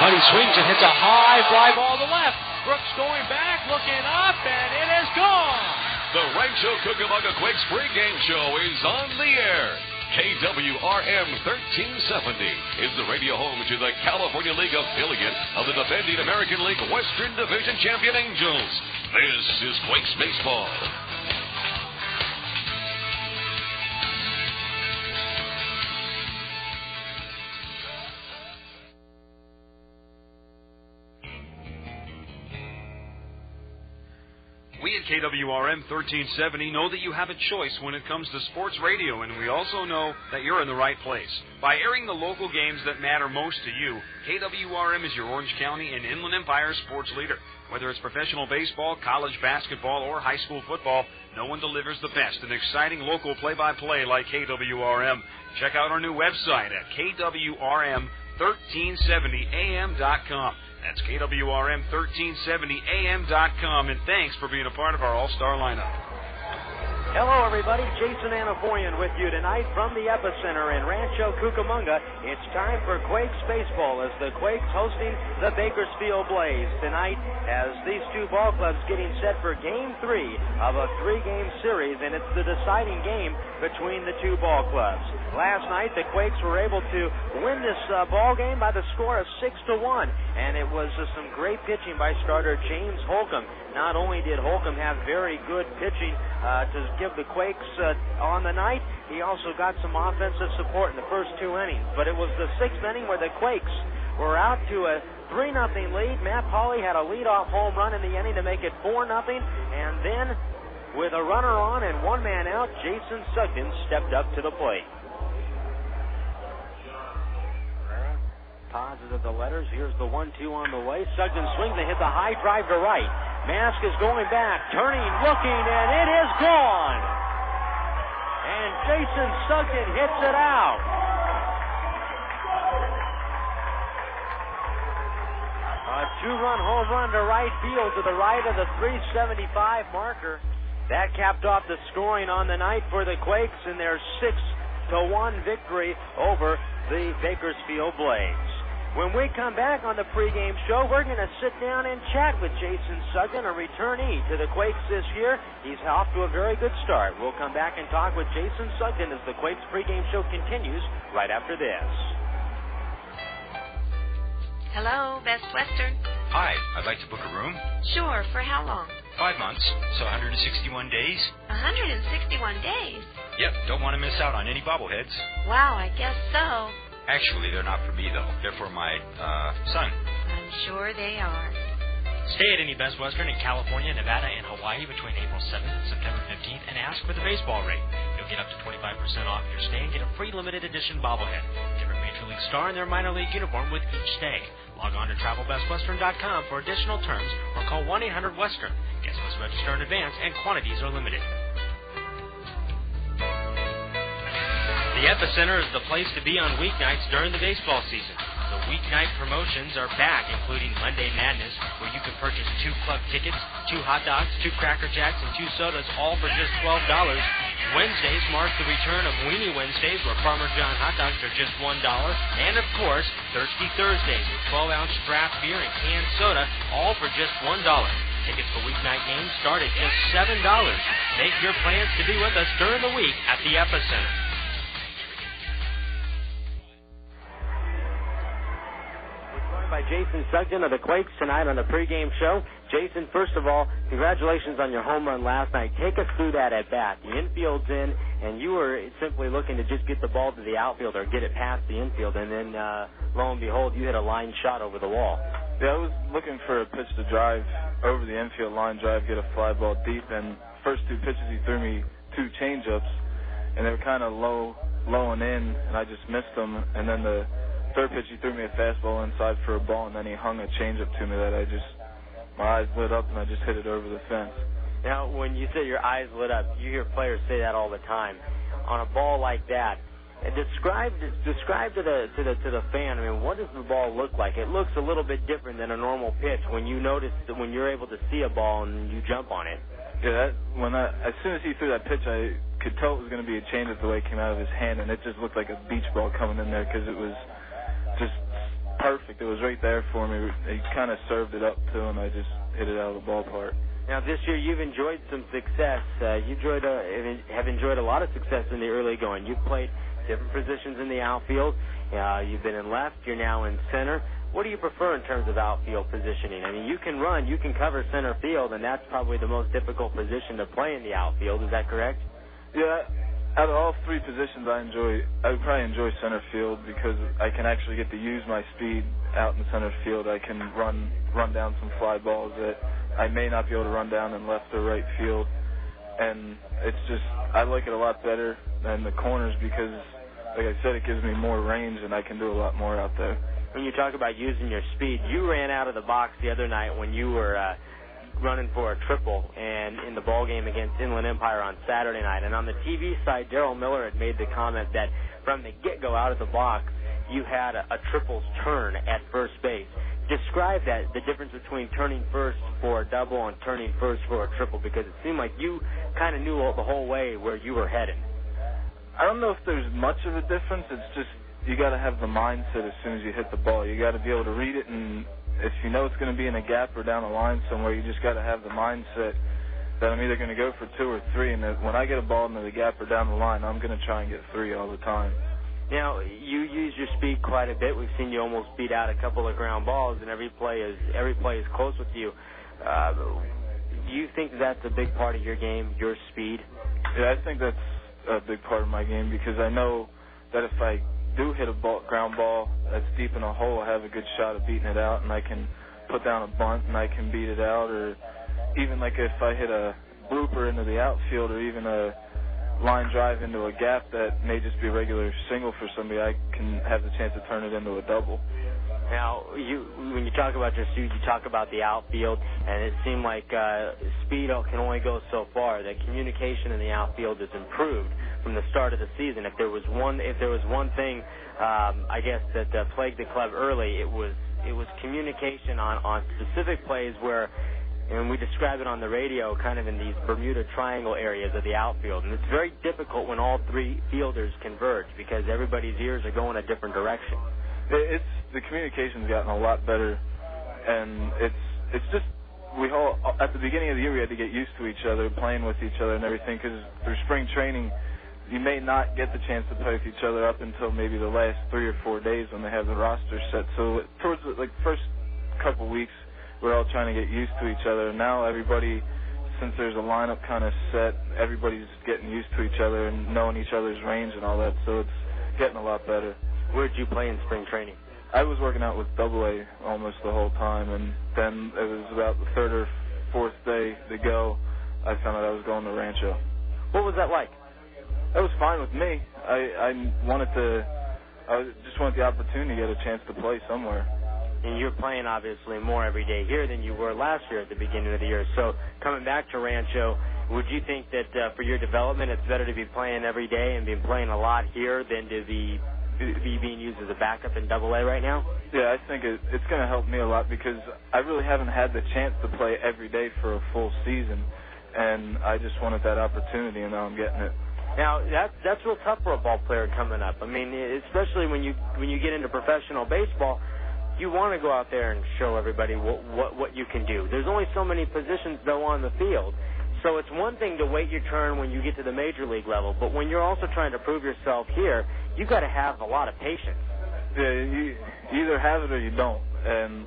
But he swings and hits a high fly ball to left. Brooks going back, looking up, and it is gone. The Rancho Cucamonga Quakes pregame show is on the air. KWRM 1370 is the radio home to the California League affiliate of the defending American League Western Division champion Angels. This is Quakes Baseball. We at KWRM 1370 know that you have a choice when it comes to sports radio, and we also know that you're in the right place. By airing the local games that matter most to you, KWRM is your Orange County and Inland Empire sports leader. Whether it's professional baseball, college basketball, or high school football, no one delivers the best and exciting local play-by-play like KWRM. Check out our new website at KWRM1370am.com. That's KWRM1370am.com, and thanks for being a part of our all-star lineup. Hello, everybody. Jason Anafoyan with you tonight from the epicenter in Rancho Cucamonga. It's time for Quakes baseball as the Quakes hosting the Bakersfield Blaze tonight as these two ball clubs getting set for Game 3 of a 3-game series, and it's the deciding game between the two ball clubs. Last night, the Quakes were able to win this ball game by the score of 6-1, and it was some great pitching by starter James Holcomb. Not only did Holcomb have very good pitching to give the Quakes on the night, he also got some offensive support in the first 2 innings. But it was the 6th inning where the Quakes were out to a 3-0 lead. Matt Pauley had a leadoff home run in the inning to make it 4-0, and then with a runner on and 1 man out, Jason Sugden stepped up to the plate. Pauses of the letters. Here's the 1-2 on the way. Sugden swings and hits a high drive to right. Mask is going back, turning, looking, and it is gone. And Jason Sugden hits it out. A 2-run home run to right field to the right of the 375 marker. That capped off the scoring on the night for the Quakes in their 6-1 victory over the Bakersfield Blaze. When we come back on the pregame show, we're going to sit down and chat with Jason Sugden, a returnee to the Quakes this year. He's off to a very good start. We'll come back and talk with Jason Sugden as the Quakes pregame show continues right after this. Hello, Best Western. Hi, I'd like to book a room. Sure, for how long? 5 months, so 161 days. 161 days? Yep, don't want to miss out on any bobbleheads. Wow, I guess so. Actually, they're not for me, though. They're for my son. I'm sure they are. Stay at any Best Western in California, Nevada, and Hawaii between April 7th and September 15th and ask for the baseball rate. You'll get up to 25% off your stay and get a free limited edition bobblehead. Different Major League star in their minor league uniform with each stay. Log on to TravelBestWestern.com for additional terms or call 1-800-WESTERN. Guests must register in advance and quantities are limited. The Epicenter is the place to be on weeknights during the baseball season. The weeknight promotions are back, including Monday Madness, where you can purchase 2 club tickets, 2 hot dogs, 2 Cracker Jacks, and 2 sodas, all for just $12. Wednesdays mark the return of Weenie Wednesdays, where Farmer John hot dogs are just $1. And, of course, Thirsty Thursdays with 12-ounce draft beer and canned soda, all for just $1. Tickets for weeknight games start at just $7. Make your plans to be with us during the week at the Epicenter. By Jason Sugden of the Quakes tonight on the pregame show. Jason, first of all, congratulations on your home run last night. Take us through that at bat. The infield's in, and you were simply looking to just get the ball to the outfield or get it past the infield, and then lo and behold, you hit a line shot over the wall. Yeah, I was looking for a pitch to drive over the infield line drive, get a fly ball deep, and first 2 pitches he threw me 2 changeups, and they were kind of low and in, and I just missed them, and then the 3rd pitch, he threw me a fastball inside for a ball, and then he hung a changeup to me that my eyes lit up, and I just hit it over the fence. Now, when you say your eyes lit up, you hear players say that all the time. On a ball like that, describe to the fan. I mean, what does the ball look like? It looks a little bit different than a normal pitch when you notice that when you're able to see a ball and you jump on it. Yeah, as soon as he threw that pitch, I could tell it was going to be a changeup the way it came out of his hand, and it just looked like a beach ball coming in there because it was just perfect. It was right there for me. He kind of served it up, too, and I just hit it out of the ballpark. Now, this year you've enjoyed some success. You have enjoyed a lot of success in the early going. You've played different positions in the outfield. You've been in left. You're now in center. What do you prefer in terms of outfield positioning? I mean, you can run, you can cover center field, and that's probably the most difficult position to play in the outfield. Is that correct? Yeah. Out of all three positions I would probably enjoy center field because I can actually get to use my speed out in center field. I can run down some fly balls that I may not be able to run down in left or right field. And it's just, I like it a lot better than the corners because, like I said, it gives me more range and I can do a lot more out there. When you talk about using your speed, you ran out of the box the other night when you were running for a triple and in the ball game against Inland Empire on Saturday night. And on the TV side, Darryl Miller had made the comment that from the get-go out of the box, you had a triples turn at first base. Describe that, the difference between turning first for a double and turning first for a triple, because it seemed like you kind of knew the whole way where you were headed. I don't know if there's much of a difference. It's just you got to have the mindset as soon as you hit the ball. You got to be able to read it, and if you know it's going to be in a gap or down a line somewhere, you just got to have the mindset that I'm either going to go for 2 or 3, and that when I get a ball into the gap or down the line, I'm going to try and get 3 all the time. Now, you use your speed quite a bit. We've seen you almost beat out a couple of ground balls, and every play is close with you. Do you think that's a big part of your game, your speed? Yeah, I think that's a big part of my game because I know that if I do hit a ground ball that's deep in a hole, I have a good shot of beating it out, and I can put down a bunt and I can beat it out, or even like if I hit a blooper into the outfield or even a line drive into a gap that may just be a regular single for somebody, I can have the chance to turn it into a double. Now, when you talk about your speed, you talk about the outfield, and it seemed like speed can only go so far. The communication in the outfield is improved from the start of the season. If there was one thing, I guess that plagued the club early, it was communication on specific plays where, and we describe it on the radio, kind of in these Bermuda Triangle areas of the outfield. And it's very difficult when all three fielders converge because everybody's ears are going a different direction. The communication's gotten a lot better, and it's just at the beginning of the year we had to get used to each other, playing with each other and everything, because through spring training you may not get the chance to play with each other up until maybe the last 3 or 4 days when they have the roster set. So towards the first couple weeks, we're all trying to get used to each other. And now everybody, since there's a lineup kind of set, everybody's getting used to each other and knowing each other's range and all that. So it's getting a lot better. Where did you play in spring training? I was working out with AA almost the whole time, and then it was about the 3rd or 4th day to go, I found out I was going to Rancho. What was that like? That was fine with me. I just wanted the opportunity to get a chance to play somewhere. And you're playing obviously more every day here than you were last year at the beginning of the year. So coming back to Rancho, would you think that for your development it's better to be playing every day and be playing a lot here than to be being used as a backup in AA right now? Yeah, I think it's going to help me a lot because I really haven't had the chance to play every day for a full season, and I just wanted that opportunity, and now I'm getting it. Now, that's real tough for a ball player coming up. I mean, especially when you get into professional baseball, you want to go out there and show everybody what you can do. There's only so many positions, though, on the field. So it's one thing to wait your turn when you get to the major league level, but when you're also trying to prove yourself here, you got to have a lot of patience. Yeah, you either have it or you don't, and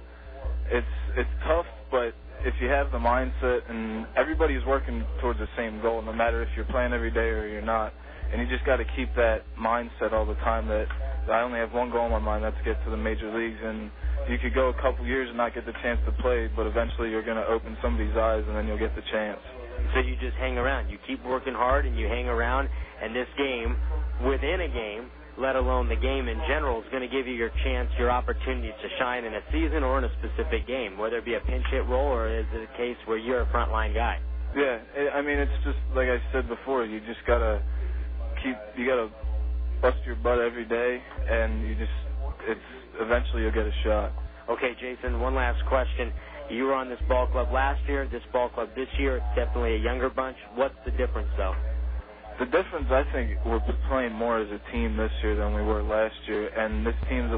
it's tough, but if you have the mindset, and everybody's working towards the same goal, no matter if you're playing every day or you're not, and you just got to keep that mindset all the time that I only have one goal in my mind, that's to get to the major leagues, and you could go a couple years and not get the chance to play, but eventually you're going to open somebody's eyes, and then you'll get the chance. So you just hang around. You keep working hard, and you hang around, and this game, within a game, let alone the game in general, is going to give you your chance, your opportunity to shine in a season or in a specific game, whether it be a pinch hit role or is it a case where you're a frontline guy? Yeah, I mean, it's just like I said before, you just got to bust your butt every day, and eventually you'll get a shot. Okay, Jason, one last question. You were on this ball club last year, this ball club this year. It's definitely a younger bunch. What's the difference, though? The difference, I think, we're playing more as a team this year than we were last year, and this team's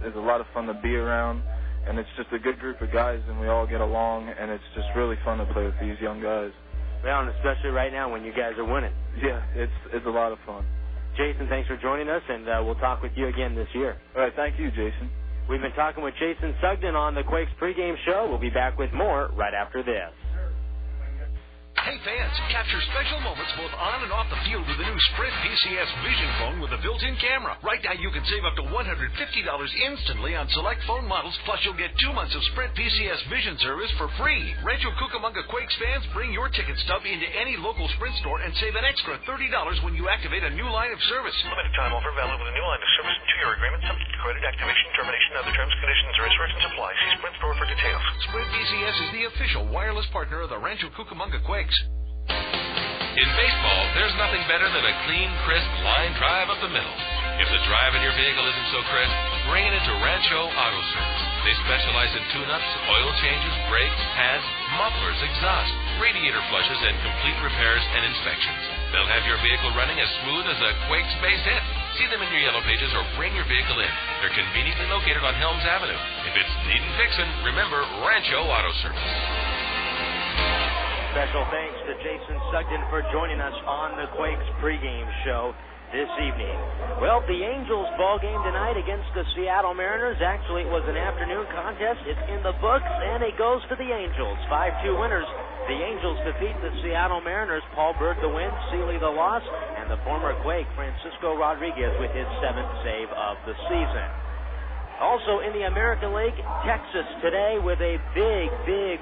is a lot of fun to be around, and it's just a good group of guys, and we all get along, and it's just really fun to play with these young guys. Well, and especially right now when you guys are winning. Yeah, it's a lot of fun. Jason, thanks for joining us, and we'll talk with you again this year. All right, thank you, Jason. We've been talking with Jason Sugden on the Quakes pregame show. We'll be back with more right after this. Hey fans, capture special moments both on and off the field with the new Sprint PCS Vision phone with a built-in camera. Right now you can save up to $150 instantly on select phone models, plus you'll get 2 months of Sprint PCS Vision service for free. Rancho Cucamonga Quakes fans, bring your ticket stub into any local Sprint store and save an extra $30 when you activate a new line of service. Limited time offer valid with a new line of service and 2-year agreement, subject to credit, activation, termination, other terms, conditions, or restrictions apply. See Sprint store for details. Sprint PCS is the official wireless partner of the Rancho Cucamonga Quakes. In baseball, there's nothing better than a clean, crisp line drive up the middle. If the drive in your vehicle isn't so crisp, bring it into Rancho Auto Service. They specialize in tune-ups, oil changes, brakes, pads, mufflers, exhaust, radiator flushes, and complete repairs and inspections. They'll have your vehicle running as smooth as a Quakes base hit. See them in your yellow pages or bring your vehicle in. They're conveniently located on Helms Avenue. If it's needing fixing, remember Rancho Auto Service. Special thanks to Jason Sugden for joining us on the Quakes pregame show this evening. Well, the Angels ball game tonight against the Seattle Mariners. Actually, it was an afternoon contest. It's in the books, and it goes to the Angels. 5-2 winners. The Angels defeat the Seattle Mariners. Paul Bird the win, Seeley the loss, and the former Quake, Francisco Rodriguez, with his 7th save of the season. Also in the American League, Texas today with a big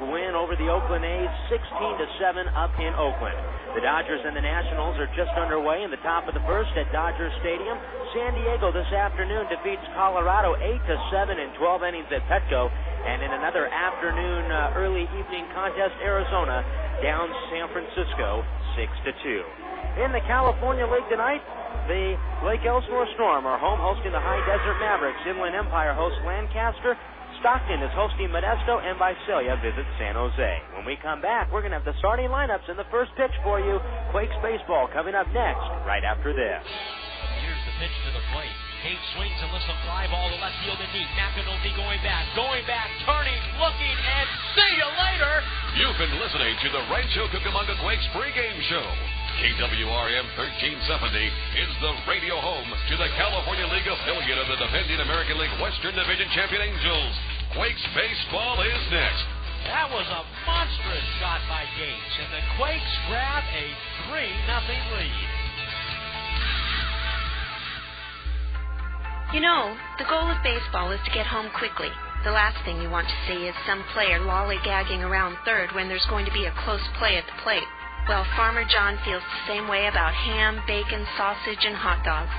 win over the Oakland A's, 16-7 up in Oakland. The Dodgers and the Nationals are just underway in the top of the first at Dodger Stadium. San Diego this afternoon defeats Colorado 8-7 in 12 innings at Petco. And in another afternoon, early evening contest, Arizona down San Francisco 6-2. In the California League tonight, the Lake Elsinore Storm are home hosting the High Desert Mavericks. Inland Empire hosts Lancaster. Stockton is hosting Modesto, and Visalia visits San Jose. When we come back, we're going to have the starting lineups and the first pitch for you. Quakes baseball coming up next, right after this. Here's the pitch to the plate. Kate swings and lifts a fly ball to left field and deep. McAnulty going back, turning, looking, and see you later. You've been listening to the Rancho Cucamonga Quakes pregame show. KWRM 1370 is the radio home to the California League affiliate of the defending American League Western Division champion Angels. Quakes baseball is next. That was a monstrous shot by Gates, and the Quakes grab a 3-0 lead. You know, the goal of baseball is to get home quickly. The last thing you want to see is some player lollygagging around third when there's going to be a close play at the plate. Well, Farmer John feels the same way about ham, bacon, sausage, and hot dogs.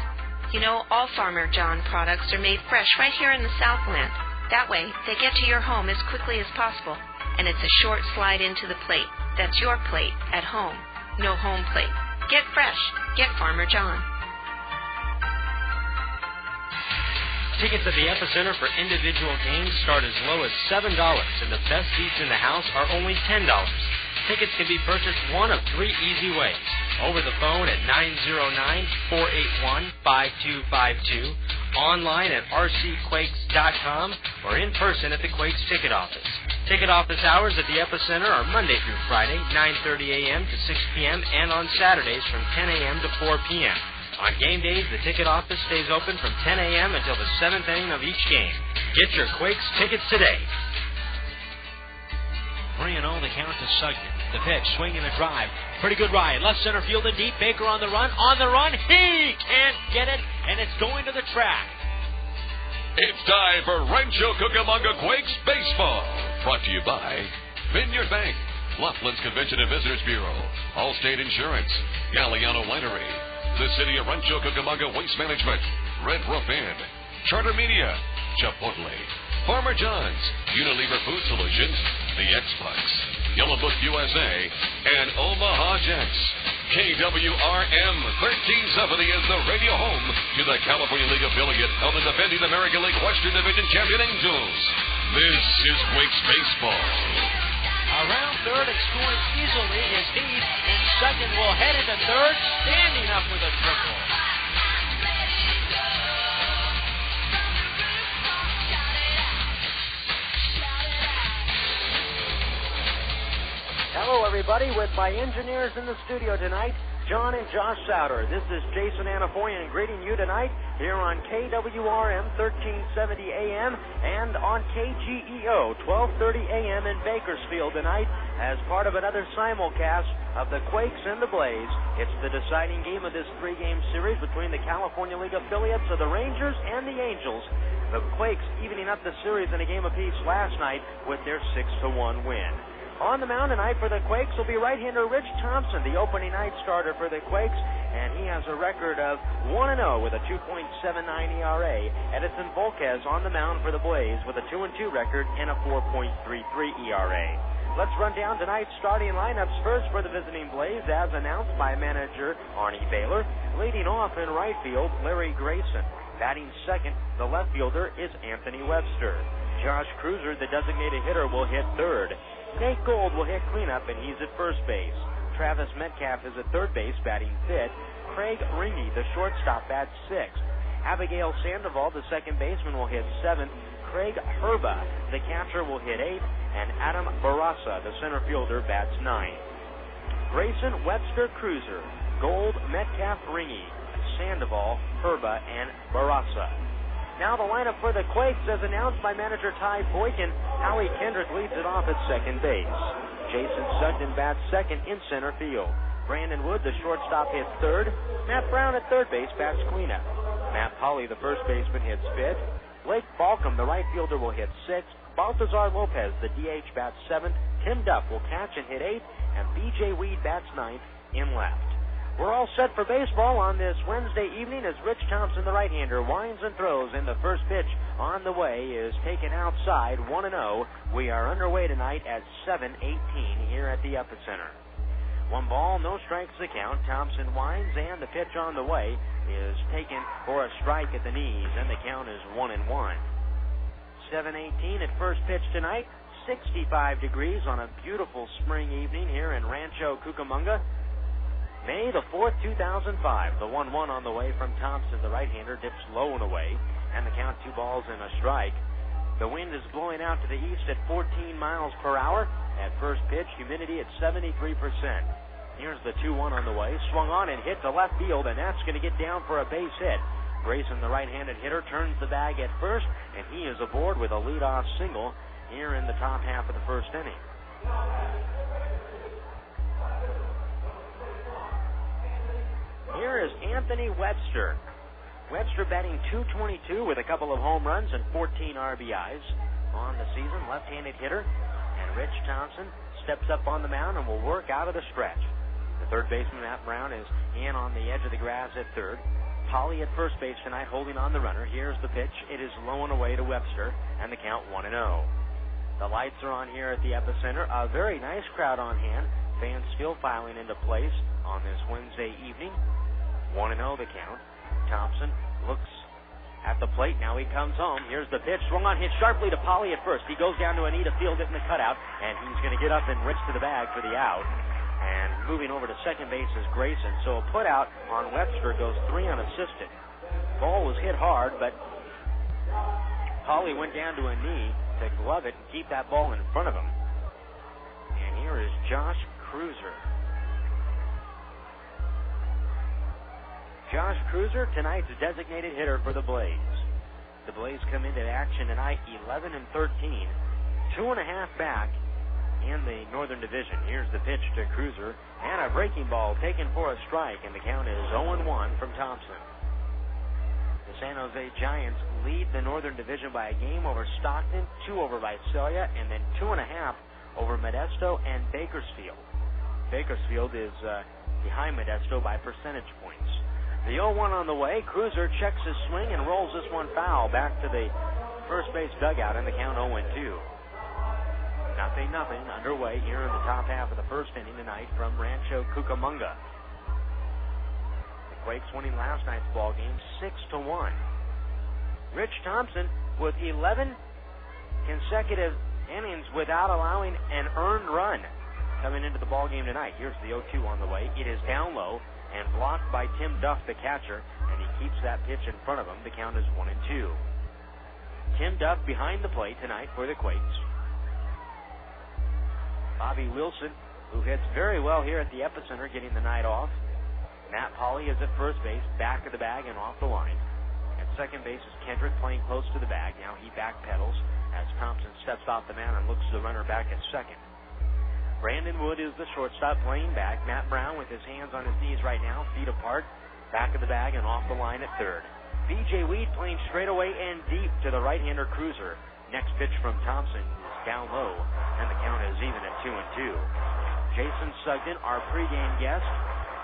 You know, all Farmer John products are made fresh right here in the Southland. That way, they get to your home as quickly as possible. And it's a short slide into the plate. That's your plate at home. No home plate. Get fresh. Get Farmer John. Tickets at the Epicenter for individual games start as low as $7, and the best seats in the house are only $10. Tickets can be purchased one of 3 easy ways. Over the phone at 909-481-5252, online at rcquakes.com, or in person at the Quakes ticket office. Ticket office hours at the Epicenter are Monday through Friday, 9:30 a.m. to 6 p.m., and on Saturdays from 10 a.m. to 4 p.m. On game days, the ticket office stays open from 10 a.m. until the 7th inning of each game. Get your Quakes tickets today. 3-0 the count to Sugden. The pitch, swing and a drive. Pretty good ride. Left center field and deep. Baker on the run. On the run. He can't get it, and it's going to the track. It's time for Rancho Cucamonga Quakes baseball. Brought to you by Vineyard Bank, Laughlin's Convention and Visitors Bureau, Allstate Insurance, Galliano Winery, the City of Rancho Cucamonga Waste Management, Red Roof Inn, Charter Media, Chipotle, Farmer John's, Unilever Food Solutions, the X-Bucks, Yellow Book USA, and Omaha Jets. KWRM 1370 is the radio home to the California League affiliate of the defending American League Western Division champion Angels. This is Quakes baseball. Around third and scoring easily is Heath, and Sugden will head into third, standing up with a triple. everybody, with my engineers in the studio tonight, John and Josh Souter. This is Jason Anafoyan greeting you tonight here on KWRM 1370 AM and on KGEO 1230 AM in Bakersfield tonight as part of another simulcast of the Quakes and the Blaze. It's the deciding game of this three-game series between the California League affiliates of the Rangers and the Angels. The Quakes evening up the series in a game apiece last night with their 6-1 win. On the mound tonight for the Quakes will be right-hander Rich Thompson, the opening night starter for the Quakes, and he has a record of 1-0 with a 2.79 ERA. Edinson Volquez on the mound for the Blaze with a 2-2 record and a 4.33 ERA. Let's run down tonight's starting lineups first for the visiting Blaze, as announced by manager Arnie Baylor. Leading off in right field, Larry Grayson. Batting second, the left fielder is Anthony Webster. Josh Cruiser, the designated hitter, will hit third. Nate Gold will hit cleanup, and he's at first base. Travis Metcalf is at third base, batting fifth. Craig Ringy, the shortstop, bats sixth. Abigail Sandoval, the second baseman, will hit seventh. Craig Herba, the catcher, will hit eighth. And Adam Barraza, the center fielder, bats ninth. Grayson, Webster, Cruiser, Gold, Metcalf, Ringy, Sandoval, Herba, and Barraza. Now the lineup for the Quakes, as announced by manager Ty Boykin. Howie Kendrick leads it off at second base. Jason Sugden bats second in center field. Brandon Wood, the shortstop, hits third. Matt Brown at third base bats cleanup. Matt Polly, the first baseman, hits fifth. Blake Balcom, the right fielder, will hit sixth. Baltazar Lopez, the DH, bats seventh. Tim Duff will catch and hit eighth. And B.J. Weed bats ninth in left. We're all set for baseball on this Wednesday evening as Rich Thompson, the right-hander, winds and throws, and the first pitch on the way is taken outside, 1-0. We are underway tonight at 7:18 here at the Epicenter. 1 ball, no strikes the count. Thompson winds, and the pitch on the way is taken for a strike at the knees, and the count is 1-1. 7:18 at first pitch tonight. 65 degrees on a beautiful spring evening here in Rancho, Cucamonga. May the 4th, 2005. The 1-1 on the way from Thompson, the right-hander, dips low and away, and the count 2 balls and a strike. The wind is blowing out to the east at 14 miles per hour. At first pitch, humidity at 73%. Here's the 2-1 on the way. Swung on and hit to left field, and that's going to get down for a base hit. Grayson, the right-handed hitter, turns the bag at first, and he is aboard with a leadoff single here in the top half of the first inning. Here is Anthony Webster. Webster batting .222 with a couple of home runs and 14 RBIs on the season. Left-handed hitter. And Rich Thompson steps up on the mound and will work out of the stretch. The third baseman, Matt Brown, is in on the edge of the grass at third. Polly at first base tonight holding on the runner. Here's the pitch. It is low and away to Webster, and the count 1-0. The lights are on here at the Epicenter. A very nice crowd on hand. Fans still filing into place on this Wednesday evening. 1-0 the count. Thompson looks at the plate. Now he comes home. Here's the pitch. Swung on, hit sharply to Polly at first. He goes down to Anita Field in the cutout, and he's going to get up and reach to the bag for the out. And moving over to second base is Grayson. So a put out on Webster goes 3 unassisted. Ball was hit hard, but Polly went down to a knee to glove it and keep that ball in front of him. And here is Josh Cruiser. Josh Cruiser, tonight's designated hitter for the Blaze. The Blaze come into action tonight 11-13, 2.5 back in the Northern Division. Here's the pitch to Cruiser, and a breaking ball taken for a strike, and the count is 0-1 from Thompson. The San Jose Giants lead the Northern Division by a game over Stockton, 2 over Visalia, and then 2.5 over Modesto and Bakersfield. Bakersfield is behind Modesto by percentage points. The 0-1 on the way. Cruiser checks his swing and rolls this one foul back to the first base dugout, and the count 0-2. 0-0 underway here in the top half of the first inning tonight from Rancho Cucamonga. The Quakes winning last night's ball game 6-1. Rich Thompson with 11 consecutive innings without allowing an earned run coming into the ball game tonight. Here's the 0-2 on the way. It is down low and blocked by Tim Duff, the catcher, and he keeps that pitch in front of him. The count is 1-2. Tim Duff behind the plate tonight for the Quakes. Bobby Wilson who hits very well here at the Epicenter, getting the night off. Matt Pauley is at first base, back of the bag and off the line. At second base is Kendrick, playing close to the bag. Now he backpedals as Thompson steps off the mound and looks the runner back at second. Brandon Wood is the shortstop, playing back. Matt Brown with his hands on his knees right now, feet apart, back of the bag and off the line at third. B.J. Weed playing straight away and deep to the right-hander Cruiser. Next pitch from Thompson is down low, and the count is even at 2-2. Jason Sugden, our pregame guest,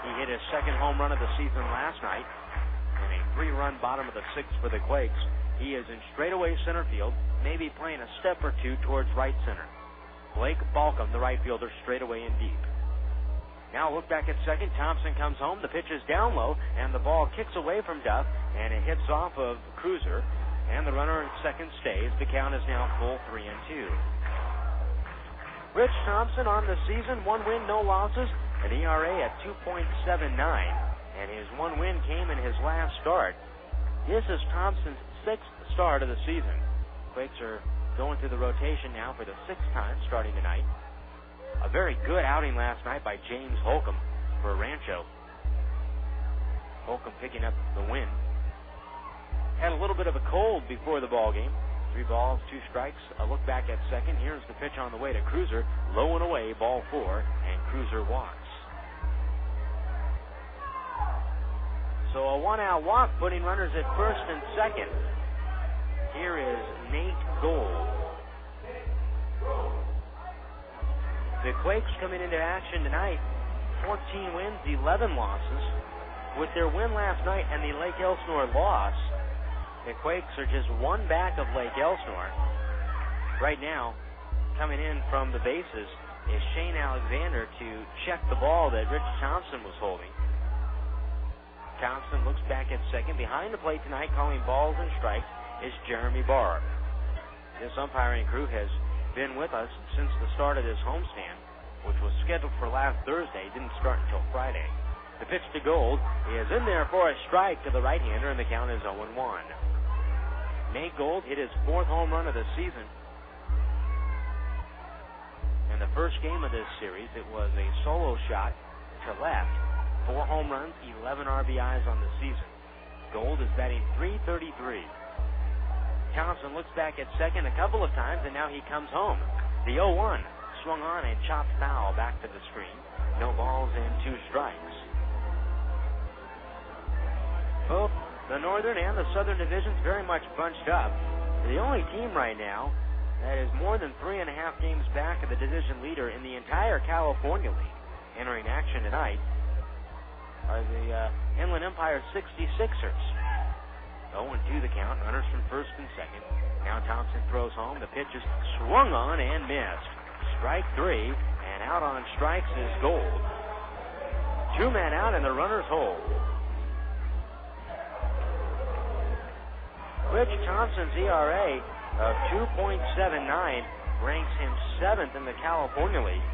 he hit his second home run of the season last night, and a 3-run bottom of the sixth for the Quakes. He is in straightaway center field, maybe playing a step or two towards right center. Blake Balcom, the right fielder, straightaway and deep. Now look back at second. Thompson comes home. The pitch is down low, and the ball kicks away from Duff, and it hits off of Cruiser, and the runner at second stays. The count is now full 3-2. Rich Thompson on the season, 1 win, no losses, an ERA at 2.79, and his 1 win came in his last start. This is Thompson's 6th start of the season. Quakes are going through the rotation now for the 6th time starting tonight. A very good outing last night by James Holcomb for Rancho. Holcomb picking up the win. Had a little bit of a cold before the ball game. 3 balls, 2 strikes. A look back at second. Here's the pitch on the way to Cruiser. Low and away, ball 4, and Cruiser walks. So a 1-out walk, putting runners at first and second. Here is Nate Gold. The Quakes coming into action tonight, 14 wins, 11 losses. With their win last night and the Lake Elsinore loss, the Quakes are just 1 back of Lake Elsinore. Right now, coming in from the bases is Shane Alexander to check the ball that Rich Thompson was holding. Thompson looks back at second. Behind the plate tonight, calling balls and strikes, is Jeremy Barr. This umpiring crew has been with us since the start of this homestand, which was scheduled for last Thursday. Didn't start until Friday. The pitch to Gold is in there for a strike to the right-hander, and the count is 0-1. Nate Gold hit his 4th home run of the season. In the first game of this series, it was a solo shot to left. 4 home runs, 11 RBIs on the season. Gold is batting .333. Thompson looks back at second a couple of times, and now he comes home. The 0-1 swung on and chopped foul back to the screen. No balls and 2 strikes. Both the Northern and the Southern divisions very much bunched up. The only team right now that is more than 3.5 games back of the division leader in the entire California League entering action tonight are the Inland Empire 66ers. 0-2 the count, runners from first and second. Now Thompson throws home. The pitch is swung on and missed. Strike 3, and out on strikes is Gold. 2 men out, and the runners hold. Rich Thompson's ERA of 2.79 ranks him 7th in the California League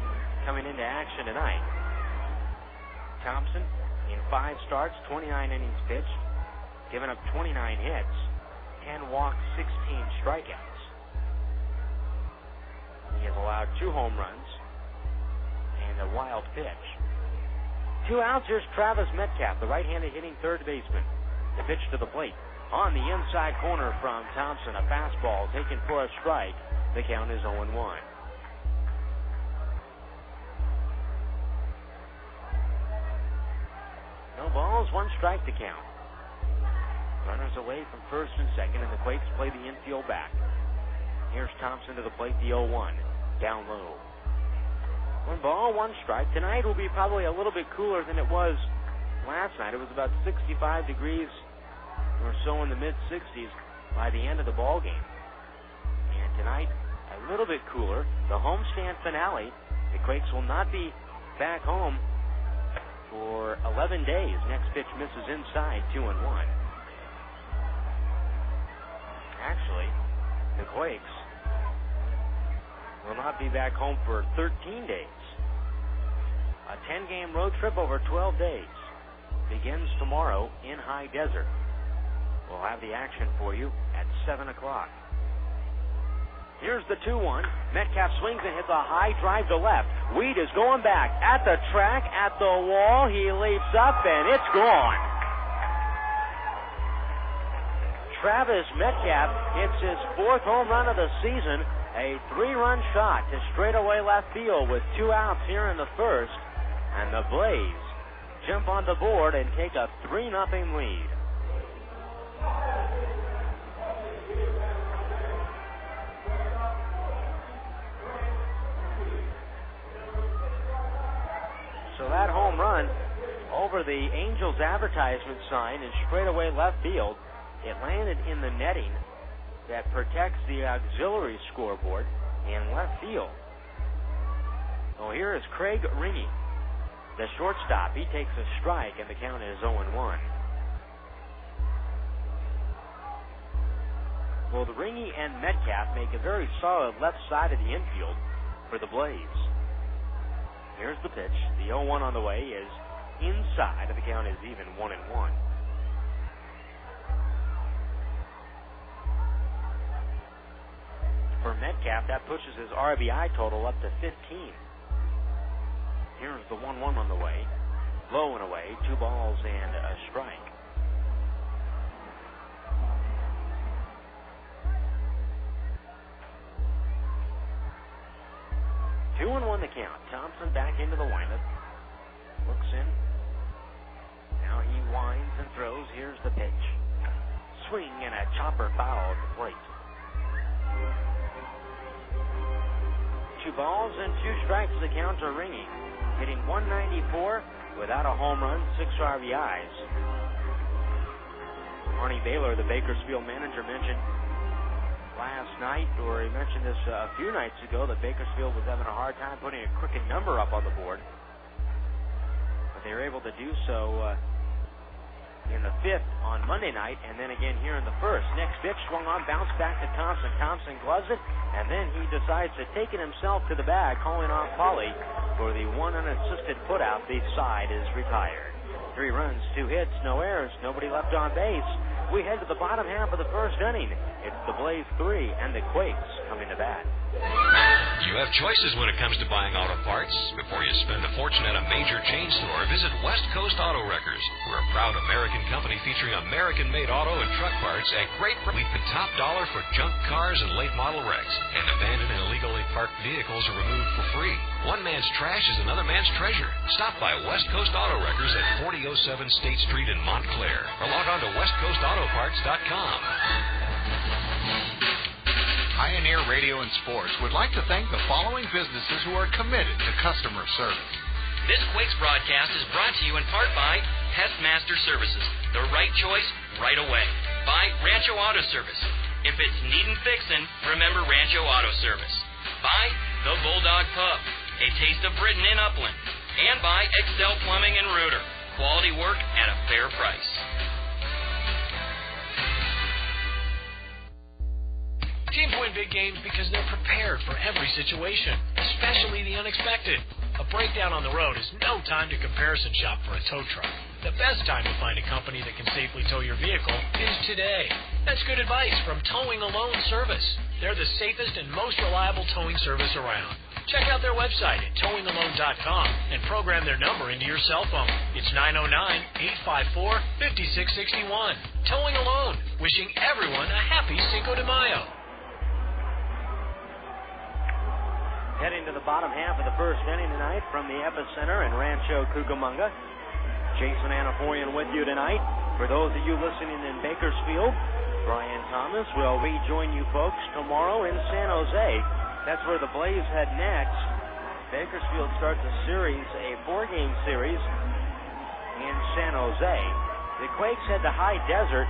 coming into action tonight. Thompson in 5 starts, 29 innings pitched, given up 29 hits, 10 walks, 16 strikeouts. He has allowed 2 home runs and a wild pitch. 2 outs, here's Travis Metcalf, the right-handed hitting third baseman. The pitch to the plate. On the inside corner from Thompson, a fastball taken for a strike. The count is 0-1. No balls, 1 strike to count. Runners away from first and second, and the Quakes play the infield back. Here's Thompson to the plate, the 0-1. Down low. 1 ball, 1 strike. Tonight will be probably a little bit cooler than it was last night. It was about 65 degrees or so in the mid-60s by the end of the ball game. And tonight, a little bit cooler. The homestand finale, the Quakes will not be back home for 11 days. Next pitch misses inside, 2-1. Actually, the Quakes will not be back home for 13 days. A 10-game road trip over 12 days begins tomorrow in High Desert. We'll have the action for you at 7 o'clock. Here's the 2-1. Metcalf swings and hits a high drive to left. Weed is going back at the track, at the wall. He leaps up, and it's gone. Travis Metcalf hits his 4th home run of the season, a 3-run shot to straightaway left field with 2 outs here in the first, and the Blaze jump on the board and take a 3-0 lead. So that home run over the Angels advertisement sign in straightaway left field, it landed in the netting that protects the auxiliary scoreboard in left field. So here is Craig Ringy, the shortstop. He takes a strike, and the count is 0-1. Both Ringy and Metcalf make a very solid left side of the infield for the Blaze. Here's the pitch. The 0-1 on the way is inside, and the count is even 1-1. For Metcalf, that pushes his RBI total up to 15. Here's the 1-1 on the way. Low and away, 2 balls and a strike. Two and 1 the count. Thompson back into the windup. Looks in. Now he winds and throws. Here's the pitch. Swing and a chopper foul at the plate. 2 balls and 2 strikes. The count are ringing. Hitting 194 without a home run, 6 RBIs. Arnie Baylor, the Bakersfield manager, mentioned last night, or he mentioned this a few nights ago, that Bakersfield was having a hard time putting a crooked number up on the board. But they were able to do so in the 5th on Monday night, and then again here in the 1st. Next pitch swung on, bounced back to Thompson. Thompson gloves it, and then he decides to take it himself to the bag, calling off Pauly for the one unassisted putout. The side is retired. 3 runs, 2 hits, no errors, nobody left on base. We head to the bottom half of the 1st inning. It's the Blaze 3 and the Quakes coming to bat. You have choices when it comes to buying auto parts. Before you spend a fortune at a major chain store, visit West Coast Auto Wreckers. We're a proud American company featuring American-made auto and truck parts at great price. The top dollar for junk cars and late model wrecks. And abandoned and illegally parked vehicles are removed for free. One man's trash is another man's treasure. Stop by West Coast Auto Wreckers at 4007 State Street in Montclair, or log on to westcoastautoparts.com. Pioneer Radio and Sports would like to thank the following businesses who are committed to customer service. This Quakes broadcast is brought to you in part by Pestmaster Services, the right choice, right away. By Rancho Auto Service. If it's needin' fixin', remember Rancho Auto Service. By The Bulldog Pub, a taste of Britain in Upland. And by Excel Plumbing and Rooter, quality work at a fair price. Teams win big games because they're prepared for every situation, especially the unexpected. A breakdown on the road is no time to comparison shop for a tow truck. The best time to find a company that can safely tow your vehicle is today. That's good advice from Towing Alone Service. They're the safest and most reliable towing service around. Check out their website at towingalone.com and program their number into your cell phone. It's 909-854-5661. Towing Alone, wishing everyone a happy Cinco de Mayo. Heading to the bottom half of the 1st inning tonight from the epicenter in Rancho Cucamonga. Jason Anaforian with you tonight. For those of you listening in Bakersfield, Brian Thomas will rejoin you folks tomorrow in San Jose. That's where the Blaze head next. Bakersfield starts a series, a 4-game series in San Jose. The Quakes head to High Desert.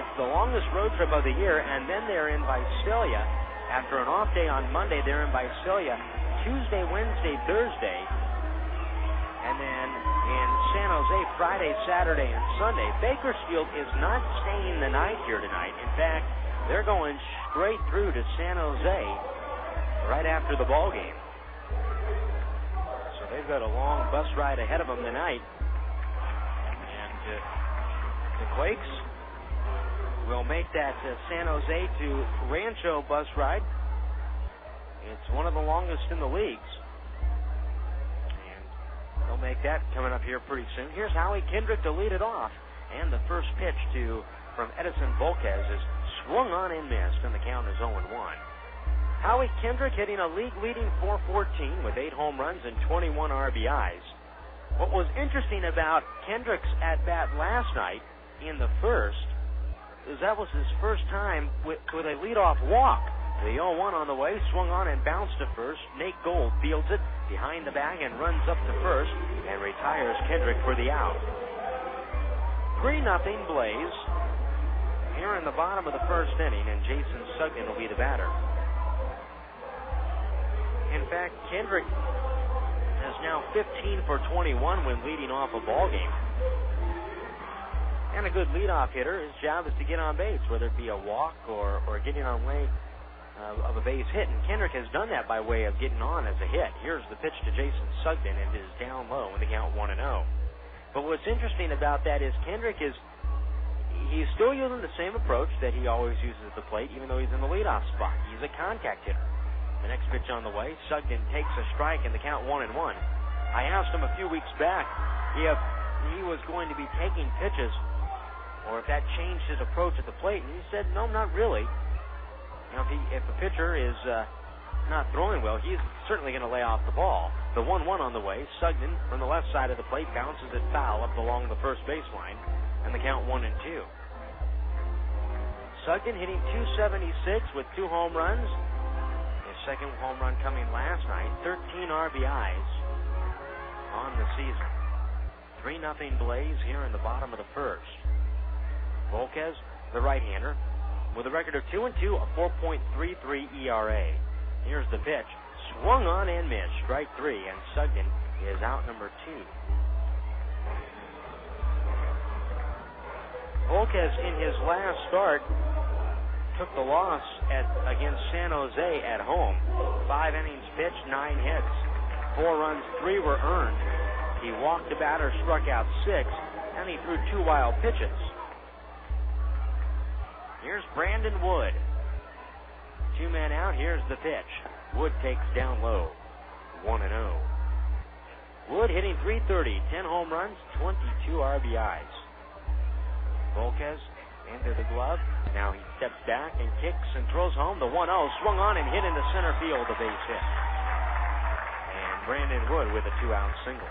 It's the longest road trip of the year, and then they're in Visalia. After an off day on Monday, they're in Visalia Tuesday, Wednesday, Thursday. And then in San Jose, Friday, Saturday, and Sunday. Bakersfield is not staying the night here tonight. In fact, they're going straight through to San Jose right after the ball game. So they've got a long bus ride ahead of them tonight. And the Quakes will make that San Jose to Rancho bus ride It's one of the longest in the leagues. And they'll make that coming up here pretty soon. Here's Howie Kendrick to lead it off. And the first pitch from Edinson Volquez is swung on and missed, and the count is 0-1. Howie Kendrick hitting a league-leading .414 with 8 home runs and 21 RBIs. What was interesting about Kendrick's at-bat last night in the first is that was his first time with a leadoff walk. The 0-1 on the way, swung on and bounced to first. Nate Gold fields it behind the bag and runs up to first and retires Kendrick for the out. 3-0 Blaze here in the bottom of the first inning, and Jason Sugden will be the batter. In fact, Kendrick is now 15 for 21 when leading off a ball game. And a good leadoff hitter, his job is to get on base, whether it be a walk or getting on way of a base hit. And Kendrick has done that by way of getting on as a hit. Here's the pitch to Jason Sugden, and it is down low in the count 1-0. But what's interesting about that is Kendrick he's still using the same approach that he always uses at the plate, even though he's in the leadoff spot. He's a contact hitter. The next pitch on the way, Sugden takes a strike in the count 1-1. I asked him a few weeks back if he was going to be taking pitches or if that changed his approach at the plate, and he said, no, not really. Now, if a pitcher is not throwing well, he's certainly going to lay off the ball. The 1-1 on the way, Sugden from the left side of the plate bounces it foul up along the first baseline, and the count 1-2. Sugden hitting .276 with 2 home runs. Second home run coming last night, 13 RBIs on the season. 3-0 Blaze here in the bottom of the first. Volquez, the right-hander, with a record of 2-2, a 4.33 ERA. Here's the pitch, swung on and missed, strike 3, and Sugden is out number 2. Volquez in his last start took the loss against San Jose at home. 5 innings pitched, 9 hits, 4 runs, 3 were earned. He walked the batter, struck out 6, and he threw 2 wild pitches. Here's Brandon Wood. 2 men out, here's the pitch. Wood takes down low, 1-0. Wood hitting .330, 10 home runs, 22 RBIs. Volquez into the glove. Now he steps back and kicks and throws home. The 1-0 swung on and hit into center field, a base hit. And Brandon Wood with a 2-out single.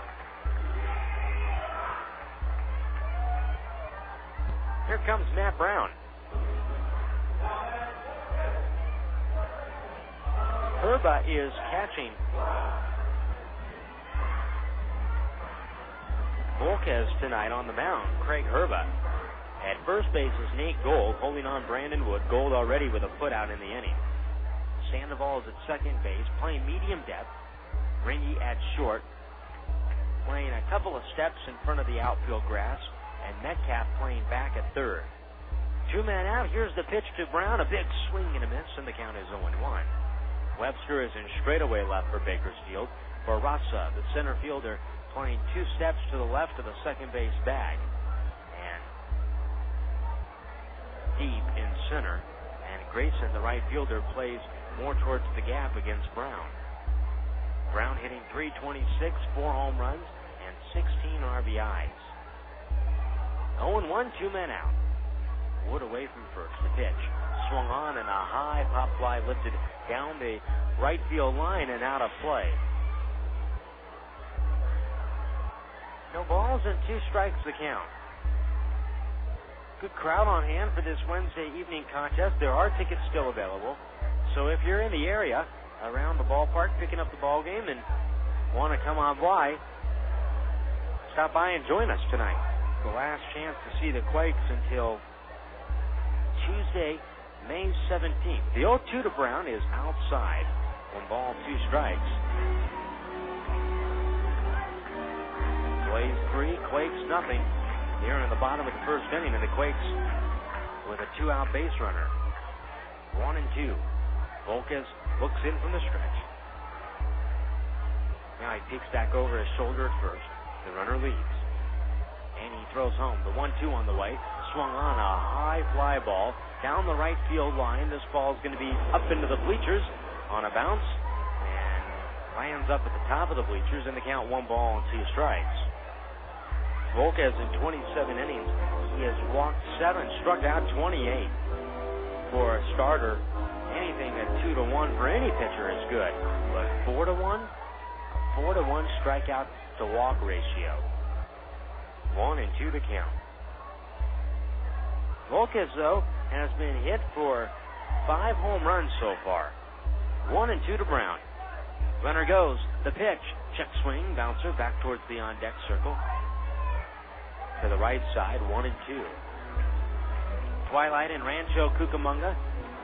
Here comes Matt Brown. Herba is catching Volquez tonight on the mound. Craig Herba. At first base is Nate Gold holding on Brandon Wood. Gold already with a foot out in the inning. Sandoval is at second base, playing medium depth. Ringy at short, playing a couple of steps in front of the outfield grass, and Metcalf playing back at third. 2 men out. Here's the pitch to Brown. A big swing and a miss, and the count is 0-1. Webster is in straightaway left for Bakersfield. Barraza, the center fielder, playing 2 steps to the left of the second base bag. Deep in center, and Grayson, the right fielder, plays more towards the gap against Brown. Brown hitting .326, 4 home runs, and 16 RBIs. 0-1, 2 men out. Wood away from first. The pitch swung on, and a high pop fly lifted down the right field line and out of play. No balls and 2 strikes the count. Good crowd on hand for this Wednesday evening contest. There are tickets still available. So if you're in the area around the ballpark picking up the ball game and want to come on by, stop by and join us tonight. The last chance to see the Quakes until Tuesday, May 17th. The 0-2 to Brown is outside. 1 ball, 2 strikes. Blaze 3, Quakes nothing. Here in the bottom of the first inning, and the Quakes with a 2-out base runner. 1-2. Volquez looks in from the stretch. Now he peeks back over his shoulder at first. The runner leads. And he throws home. The 1-2 on the way. Swung on a high fly ball down the right field line. This ball is going to be up into the bleachers on a bounce lands up at the top of the bleachers, and the count 1 ball and 2 strikes. Volquez in 27 innings, he has walked 7, struck out 28. For a starter, anything at 2-1 for any pitcher is good. But 4-1? A 4-1 strikeout to walk ratio. 1-2 to count. Volquez, though, has been hit for 5 home runs so far. 1-2 to Brown. Runner goes. The pitch. Check swing. Bouncer back towards the on-deck circle. To the right side. 1-2. Twilight in Rancho, Cucamonga.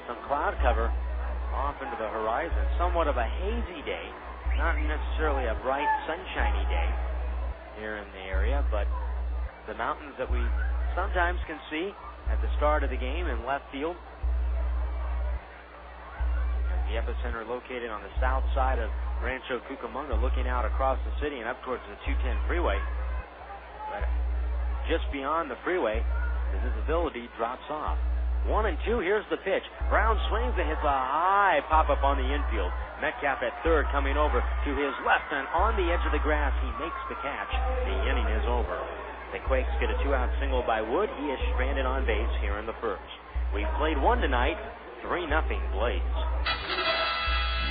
Some cloud cover off into the horizon. Somewhat of a hazy day. Not necessarily a bright, sunshiny day here in the area, but the mountains that we sometimes can see at the start of the game in left field. The epicenter located on the south side of Rancho Cucamonga, looking out across the city and up towards the 210 freeway. But just beyond the freeway, the visibility drops off. 1-2, here's the pitch. Brown swings and hits a high pop-up on the infield. Metcalf at third, coming over to his left, and on the edge of the grass, he makes the catch. The inning is over. The Quakes get a 2-out single by Wood. He is stranded on base here in the first. We've played 1 tonight, 3-0 Blaze.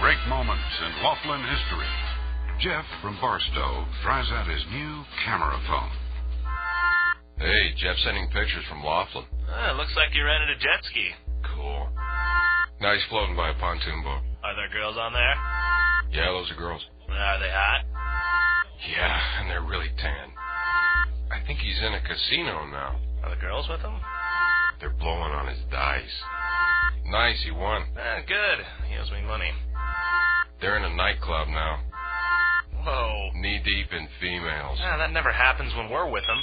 Great moments in Laughlin history. Jeff from Barstow tries out his new camera phone. Hey, Jeff sending pictures from Laughlin. Looks like you rented a jet ski. Cool. Nice floating by a pontoon boat. Are there girls on there? Yeah, those are girls. Are they hot? Yeah, and they're really tan. I think he's in a casino now. Are the girls with him? They're blowing on his dice. Nice, he won. Good. He owes me money. They're in a nightclub now. Whoa. Knee-deep in females. That never happens when we're with them.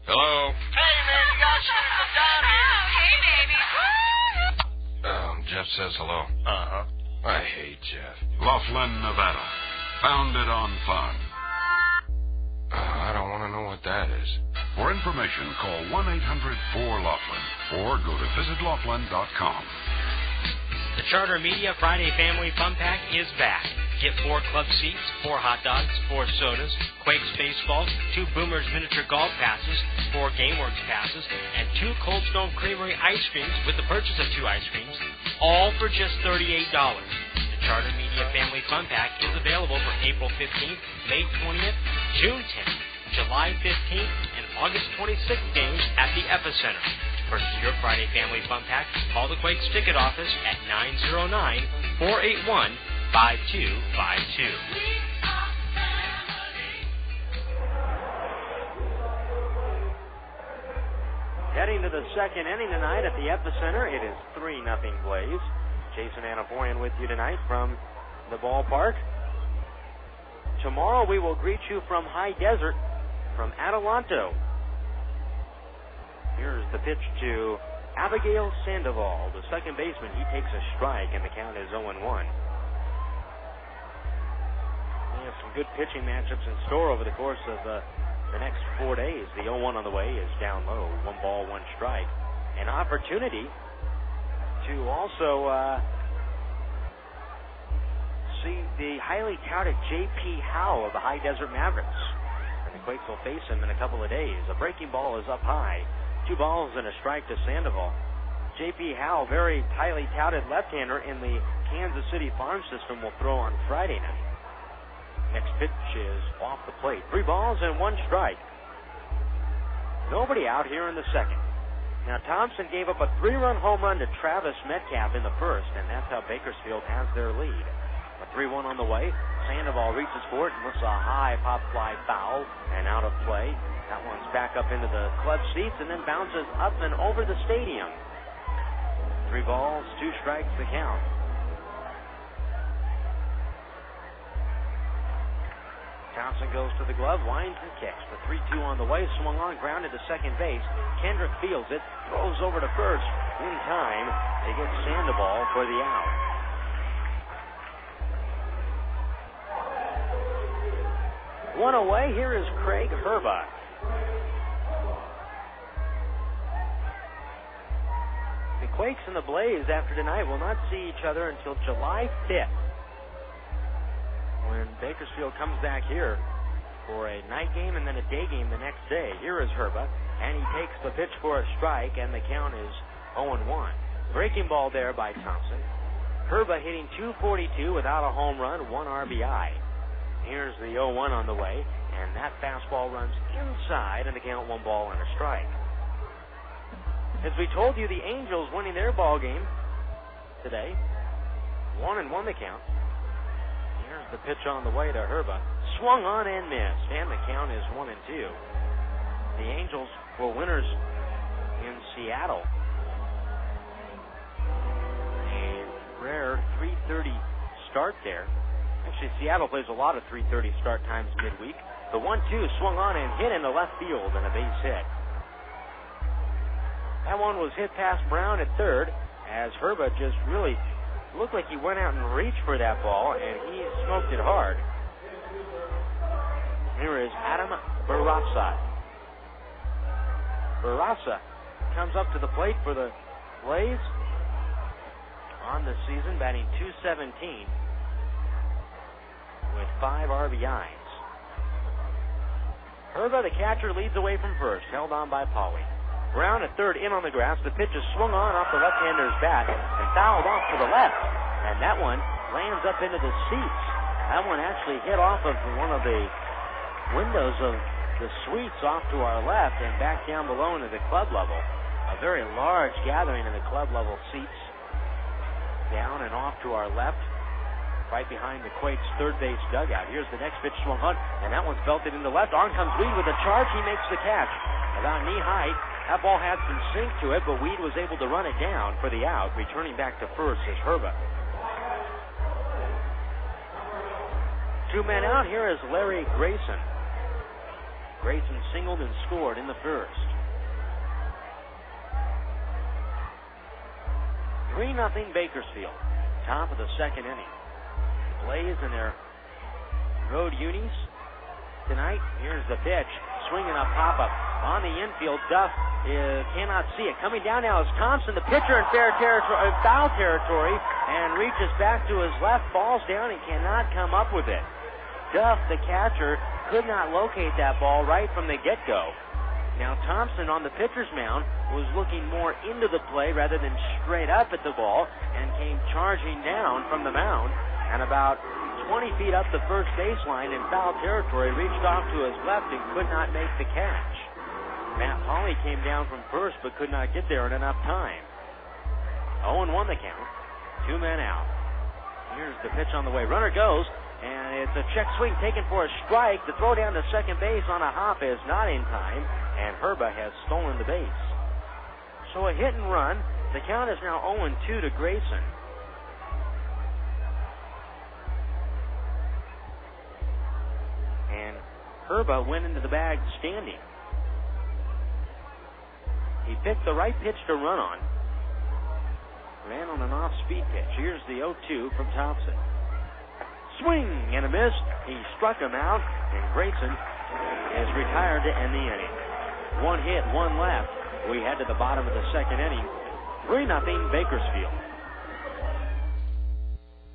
Hello? Hey, man, you got shit from down here. Hey, baby. Jeff says hello. Uh-huh. I hate Jeff. Laughlin, Nevada. Founded on fun. I don't want to know what that is. For information, call 1-800-4-LAUGHLIN or go to visitlaughlin.com. The Charter Media Friday Family Fun Pack is back. Get 4 club seats, 4 hot dogs, 4 sodas, Quakes baseball, 2 Boomers miniature golf passes, 4 GameWorks passes, and 2 Cold Stone Creamery ice creams with the purchase of 2 ice creams, all for just $38. The Charter Media Family Fun Pack is available for April 15th, May 20th, June 10th, July 15th, and August 26th games at the Epicenter. Purchase your Friday Family Fun Pack. Call the Quakes ticket office at 909-481-5252. Heading to the second inning tonight at the Epicenter, it is 3-0 Blaze. Jason Anaforian with you tonight from the ballpark. Tomorrow we will greet you from High Desert, from Adelanto. Here's the pitch to Abigail Sandoval, the second baseman. He takes a strike, and the count is 0-1. We have some good pitching matchups in store over the course of the next 4 days. The 0-1 on the way is down low, 1 ball, 1 strike. An opportunity to also see the highly touted J.P. Howe of the High Desert Mavericks. And the Quakes will face him in a couple of days. A breaking ball is up high. 2 balls and a strike to Sandoval. J.P. Howe, very highly touted left-hander in the Kansas City farm system, will throw on Friday night. Next pitch is off the plate. 3 balls and 1 strike. Nobody out here in the second. Now, Thompson gave up a 3-run home run to Travis Metcalf in the first, and that's how Bakersfield has their lead. A 3-1 on the way. Sandoval reaches for it and looks a high pop fly foul and out of play. That one's back up into the club seats and then bounces up and over the stadium. 3 balls, 2 strikes the count. Thompson goes to the glove, winds and kicks. The 3-2 on the way, swung on, grounded to second base. Kendrick fields it, throws over to first. In time, they get Sandoval for the out. One away, here is Craig Herbach. The Quakes and the Blaze after tonight will not see each other until July 5th. when Bakersfield comes back here for a night game and then a day game the next day. Here is Herba, and he takes the pitch for a strike, and the count is 0-1. Breaking ball there by Thompson. Herba hitting .242 without a home run, 1 RBI. Here's the 0-1 on the way, and that fastball runs inside, and the count 1 ball and a strike. As we told you, the Angels winning their ball game today, 1-1 the count. Here's the pitch on the way to Herba. Swung on and missed, and the count is 1-2. The Angels were winners in Seattle. A rare 3:30 start there. Actually, Seattle plays a lot of 3:30 start times midweek. The 1-2 swung on and hit into left field and a base hit. That one was hit past Brown at third, as Herba just really looked like he went out and reached for that ball, and he smoked it hard. Here is Adam Barraza. Barraza comes up to the plate for the Blaze on the season, batting .217 with 5 RBIs. Herba, the catcher, leads away from first, held on by Pauly. Brown at third, in on the grass. The pitch is swung on off the left-hander's bat and fouled off to the left. And that one lands up into the seats. That one actually hit off of one of the windows of the suites off to our left and back down below into the club level. A very large gathering in the club level seats. Down and off to our left, right behind the Quakes' third base dugout. Here's the next pitch swung on, and that one's belted into left. On comes Weed with a charge. He makes the catch. About knee height. That ball had some sink to it, but Weed was able to run it down for the out. Returning back to first is Herba. 2 men out. Here is Larry Grayson. Grayson singled and scored in the first. 3-0 Bakersfield. Top of the second inning. Blaze in their road unis tonight. Here's the pitch. Swinging a pop-up on the infield. Duff cannot see it. Coming down now is Thompson, the pitcher, in foul territory, and reaches back to his left, falls down, and cannot come up with it. Duff, the catcher, could not locate that ball right from the get-go. Now Thompson on the pitcher's mound was looking more into the play rather than straight up at the ball, and came charging down from the mound, and about 20 feet up the first baseline in foul territory, reached off to his left and could not make the catch. Matt Pauly came down from first but could not get there in enough time. 0-1 the count. 2 men out. Here's the pitch on the way. Runner goes, and it's a check swing taken for a strike. The throw down to second base on a hop is not in time, and Herba has stolen the base. So a hit and run. The count is now 0-2 to Grayson. And Herba went into the bag standing. He picked the right pitch to run on. Ran on an off-speed pitch. Here's the 0-2 from Thompson. Swing and a miss. He struck him out, and Grayson is retired to end the inning. 1 hit, 1 left. We head to the bottom of the second inning. 3-0 Bakersfield.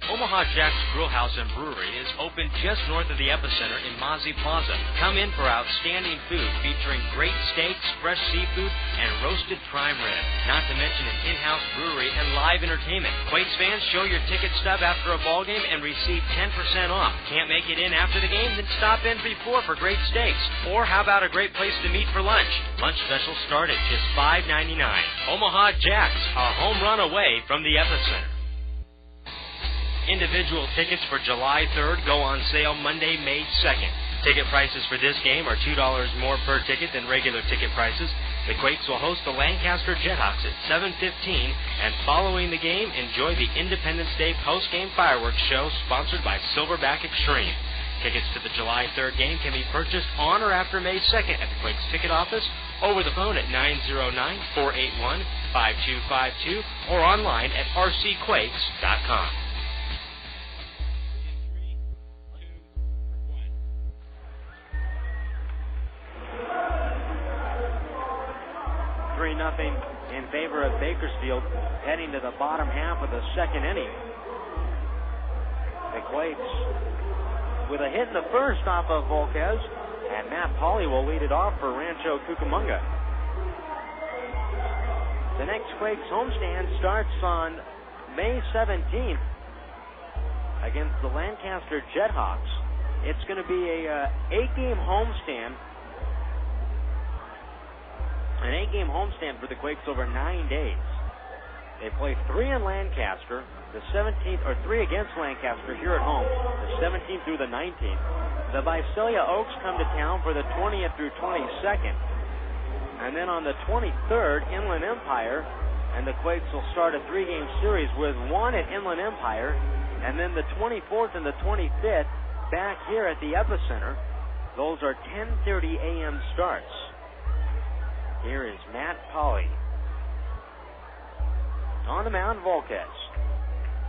Omaha Jack's Grill House and Brewery is open just north of the Epicenter in Mozzie Plaza. Come in for outstanding food featuring great steaks, fresh seafood, and roasted prime rib. Not to mention an in-house brewery and live entertainment. Quakes fans, show your ticket stub after a ball game and receive 10% off. Can't make it in after the game? Then stop in before for great steaks. Or how about a great place to meet for lunch? Lunch specials start at just $5.99. Omaha Jack's, a home run away from the Epicenter. Individual tickets for July 3rd go on sale Monday, May 2nd. Ticket prices for this game are $2 more per ticket than regular ticket prices. The Quakes will host the Lancaster Jethawks at 7:15, and following the game, enjoy the Independence Day post-game fireworks show sponsored by Silverback Extreme. Tickets to the July 3rd game can be purchased on or after May 2nd at the Quakes ticket office, over the phone at 909-481-5252, or online at rcquakes.com. 3-0 in favor of Bakersfield, heading to the bottom half of the second inning. The Quakes with a hit in the first off of Volquez, and Matt Pauley will lead it off for Rancho Cucamonga. The next Quakes homestand starts on May 17th against the Lancaster Jethawks. It's going to be a 8-game homestand. An 8-game homestand for the Quakes over 9 days. They play 3 in Lancaster, the 17th, or 3 against Lancaster here at home, the 17th through the 19th. The Visalia Oaks come to town for the 20th through 22nd. And then on the 23rd, Inland Empire, and the Quakes will start a 3-game series with 1 at Inland Empire, and then the 24th and the 25th back here at the Epicenter. Those are 10:30 a.m. starts. Here is Matt Pauley. On the mound, Volquez.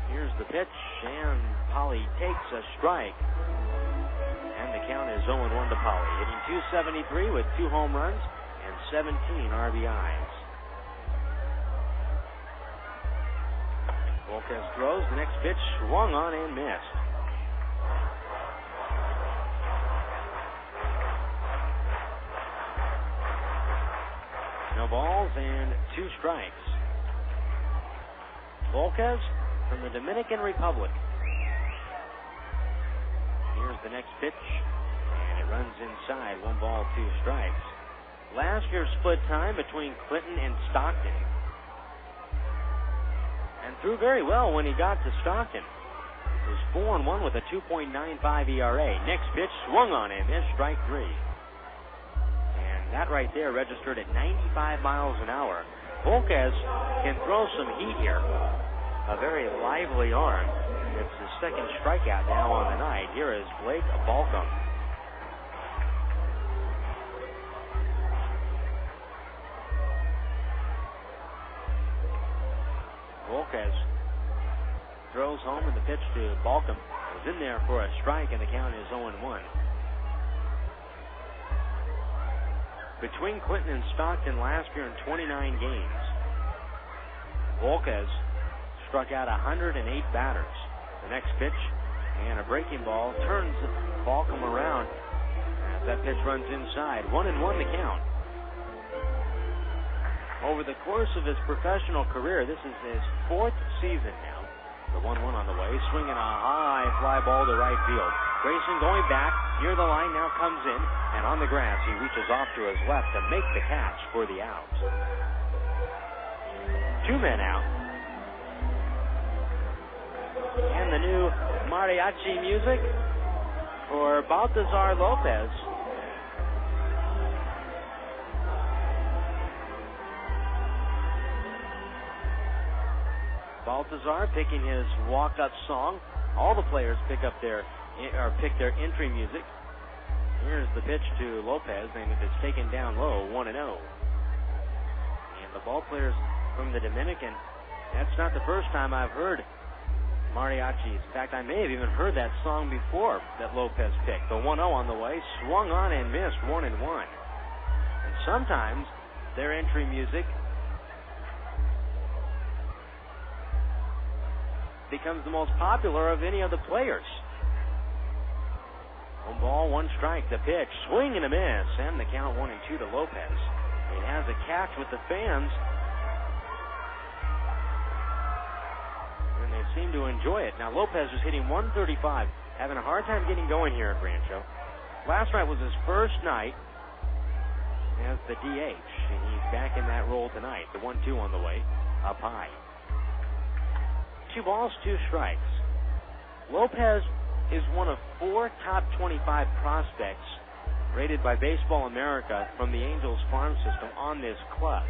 Here's the pitch, and Pauley takes a strike. And the count is 0-1 to Pauley, hitting .273 with 2 home runs and 17 RBIs. Volquez throws. The next pitch swung on and missed. No balls and 2 strikes. Volquez from the Dominican Republic. Here's the next pitch, and it runs inside. 1 ball, 2 strikes. Last year's split time between Clinton and Stockton. And threw very well when he got to Stockton. It was 4-1 with a 2.95 ERA. Next pitch swung on and missed, strike 3. And that right there registered at 95 miles an hour. Volquez can throw some heat here. A very lively arm. It's his second strikeout now on the night. Here is Blake Balcom. Volquez throws home, and the pitch to Balcom is in there for a strike, and the count is 0-1. Between Clinton and Stockton last year in 29 games, Volquez struck out 108 batters. The next pitch, and a breaking ball, turns Balcom around as that pitch runs inside. 1-1 the count. Over the course of his professional career, this is his 4th season now. The 1-1 on the way, swinging a high fly ball to right field. Grayson going back near the line, now comes in, and on the grass he reaches off to his left to make the catch for the out. 2 men out. And the new mariachi music for Baltazar Lopez. Baltazar picking his walk-up song. All the players pick their entry music. Here's the pitch to Lopez, and it is taken down low, 1-0. And the ball players from the Dominican, that's not the first time I've heard mariachis. In fact, I may have even heard that song before that Lopez picked. The 1-0 on the way, swung on and missed, 1-1. And sometimes their entry music becomes the most popular of any of the players. 1 ball, 1 strike. The pitch, swing and a miss, and the count 1-2 to Lopez. It has a catch with the fans, and they seem to enjoy it. Now Lopez is hitting .135, having a hard time getting going here at Rancho. Last night was his first night as the DH, and he's back in that role tonight. The 1-2 on the way, up high. 2 balls, 2 strikes. Lopez is one of 4 top 25 prospects rated by Baseball America from the Angels farm system on this club.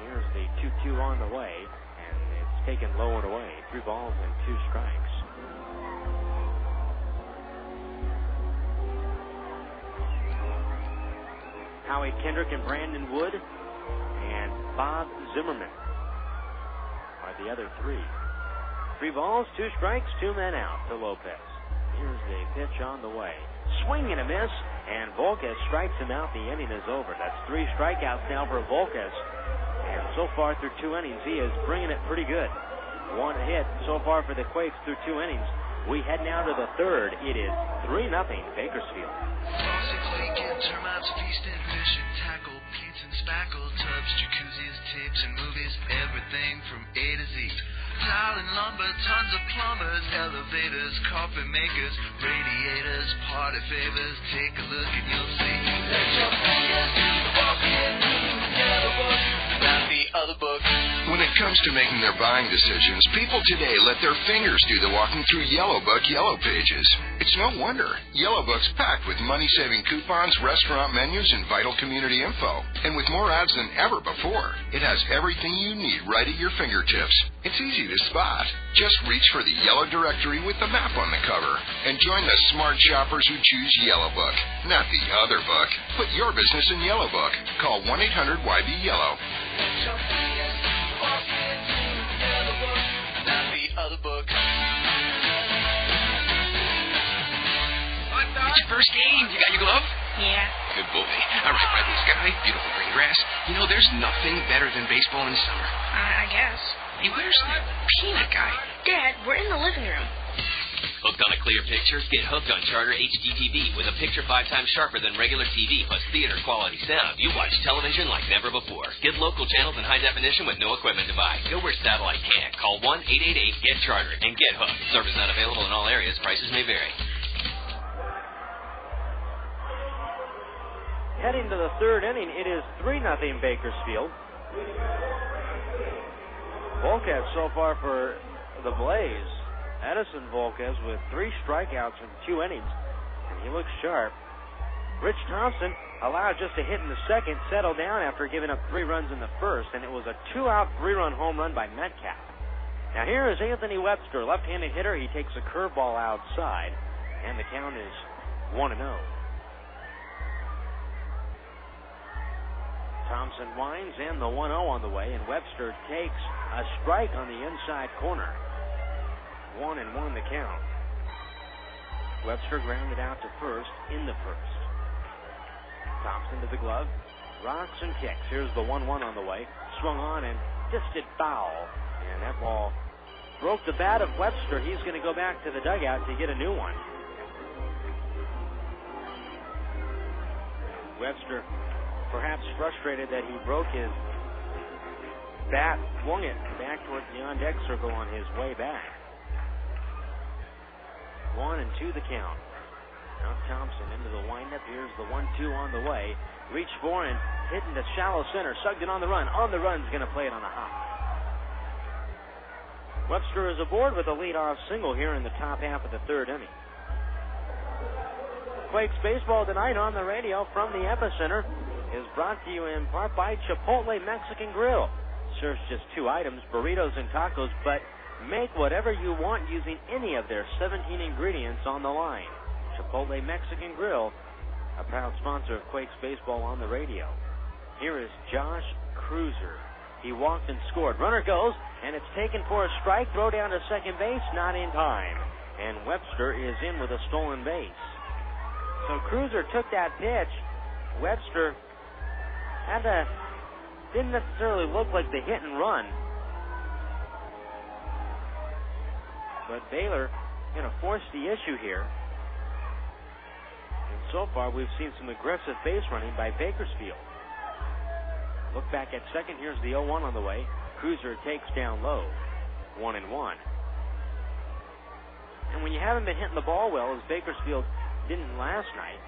Here's the 2-2 on the way, and it's taken low and away. 3 balls and 2 strikes. Howie Kendrick and Brandon Wood and Bob Zimmerman are the other 3. 3 balls, 2 strikes, 2 men out to Lopez. Here's the pitch on the way. Swing and a miss, and Volquez strikes him out. The inning is over. That's 3 strikeouts now for Volquez. And so far through 2 innings, he is bringing it pretty good. 1 hit so far for the Quakes through 2 innings. We head now to the third. It is 3-0 Bakersfield. Faucets, leaking, termites, feasting, fishing, tackle, paints and spackle, tubs, jacuzzis, tapes and movies, everything from A to Z. Tile and lumber, tons of plumbers, elevators, carpet makers, radiators, party favors. Take a look and you'll see. Let your fingers do the walking, yellow book, not the other book. When it comes to making their buying decisions, people today let their fingers do the walking through Yellow Book Yellow Pages. It's no wonder. Yellow Book's packed with money-saving coupons, restaurant menus, and vital community info. And with more ads than ever before, it has everything you need right at your fingertips. It's easy to spot. Just reach for the yellow directory with the map on the cover and join the smart shoppers who choose Yellow Book, not the other book. Put your business in Yellow Book. Call 1-800-YB-YELLOW. Not the other book. It's your first game. You got your glove? Yeah. Good boy. All right, bright blue sky, beautiful green grass. You know, there's nothing better than baseball in summer. I guess. Hey, where's the peanut guy? Dad, we're in the living room. Hooked on a clear picture? Get hooked on Charter HD TV with a picture 5 times sharper than regular TV plus theater quality sound. You watch television like never before. Get local channels in high definition with no equipment to buy. Go where satellite can't. Call 1-888-GET-CHARTER and get hooked. Service not available in all areas. Prices may vary. Heading to the third inning, it is 3-0 Bakersfield. Volquez so far for the Blaze. Edinson Volquez with 3 strikeouts in 2 innings, and he looks sharp. Rich Thompson allowed just a hit in the second, settled down after giving up 3 runs in the first, and it was a 2-out 3-run home run by Metcalf. Now here is Anthony Webster, left-handed hitter. He takes a curveball outside, and the count is 1-0. Thompson winds, and the 1-0 on the way, and Webster takes a strike on the inside corner. 1-1 the count. Webster grounded out to first in the first. Thompson to the glove, rocks and kicks. Here's the 1-1 on the way. Swung on and disted foul. And that ball broke the bat of Webster. He's going to go back to the dugout to get a new one. Webster perhaps frustrated that he broke his bat, flung it back towards the on-deck circle on his way back. 1-2 the count. Now Thompson into the windup. Here's the 1-2 on the way. Reach for and hit into shallow center. Sugden on the run. On the run's going to play it on the hop. Webster is aboard with a leadoff single here in the top half of the third inning. Quakes baseball tonight on the radio from the Epicenter is brought to you in part by Chipotle Mexican Grill. Serves just 2 items, burritos and tacos, but make whatever you want using any of their 17 ingredients on the line. Chipotle Mexican Grill, a proud sponsor of Quakes baseball on the radio. Here is Josh Cruiser. He walked and scored. Runner goes, and it's taken for a strike. Throw down to second base, not in time. And Webster is in with a stolen base. So Cruiser took that pitch. Webster didn't necessarily look like the hit and run. But Baylor going to force the issue here. And so far, we've seen some aggressive base running by Bakersfield. Look back at second. Here's the 0-1 on the way. Cruiser takes down low. 1-1. And when you haven't been hitting the ball well, as Bakersfield didn't last night,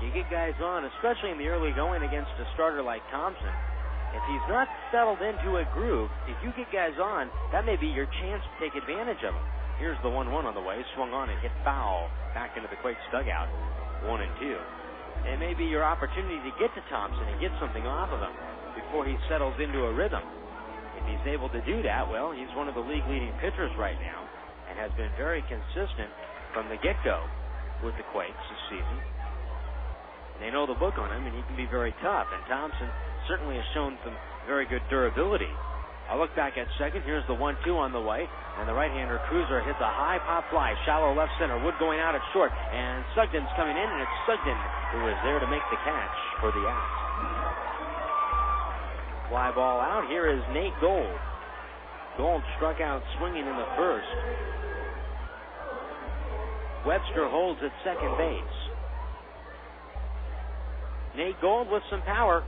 you get guys on, especially in the early going against a starter like Thompson. If he's not settled into a groove, if you get guys on, that may be your chance to take advantage of him. Here's the 1-1 on the way. Swung on and hit foul back into the Quakes dugout. 1-2. It may be your opportunity to get to Thompson and get something off of him before he settles into a rhythm. If he's able to do that, well, he's one of the league-leading pitchers right now and has been very consistent from the get-go with the Quakes this season. And they know the book on him, and he can be very tough. And Thompson certainly has shown some very good durability. I'll look back at second. Here's the 1-2 on the way. And the right-hander Cruiser hits a high pop fly. Shallow left center. Wood going out at short. And Sugden's coming in, and it's Sugden who is there to make the catch for the out. Fly ball out. Here is Nate Gold. Gold struck out swinging in the first. Webster holds at second base. Nate Gold with some power.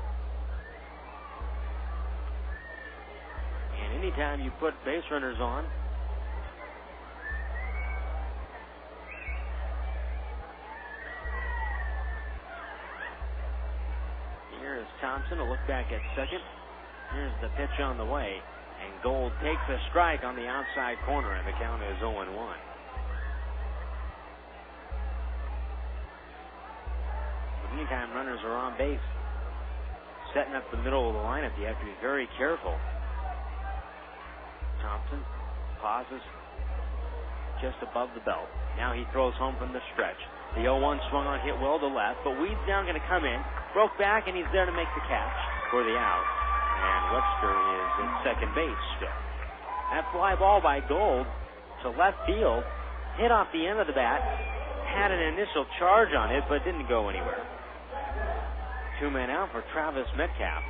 And anytime you put base runners on, here's Thompson to look back at second. Here's the pitch on the way. And Gold takes a strike on the outside corner, and the count is 0-1. Anytime runners are on base, setting up the middle of the lineup, you have to be very careful. Thompson pauses just above the belt. Now he throws home from the stretch. The 0-1 swung on, hit well to left, but Weed's now going to come in, broke back, and he's there to make the catch for the out. And Webster is in second base still. That fly ball by Gold to left field, hit off the end of the bat, had an initial charge on it, but didn't go anywhere. 2 men out for Travis Metcalf.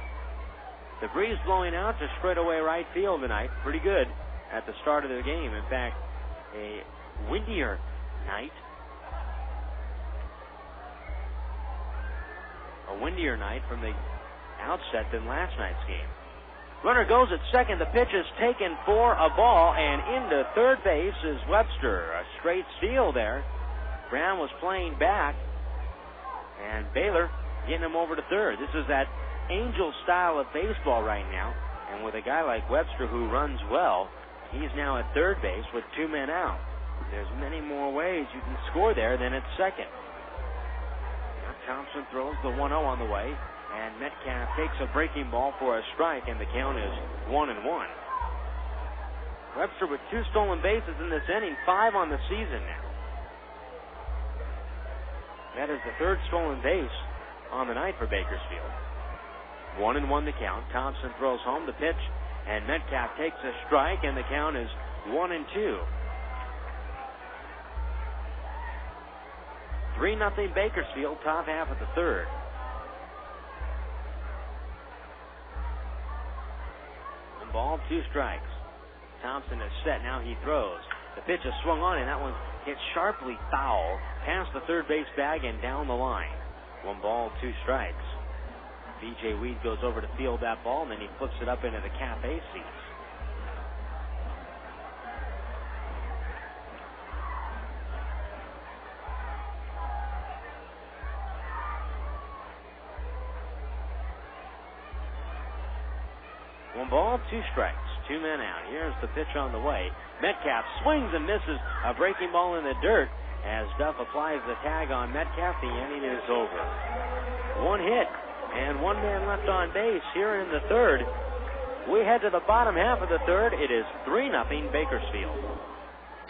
The breeze blowing out to straightaway right field tonight. Pretty good at the start of the game. In fact, a windier night. A windier night from the outset than last night's game. Runner goes at second. The pitch is taken for a ball, and into third base is Webster. A straight steal there. Brown was playing back, and Baylor getting him over to third. This is that angel style of baseball right now, and with a guy like Webster who runs well, he's now at third base with 2 men out. There's many more ways you can score there than at second. Now Thompson throws the 1-0 on the way, and Metcalf takes a breaking ball for a strike, and the count is 1-1. Webster with 2 stolen bases in this inning, 5 on the season now. That is the 3rd stolen base on the night for Bakersfield. 1-1 the count. Thompson throws home the pitch, and Metcalf takes a strike, and the count is 1-2. 3-0 Bakersfield, top half of the 3rd. 1 ball, 2 strikes. Thompson is set. Now he throws. The pitch is swung on, and that one hit sharply foul past the third base bag and down the line. 1 ball, 2 strikes. B.J. Weed goes over to field that ball, and then he flips it up into the cafe seats. One ball, 2 strikes. 2 men out. Here's the pitch on the way. Metcalf swings and misses a breaking ball in the dirt as Duff applies the tag on Metcalf. The inning is over. 1 hit and 1 man left on base here in the 3rd. We head to the bottom half of the 3rd. It is 3-0 Bakersfield.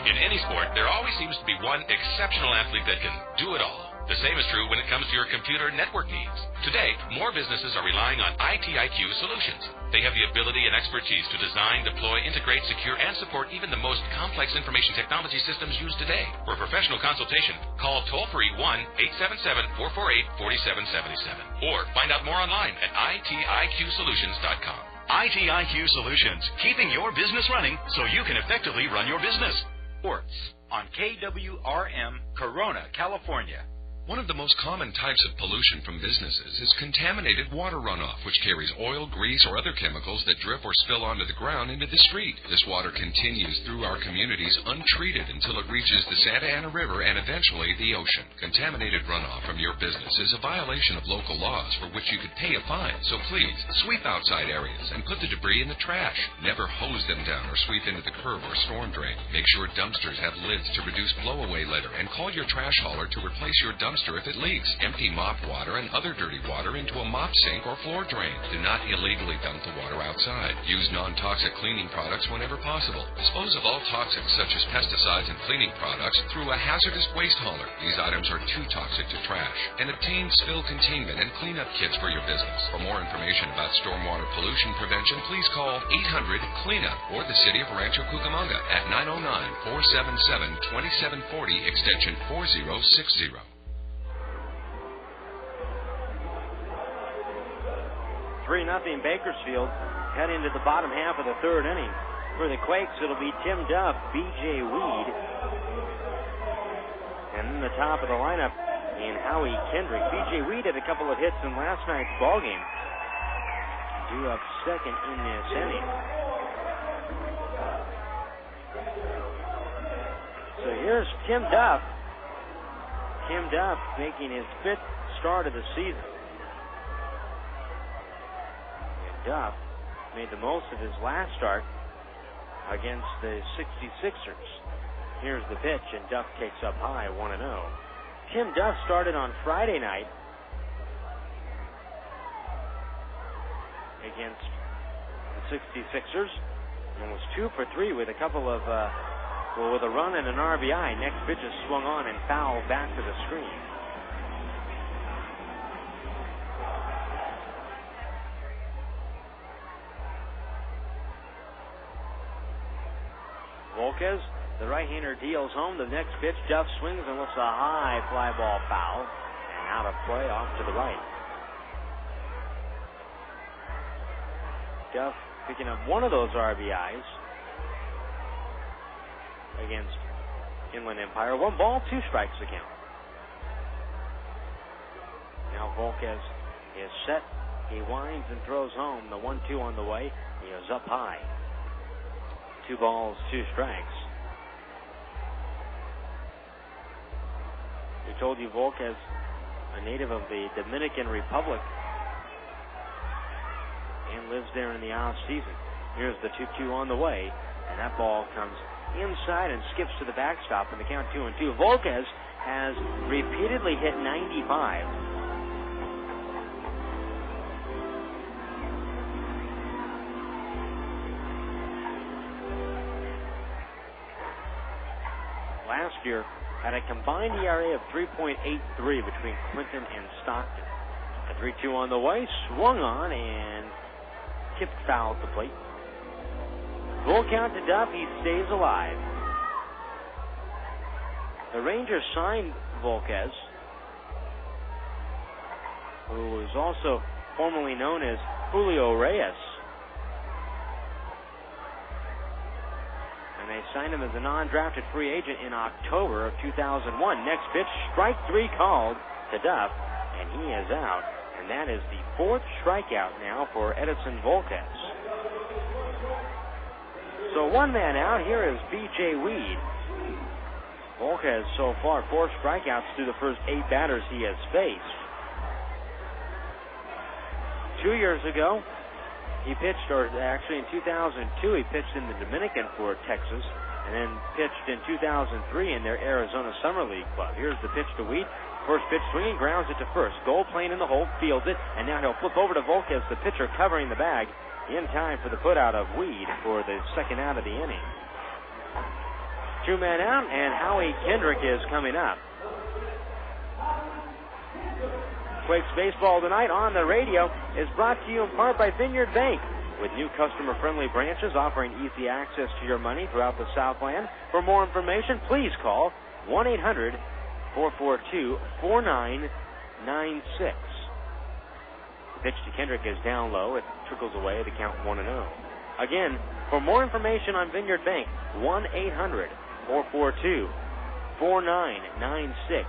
In any sport, there always seems to be one exceptional athlete that can do it all. The same is true when it comes to your computer network needs. Today, more businesses are relying on ITIQ solutions. They have the ability and expertise to design, deploy, integrate, secure, and support even the most complex information technology systems used today. For professional consultation, call toll-free 1-877-448-4777 or find out more online at itiqsolutions.com. ITIQ Solutions, keeping your business running so you can effectively run your business. Sports on KWRM, Corona, California. One of the most common types of pollution from businesses is contaminated water runoff, which carries oil, grease, or other chemicals that drip or spill onto the ground into the street. This water continues through our communities untreated until it reaches the Santa Ana River and eventually the ocean. Contaminated runoff from your business is a violation of local laws for which you could pay a fine. So please, sweep outside areas and put the debris in the trash. Never hose them down or sweep into the curb or storm drain. Make sure dumpsters have lids to reduce blow-away litter, and call your trash hauler to replace your dumpster if it leaks. Empty mop water and other dirty water into a mop sink or floor drain. Do not illegally dump the water outside. Use non-toxic cleaning products whenever possible. Dispose of all toxics such as pesticides and cleaning products through a hazardous waste hauler. These items are too toxic to trash. And obtain spill containment and cleanup kits for your business. For more information about stormwater pollution prevention, please call 800-CLEANUP or the City of Rancho Cucamonga at 909-477-2740 extension 4060. 3-0 Bakersfield head into the bottom half of the 3rd inning. For the Quakes, it'll be Tim Duff, B.J. Weed, And in the top of the lineup in Howie Kendrick. B.J. Weed had a couple of hits in last night's ballgame. Due up second in this inning. So here's Tim Duff. Tim Duff making his 5th start of the season. And Duff made the most of his last start against the 66ers. Here's the pitch, and Duff takes up high, 1-0. Tim Duff started on Friday night against the 66ers and was 2 for 3 with a couple of, with a run and an RBI. Next pitch is swung on and fouled back to the screen. Volquez, the right-hander, deals home. The next pitch, Duff swings and lifts a high fly ball foul. And out of play, off to the right. Duff picking up one of those RBIs against Inland Empire. 1 ball, 2 strikes the count. Now Volquez is set. He winds and throws home. The 1-2 on the way. He is up high. 2 balls, 2 strikes. We told you Volquez, a native of the Dominican Republic, and lives there in the off season. Here's the 2-2 on the way, and that ball comes inside and skips to the backstop, and the count 2-2. Volquez has repeatedly hit 95. Last year had a combined ERA of 3.83 between Clinton and Stockton. A 3-2 on the way, swung on and tipped foul at the plate. Full count to Duff, he stays alive. The Rangers signed Volquez, who was also formerly known as Julio Reyes. And they signed him as a non-drafted free agent in October of 2001. Next pitch, strike 3 called to Duff, and he is out. And that is the 4th strikeout now for Edinson Volquez. So 1 man out. Here is B.J. Weed. Volquez so far 4 strikeouts through the first 8 batters he has faced. 2 years ago, he pitched, or actually in 2002, he pitched in the Dominican for Texas, and then pitched in 2003 in their Arizona Summer League club. Here's the pitch to Weed. First pitch swinging, grounds it to first. Goal plane in the hole, fields it, and now he'll flip over to Volquez, the pitcher covering the bag, in time for the put-out of Weed for the 2nd out of the inning. 2 men out, and Howie Kendrick is coming up. Quakes Baseball tonight on the radio is brought to you in part by Vineyard Bank, with new customer-friendly branches offering easy access to your money throughout the Southland. For more information, please call 1-800-442-4996. The pitch to Kendrick is down low. It trickles away. The count 1-0. Again, for more information on Vineyard Bank, 1-800-442-4996.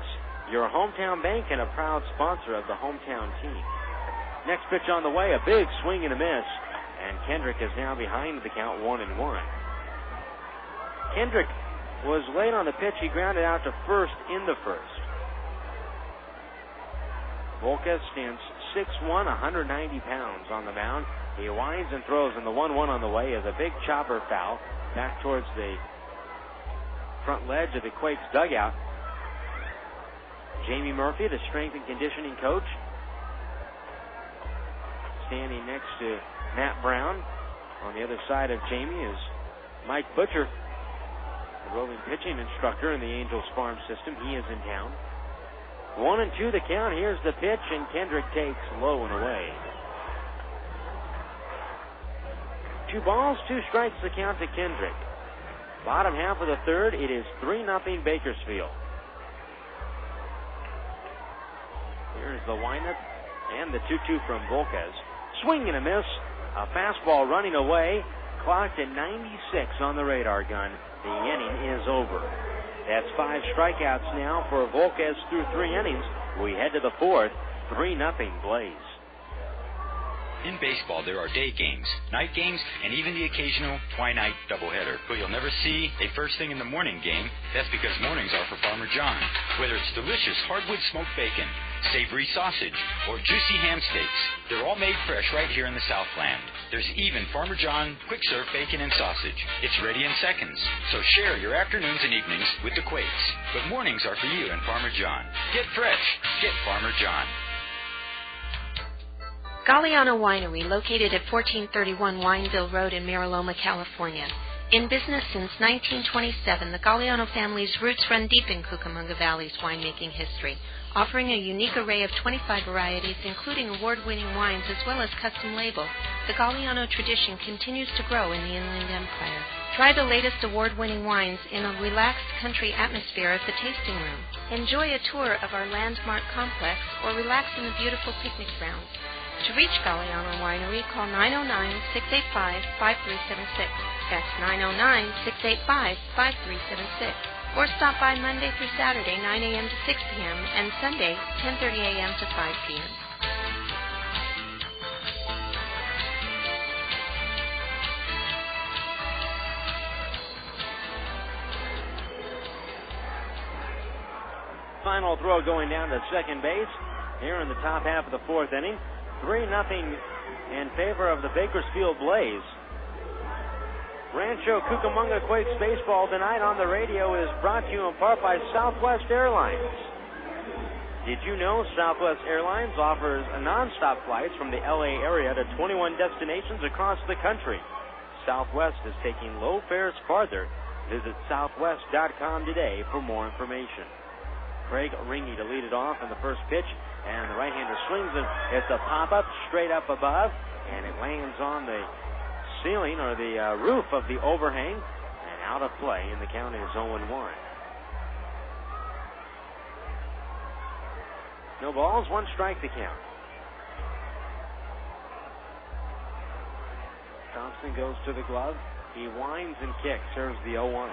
Your hometown bank and a proud sponsor of the hometown team. Next pitch on the way, a big swing and a miss. And Kendrick is now behind the count 1-1. Kendrick was late on the pitch. He grounded out to first in the first. Volquez stands 6'1", 190 pounds on the mound. He winds and throws, and the 1-1 on the way is a big chopper foul back towards the front ledge of the Quakes dugout. Jamie Murphy, the strength and conditioning coach, standing next to Matt Brown. On the other side of Jamie is Mike Butcher, the roving pitching instructor in the Angels farm system. He is in town. 1-2 the count. Here's the pitch, and Kendrick takes low and away. 2 balls, 2 strikes the count to Kendrick. Bottom half of the 3rd, it is 3-0 Bakersfield. Here's the windup and the 2-2 from Volquez. Swing and a miss. A fastball running away. Clocked at 96 on the radar gun. The inning is over. That's 5 strikeouts now for Volquez through 3 innings. We head to the 4th, 3-0 Blaze. In baseball, there are day games, night games, and even the occasional twilight doubleheader. But you'll never see a first thing in the morning game. That's because mornings are for Farmer John. Whether it's delicious hardwood smoked bacon, savory sausage, or juicy ham steaks, they're all made fresh right here in the Southland. There's even Farmer John quick serve bacon and sausage. It's ready in seconds. So share your afternoons and evenings with the Quakes. But mornings are for you and Farmer John. Get fresh. Get Farmer John. Galliano Winery, located at 1431 Wineville Road in Mariloma, California. In business since 1927, the Galliano family's roots run deep in Cucamonga Valley's winemaking history, offering a unique array of 25 varieties, including award-winning wines as well as custom labels. The Galliano tradition continues to grow in the Inland Empire. Try the latest award-winning wines in a relaxed country atmosphere at the tasting room. Enjoy a tour of our landmark complex or relax in the beautiful picnic grounds. To reach Galliano Winery, call 909-685-5376. That's 909-685-5376. Or stop by Monday through Saturday, 9 a.m. to 6 p.m., and Sunday, 10:30 a.m. to 5 p.m. Final throw going down to second base here in the top half of the 4th inning. 3-0 in favor of the Bakersfield Blaze. Rancho Cucamonga Quakes baseball tonight on the radio is brought to you in part by Southwest Airlines. Did you know Southwest Airlines offers non-stop flights from the LA area to 21 destinations across the country? Southwest is taking low fares farther. Visit southwest.com today for more information. Craig Ringy to lead it off in the first pitch, and the right-hander swings it. It's a pop-up straight up above, and it lands on the ceiling or the roof of the overhang, and out of play, and the count is 0-1. No balls, 1 strike to count. Thompson goes to the glove. He winds and kicks. Serves the 0-1.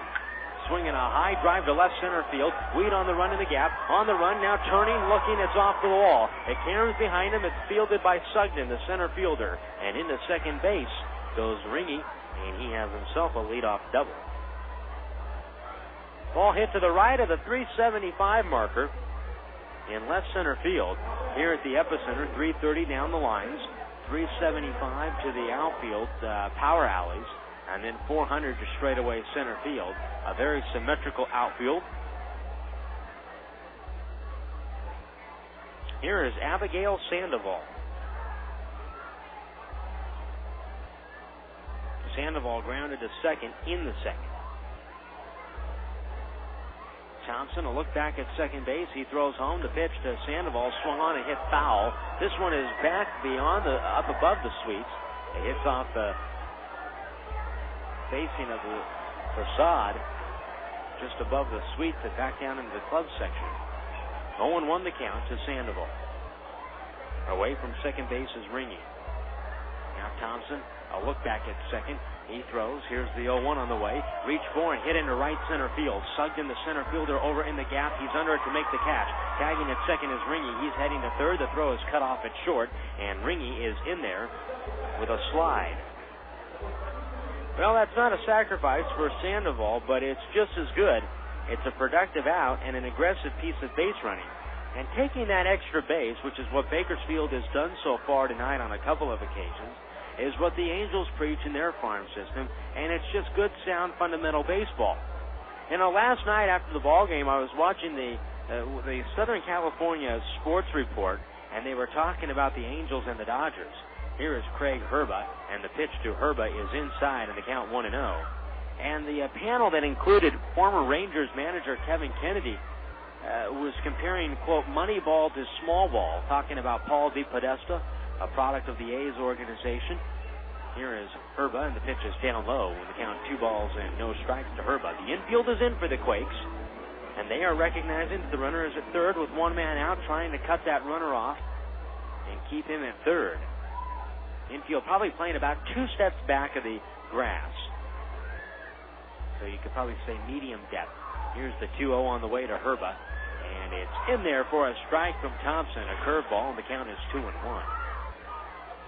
Swinging a high drive to left center field. Weed on the run in the gap. On the run, now turning, looking, it's off the wall. It caroms behind him. It's fielded by Sugden, the center fielder. And into second base goes Ringy, and he has himself a leadoff double. Ball hit to the right of the 375 marker in left center field. Here at the epicenter, 330 down the lines, 375 to the outfield power alleys, and then 400 to straightaway center field. A very symmetrical outfield. Here is Abigail Sandoval. Sandoval grounded to second in the second. Thompson will look back at second base. He throws home. The pitch to Sandoval swung on and hit foul. This one is back beyond up above the suites. It hits off the facing of the facade just above the suite to back down into the club section. 0-1 the count to Sandoval. Away from second base is Ringy. Now Thompson, a look back at second. He throws. Here's the 0-1 on the way. Reach for and hit into right center field. Sugden, the center fielder, over in the gap. He's under it to make the catch. Tagging at second is Ringy. He's heading to third. The throw is cut off at short, and Ringy is in there with a slide. Well, that's not a sacrifice for Sandoval, but it's just as good. It's a productive out and an aggressive piece of base running. And taking that extra base, which is what Bakersfield has done so far tonight on a couple of occasions, is what the Angels preach in their farm system, and it's just good, sound, fundamental baseball. Last night after the ball game, I was watching the Southern California Sports Report, and they were talking about the Angels and the Dodgers. Here is Craig Herba, and the pitch to Herba is inside, and the count 1-0. And the panel that included former Rangers manager Kevin Kennedy was comparing, quote, money ball to small ball, talking about Paul DePodesta, a product of the A's organization. Here is Herba, and the pitch is down low, and the count 2 balls and no strikes to Herba. The infield is in for the Quakes, and they are recognizing that the runner is at third with one man out, trying to cut that runner off and keep him at third. Infield probably playing about 2 steps back of the grass. So you could probably say medium depth Here's the 2-0 on the way to Herba. And it's in there for a strike from Thompson, a curveball, and the count is 2-1.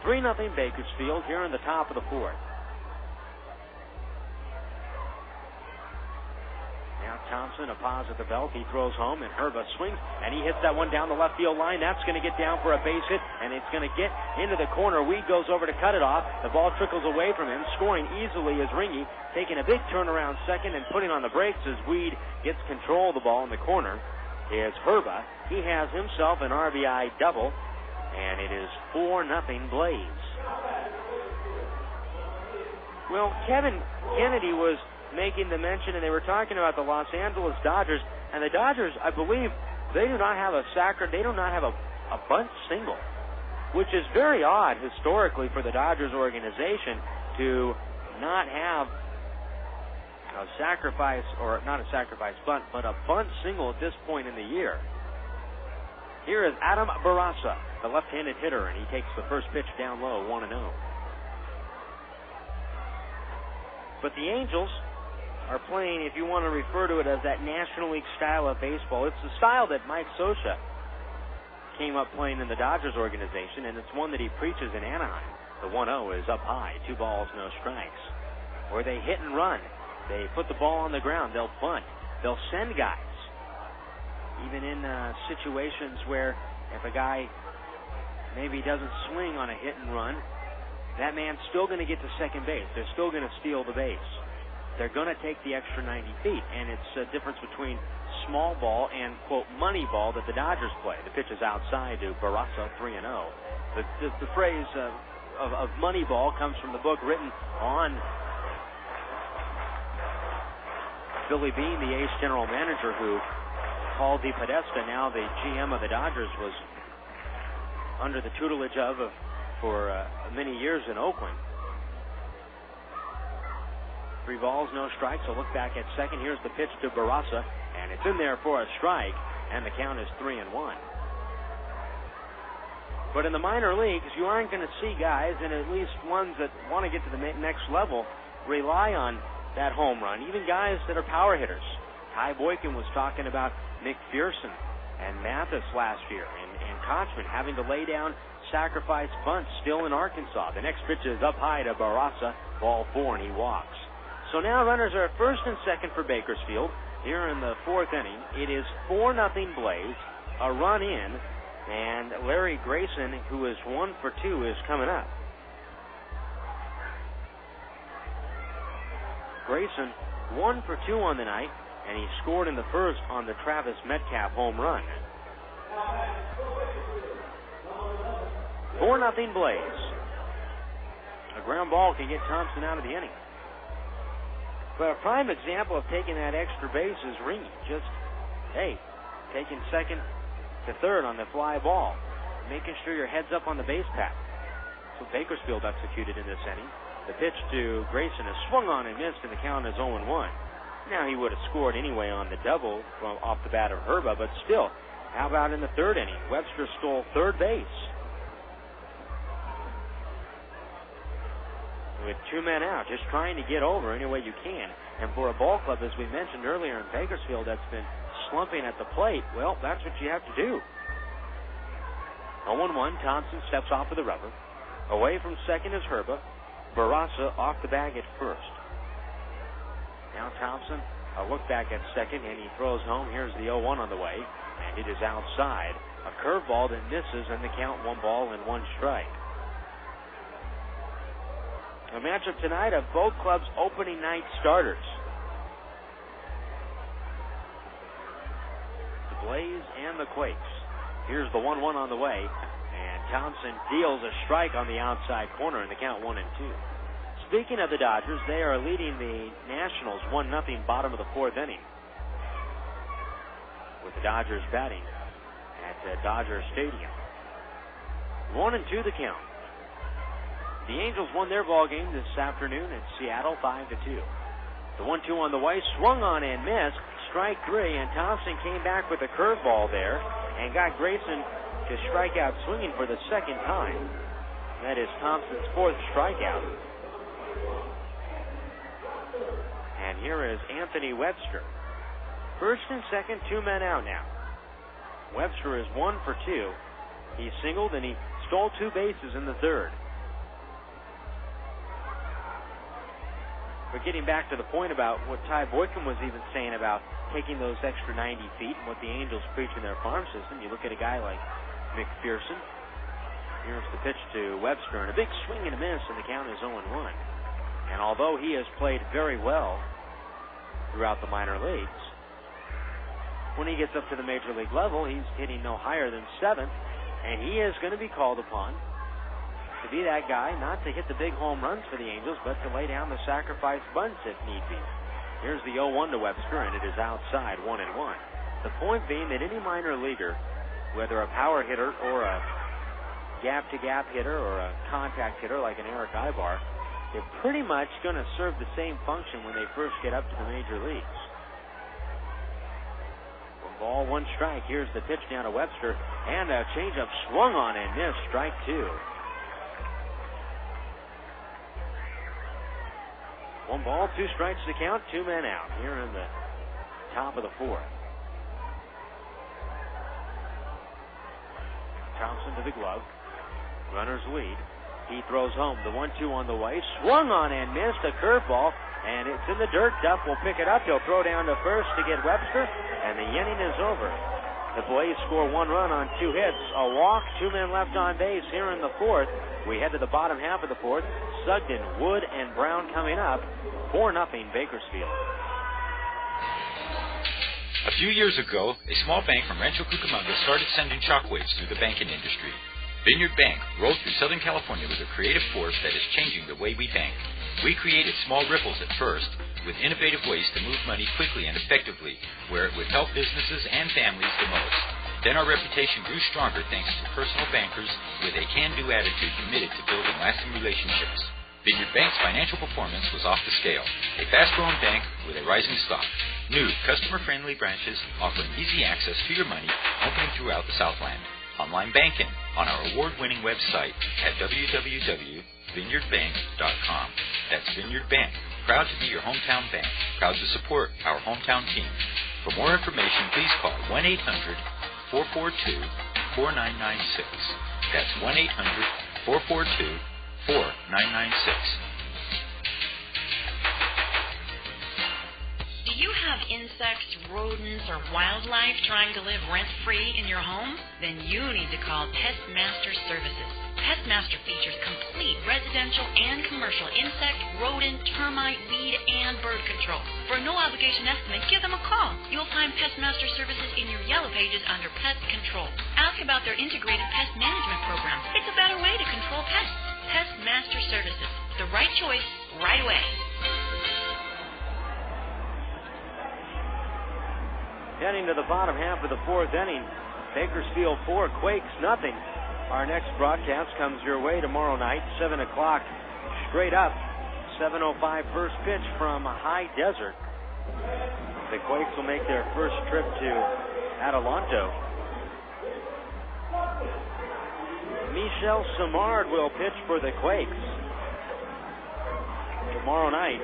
3-0 Bakersfield here in the top of the fourth. Now Thompson, a pause at the belt. He throws home, and Herba swings, and he hits that one down the left field line. That's going to get down for a base hit, and it's going to get into the corner. Weed goes over to cut it off. The ball trickles away from him. Scoring easily is Ringy, taking a big turnaround second and putting on the brakes as Weed gets control of the ball in the corner. Is Herba. He has himself an RBI double, and it is 4-0 Blaze. Well, Kevin Kennedy was making the mention, and they were talking about the Los Angeles Dodgers, and the Dodgers, I believe, they do not have a bunt single, which is very odd historically for the Dodgers organization to not have a sacrifice, or not a sacrifice bunt, but a bunt single at this point in the year. Here is Adam Barraza, the left-handed hitter, and he takes the first pitch down low, 1-0. But the Angels are playing, if you want to refer to it as that National League style of baseball. It's the style that Mike Scioscia came up playing in the Dodgers organization, and it's one that he preaches in Anaheim. The 1-0 is up high, 2 balls, no strikes. Where they hit and run. They put the ball on the ground. They'll bunt. They'll send guys. Even in situations where if a guy maybe doesn't swing on a hit and run, that man's still going to get to second base. They're still going to steal the base. They're going to take the extra 90 feet, and it's a difference between small ball and, quote, money ball that the Dodgers play. The pitch is outside to Barraza, 3-0. The phrase of money ball comes from the book written on Billy Beane, the ace general manager, who Paul DePodesta, now the GM of the Dodgers, was under the tutelage of for many years in Oakland. 3 balls, no strikes. So look back at second. Here's the pitch to Barraza, and it's in there for a strike, and the count is 3-1. But in the minor leagues, you aren't going to see guys, and at least ones that want to get to the next level, rely on that home run. Even guys that are power hitters. Ty Boykin was talking about McPherson and Mathis last year, and Kochman having to lay down sacrifice bunts still in Arkansas. The next pitch is up high to Barraza, ball 4, and he walks. So now runners are at first and second for Bakersfield here in the 4th inning. It is 4-0 Blaze, a run in, and Larry Grayson, who is 1 for 2, is coming up. Grayson 1 for 2 on the night, and he scored in the first on the Travis Metcalf home run. 4-0 Blaze. A ground ball can get Thompson out of the inning. But a prime example of taking that extra base is Ringy. Just, taking second to third on the fly ball. Making sure your head's up on the base path. That's what Bakersfield executed in this inning. The pitch to Grayson is swung on and missed, and the count is 0-1. Now he would have scored anyway on the double from off the bat of Herba, but still, how about in the 3rd inning? Webster stole third base. With 2 men out, just trying to get over any way you can. And for a ball club, as we mentioned earlier in Bakersfield, that's been slumping at the plate, well, that's what you have to do. 0-1, Thompson steps off of the rubber. Away from second is Herba. Barraza off the bag at first. Now Thompson, a look back at second, and he throws home. Here's the 0-1 on the way, and it is outside. A curveball that misses, and the count 1 ball and 1 strike. A matchup tonight of both clubs' opening night starters. The Blaze and the Quakes. Here's the 1-1 on the way, and Thompson deals a strike on the outside corner, and the count 1-2. Speaking of the Dodgers, they are leading the Nationals 1-0 bottom of the 4th inning, with the Dodgers batting at Dodger Stadium. 1-2 the count. The Angels won their ball game this afternoon at Seattle 5-2. The 1-2 on the way, swung on and missed, strike 3, and Thompson came back with a curveball there and got Grayson to strike out swinging for the 2nd time. That is Thompson's 4th strikeout. And here is Anthony Webster. First and second, 2 men out now. Webster is 1 for 2. He singled and he stole 2 bases in the third. But getting back to the point about what Ty Boykin was even saying about taking those extra 90 feet and what the Angels preach in their farm system, you look at a guy like McPherson. Here's the pitch to Webster, and a big swing and a miss, and the count is 0-1. And although he has played very well throughout the minor leagues, when he gets up to the major league level, he's hitting no higher than 7th, and he is going to be called upon to be that guy, not to hit the big home runs for the Angels, but to lay down the sacrifice bunts if need be. Here's the 0-1 to Webster, and it is outside, 1-1. The point being that any minor leaguer, whether a power hitter or a gap-to-gap hitter or a contact hitter like an Eric Ibar, they're pretty much going to serve the same function when they first get up to the major leagues. 1 ball, 1 strike. Here's the pitch down to Webster, and a changeup swung on and missed, strike 2. 1 ball, 2 strikes to count, 2 men out here in the top of the 4th. Thompson to the glove. Runners lead. He throws home. The 1-2 on the way. Swung on and missed a curveball, and it's in the dirt. Duff will pick it up. He'll throw down to first to get Webster, and the inning is over. The Blaze score 1 run on 2 hits. A walk, 2 men left on base here in the 4th. We head to the bottom half of the 4th. Sugden, Wood, and Brown coming up. 4-0 Bakersfield. A few years ago, a small bank from Rancho, Cucamonga started sending shockwaves through the banking industry. Vineyard Bank rolled through Southern California with a creative force that is changing the way we bank. We created small ripples at first, with innovative ways to move money quickly and effectively, where it would help businesses and families the most. Then our reputation grew stronger thanks to personal bankers with a can-do attitude committed to building lasting relationships. Vineyard Bank's financial performance was off the scale. A fast-growing bank with a rising stock. New, customer-friendly branches offering easy access to your money, opening throughout the Southland. Online banking on our award-winning website at www.vineyardbank.com. That's Vineyard Bank. Proud to be your hometown bank. Proud to support our hometown team. For more information, please call 1-800-442-4996. That's 1-800-442-4996. Do you have insects, rodents, or wildlife trying to live rent-free in your home? Then you need to call Pestmaster Services. Pestmaster features complete residential and commercial insect, rodent, termite, weed, and bird control. For a no-obligation estimate, give them a call. You'll find Pestmaster Services in your yellow pages under Pest Control. Ask about their integrated pest management program. It's a better way to control pests. Pestmaster Services. The right choice, right away. Heading to the bottom half of the 4th inning, Bakersfield 4, Quakes nothing. Our next broadcast comes your way tomorrow night, 7 o'clock, straight up. 7:05 first pitch from High Desert. The Quakes will make their first trip to Adelanto. Michel Simard will pitch for the Quakes. Tomorrow night,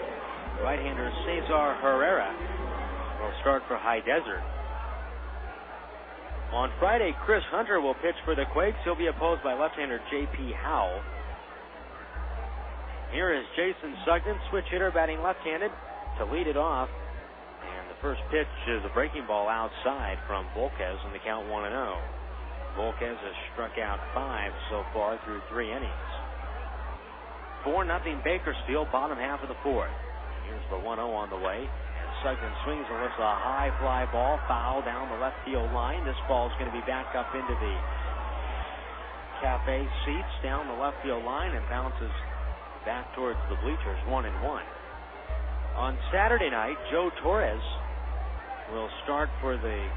right-hander Cesar Herrera will start for High Desert. On Friday, Chris Hunter will pitch for the Quakes. He'll be opposed by left-hander J.P. Howell. Here is Jason Sugden, switch hitter, batting left-handed to lead it off. And the first pitch is a breaking ball outside from Volquez, and the count 1-0. Volquez has struck out 5 so far through 3 innings. 4-0 Bakersfield, bottom half of the 4th. Here's the 1-0 on the way. Sugden swings and lifts a high fly ball, foul down the left field line. This ball is going to be back up into the cafe seats down the left field line and bounces back towards the bleachers, 1-1. On Saturday night, Joe Torres will start for the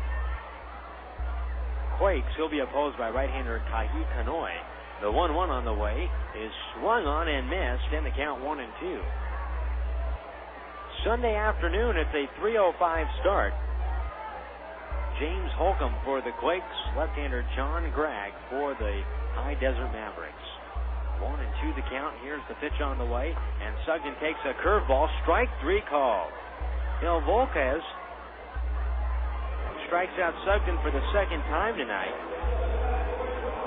Quakes. He'll be opposed by right-hander Kahi Kanoi. The 1-1 on the way is swung on and missed, and the count 1-2. Sunday afternoon, it's a 3:05 start. James Holcomb for the Quakes, left-hander John Gregg for the High Desert Mavericks. 1-2 the count. Here's the pitch on the way, and Sugden takes a curveball. Strike 3 call. Volquez strikes out Sugden for the second time tonight.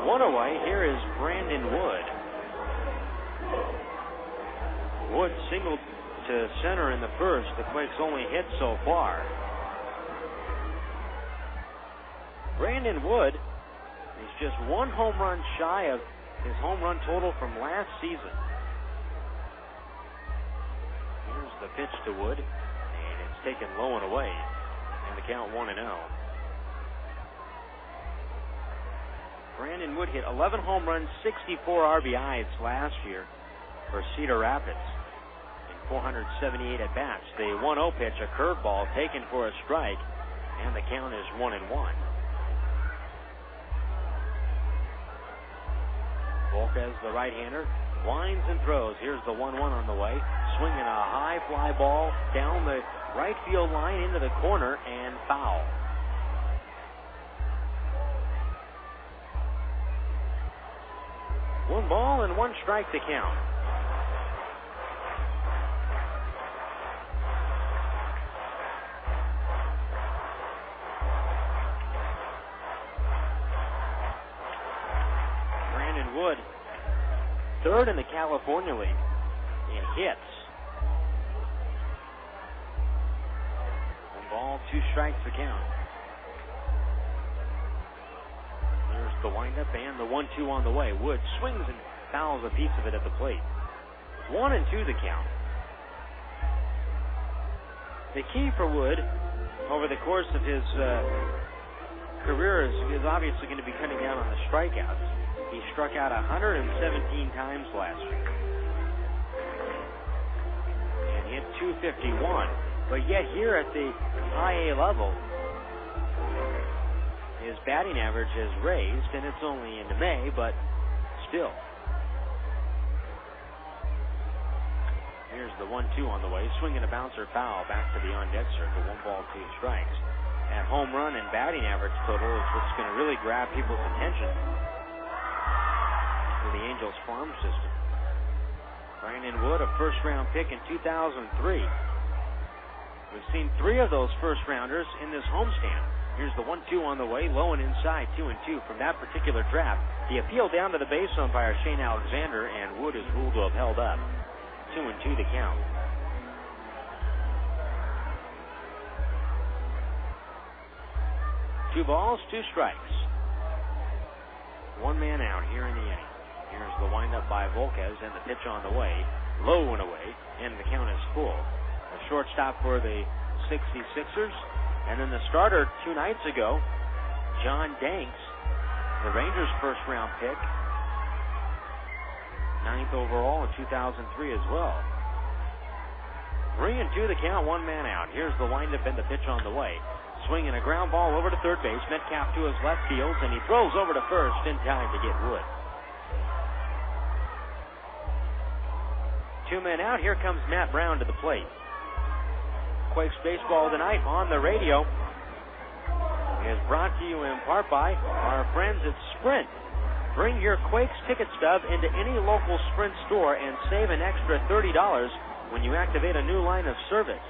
One away. Here is Brandon Wood. Wood singled to center in the first. The Quakes' only hit so far. Brandon Wood is just one home run shy of his home run total from last season. Here's the pitch to Wood, and it's taken low and away, and the count 1-0. Brandon Wood hit 11 home runs, 64 RBIs last year for Cedar Rapids in 478 at-bats. The 1-0 pitch, a curveball taken for a strike, and the count is 1-1. Volquez, the right-hander, winds and throws. Here's the 1-1 on the way. Swinging a high fly ball down the right field line into the corner and foul. One ball and one strike to count. Brandon Wood, third in the California League in hits. One ball, two strikes to count. There's the windup and the 1-2 on the way. Wood swings and fouls a piece of it at the plate. 1-2 the count. The key for Wood over the course of his career is obviously going to be cutting down on the strikeouts. He struck out 117 times last year and hit .251. But yet here at the high A level, his batting average has raised, and it's only into May, but still. Here's the 1-2 on the way. Swinging a bouncer foul back to the on-deck circle. 1 ball, 2 strikes. That home run and batting average total is what's going to really grab people's attention in the Angels farm system. Brandon Wood, a first-round pick in 2003. We've seen 3 of those first-rounders in this homestand. Here's the 1-2 on the way, low and inside, 2-2 from that particular draft. The appeal down to the base umpire, Shane Alexander, and Wood is ruled to have held up. 2-2 to count. Two balls, 2 strikes. One man out here in the inning. Here's the windup by Volquez and the pitch on the way, low and away, and the count is full. A shortstop for the 66ers. And then the starter 2 nights ago, John Danks, the Rangers' first-round pick, 9th overall in 2003 as well. 3-2 the count, 1 man out. Here's the windup and the pitch on the way. Swinging a ground ball over to third base. Metcalf to his left field, and he throws over to first in time to get Wood. 2 men out. Here comes Matt Brown to the plate. Quakes baseball tonight on the radio is brought to you in part by our friends at Sprint. Bring your Quakes ticket stub into any local Sprint store and save an extra $30 when you activate a new line of service.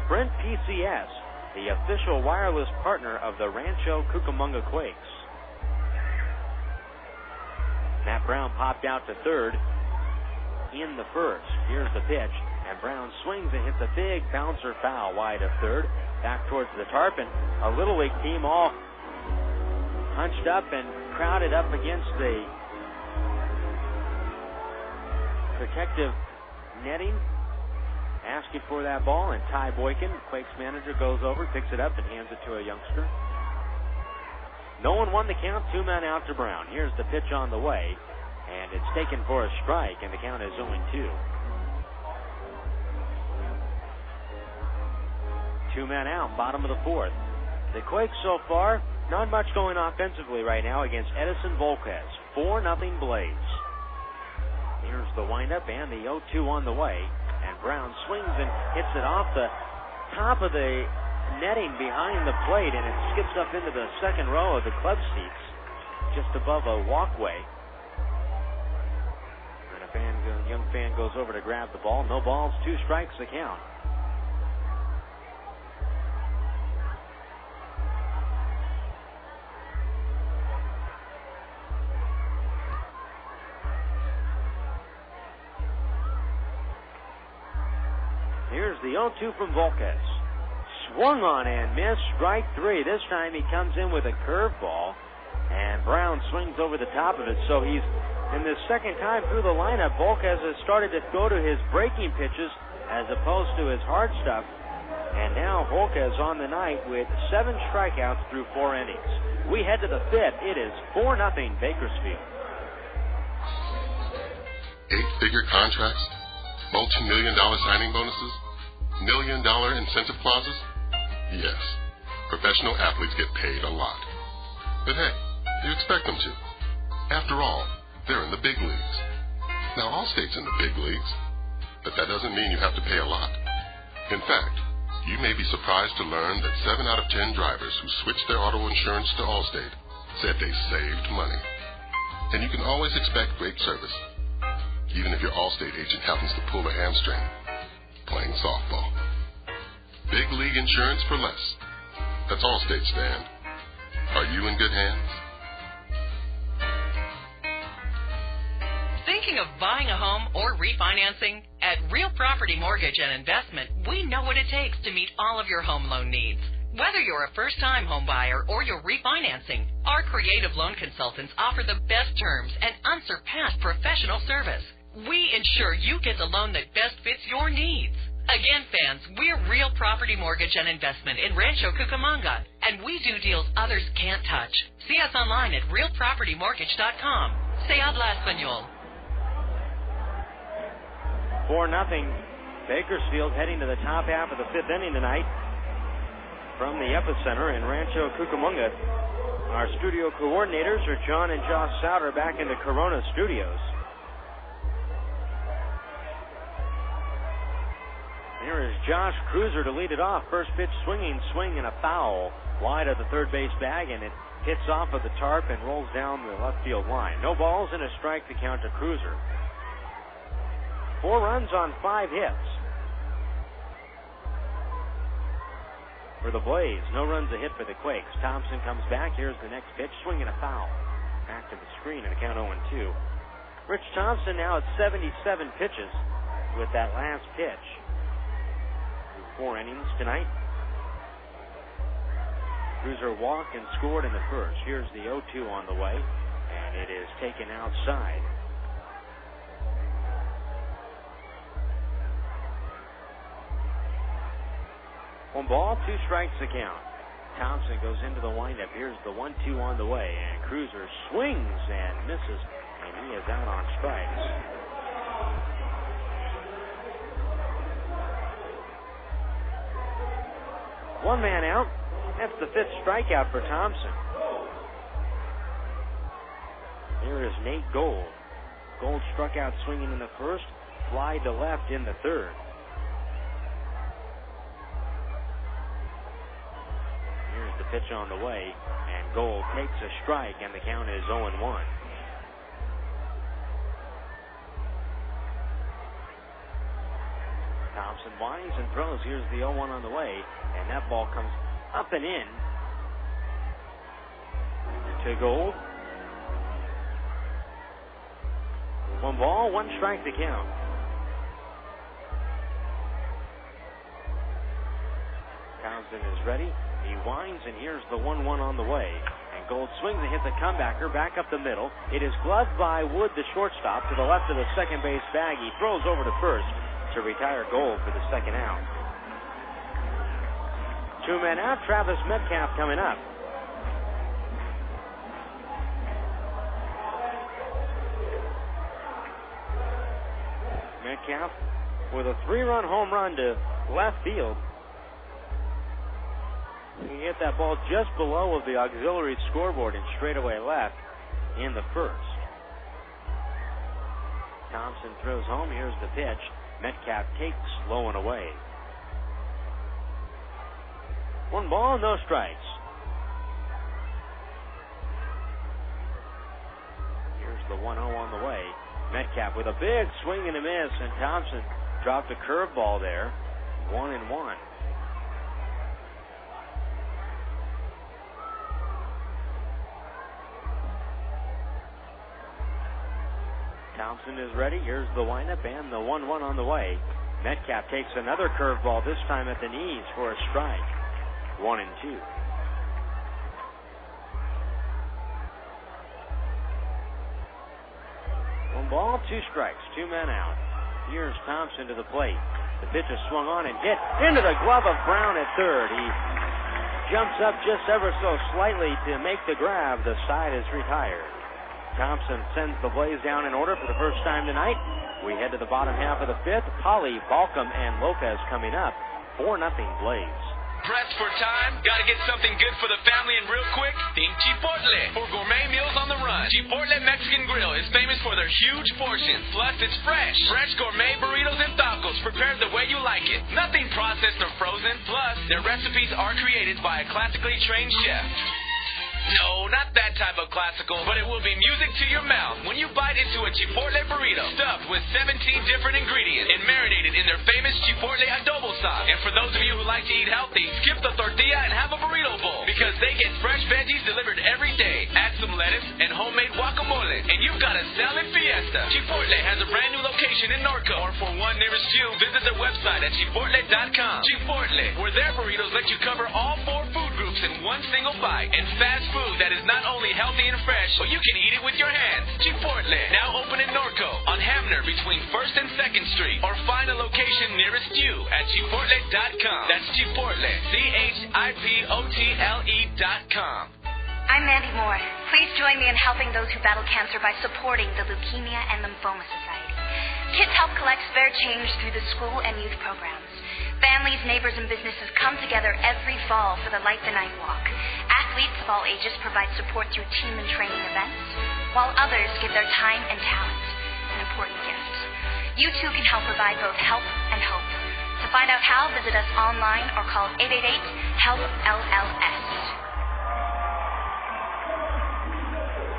Sprint PCS, the official wireless partner of the Rancho Cucamonga Quakes. Matt Brown popped out to third in the first. Here's the pitch. And Brown swings and hits a big bouncer foul wide of third. Back towards the tarpon. A Little League team all hunched up and crowded up against the protective netting, asking for that ball. And Ty Boykin, Quakes manager, goes over, picks it up, and hands it to a youngster. No one won the count. 2 men out to Brown. Here's the pitch on the way. And it's taken for a strike, and the count is 0-2. 2 men out, bottom of the 4th. The Quakes so far, not much going offensively right now against Edinson Volquez. 4-0 Blaze. Here's the windup and the 0-2 on the way. And Brown swings and hits it off the top of the netting behind the plate, and it skips up into the second row of the club seats, just above a walkway. And a young fan goes over to grab the ball. No balls, 2 strikes the count. Here's the 0-2 from Volquez. Swung on and missed, strike three. This time he comes in with a curveball, and Brown swings over the top of it. So he's, in the second time through the lineup, Volquez has started to go to his breaking pitches as opposed to his hard stuff. And now Volquez on the night with 7 strikeouts through 4 innings. We head to the fifth. It is 4-0 Bakersfield. 8-figure contracts, multi-million-dollar signing bonuses, million-dollar incentive clauses. Yes, professional athletes get paid a lot. But hey, you expect them to. After all, they're in the big leagues. Now, Allstate's in the big leagues, but that doesn't mean you have to pay a lot. In fact, you may be surprised to learn that 7 out of 10 drivers who switched their auto insurance to Allstate said they saved money. And you can always expect great service, even if your Allstate agent happens to pull a hamstring playing softball. Big league insurance for less. That's Allstate stand. Are you in good hands? Thinking of buying a home or refinancing? At Real Property Mortgage and Investment, we know what it takes to meet all of your home loan needs. Whether you're a first-time home buyer or you're refinancing, our creative loan consultants offer the best terms and unsurpassed professional service. We ensure you get the loan that best fits your needs. Again, fans, we're Real Property Mortgage and Investment in Rancho Cucamonga, and we do deals others can't touch. See us online at realpropertymortgage.com. Se habla español. 4-0 Bakersfield heading to the top half of the fifth inning tonight from the epicenter in Rancho Cucamonga. Our studio coordinators are John and Josh Souter back in the Corona studios. Here is Josh Cruiser to lead it off. First pitch swinging, swing and a foul wide of the third base bag, and it hits off of the tarp and rolls down the left field line. No balls and a strike to count to Cruiser. 4 runs on 5 hits. For the Blaze, no runs a hit for the Quakes. Thompson comes back. Here's the next pitch. Swing and a foul. Back to the screen and a count 0-2. Rich Thompson now at 77 pitches with that last pitch. 4 innings tonight. Cruiser walked and scored in the first. Here's the 0-2 on the way, and it is taken outside. One ball, 2 strikes to count. Thompson goes into the windup. Here's the 1-2 on the way, and Cruiser swings and misses, and he is out on strikes. One man out. That's the 5th strikeout for Thompson. Here is Nate Gold. Gold struck out swinging in the first, fly to left in the third. Here's the pitch on the way, and Gold takes a strike, and the count is 0-1. Thompson winds and throws. Here's the 0-1 on the way, and that ball comes up and in to Gold. 1 ball, 1 strike to count. Thompson is ready. He winds, and here's the 1-1 on the way. And Gold swings and hits a comebacker back up the middle. It is gloved by Wood, the shortstop, to the left of the second base bag. He throws over to first to retire Gold for the second out. 2 men out. Travis Metcalf coming up. Metcalf with a 3-run home run to left field. He hit that ball just below of the auxiliary scoreboard in straightaway left in the first. Thompson throws home. Here's the pitch. Metcalf takes low and away. 1 ball, no strikes. Here's the 1-0 on the way. Metcalf with a big swing and a miss, and Thompson dropped a curveball there. 1-1. Thompson is ready. Here's the windup and the 1-1 on the way. Metcalf takes another curveball, this time at the knees for a strike. 1-2. 1 ball, 2 strikes, 2 men out. Here's Thompson to the plate. The pitch is swung on and hit into the glove of Brown at third. He jumps up just ever so slightly to make the grab. The side is retired. Thompson sends the Blaze down in order for the first time tonight. We head to the bottom half of the fifth. Polly, Balcom, and Lopez coming up. 4-0 Blaze. Pressed for time? Gotta get something good for the family and real quick? Think Chipotle. For gourmet meals on the run, Chipotle Mexican Grill is famous for their huge portions. Plus, it's fresh. Fresh gourmet burritos and tacos prepared the way you like it. Nothing processed or frozen. Plus, their recipes are created by a classically trained chef. No, not that type of classical, but it will be music to your mouth when you bite into a Chipotle burrito stuffed with 17 different ingredients and marinated in their famous Chipotle adobo sauce. And for those of you who like to eat healthy, skip the tortilla and have a burrito bowl because they get fresh veggies delivered every day. Add some lettuce and homemade guacamole, and you've got a salad fiesta. Chipotle has a brand new location in Norco, or for one nearest you, visit their website at chipotle.com. Chipotle, where their burritos let you cover all 4 food groups in one single bite, and fast food that is not only healthy and fresh, but you can eat it with your hands. Chipotle, now open in Norco on Hamner between 1st and 2nd Street, or find a location nearest you at chipotle.com. That's Chipotle, CHIPOTLE.com. I'm Mandy Moore. Please join me in helping those who battle cancer by supporting the Leukemia and Lymphoma Society. Kids help collect spare change through the school and youth programs. Families, neighbors, and businesses come together every fall for the Light the Night Walk. Athletes of all ages provide support through team and training events, while others give their time and talent, an important gift. You too can help provide both help and hope. To find out how, visit us online or call 888-HELP-LLS.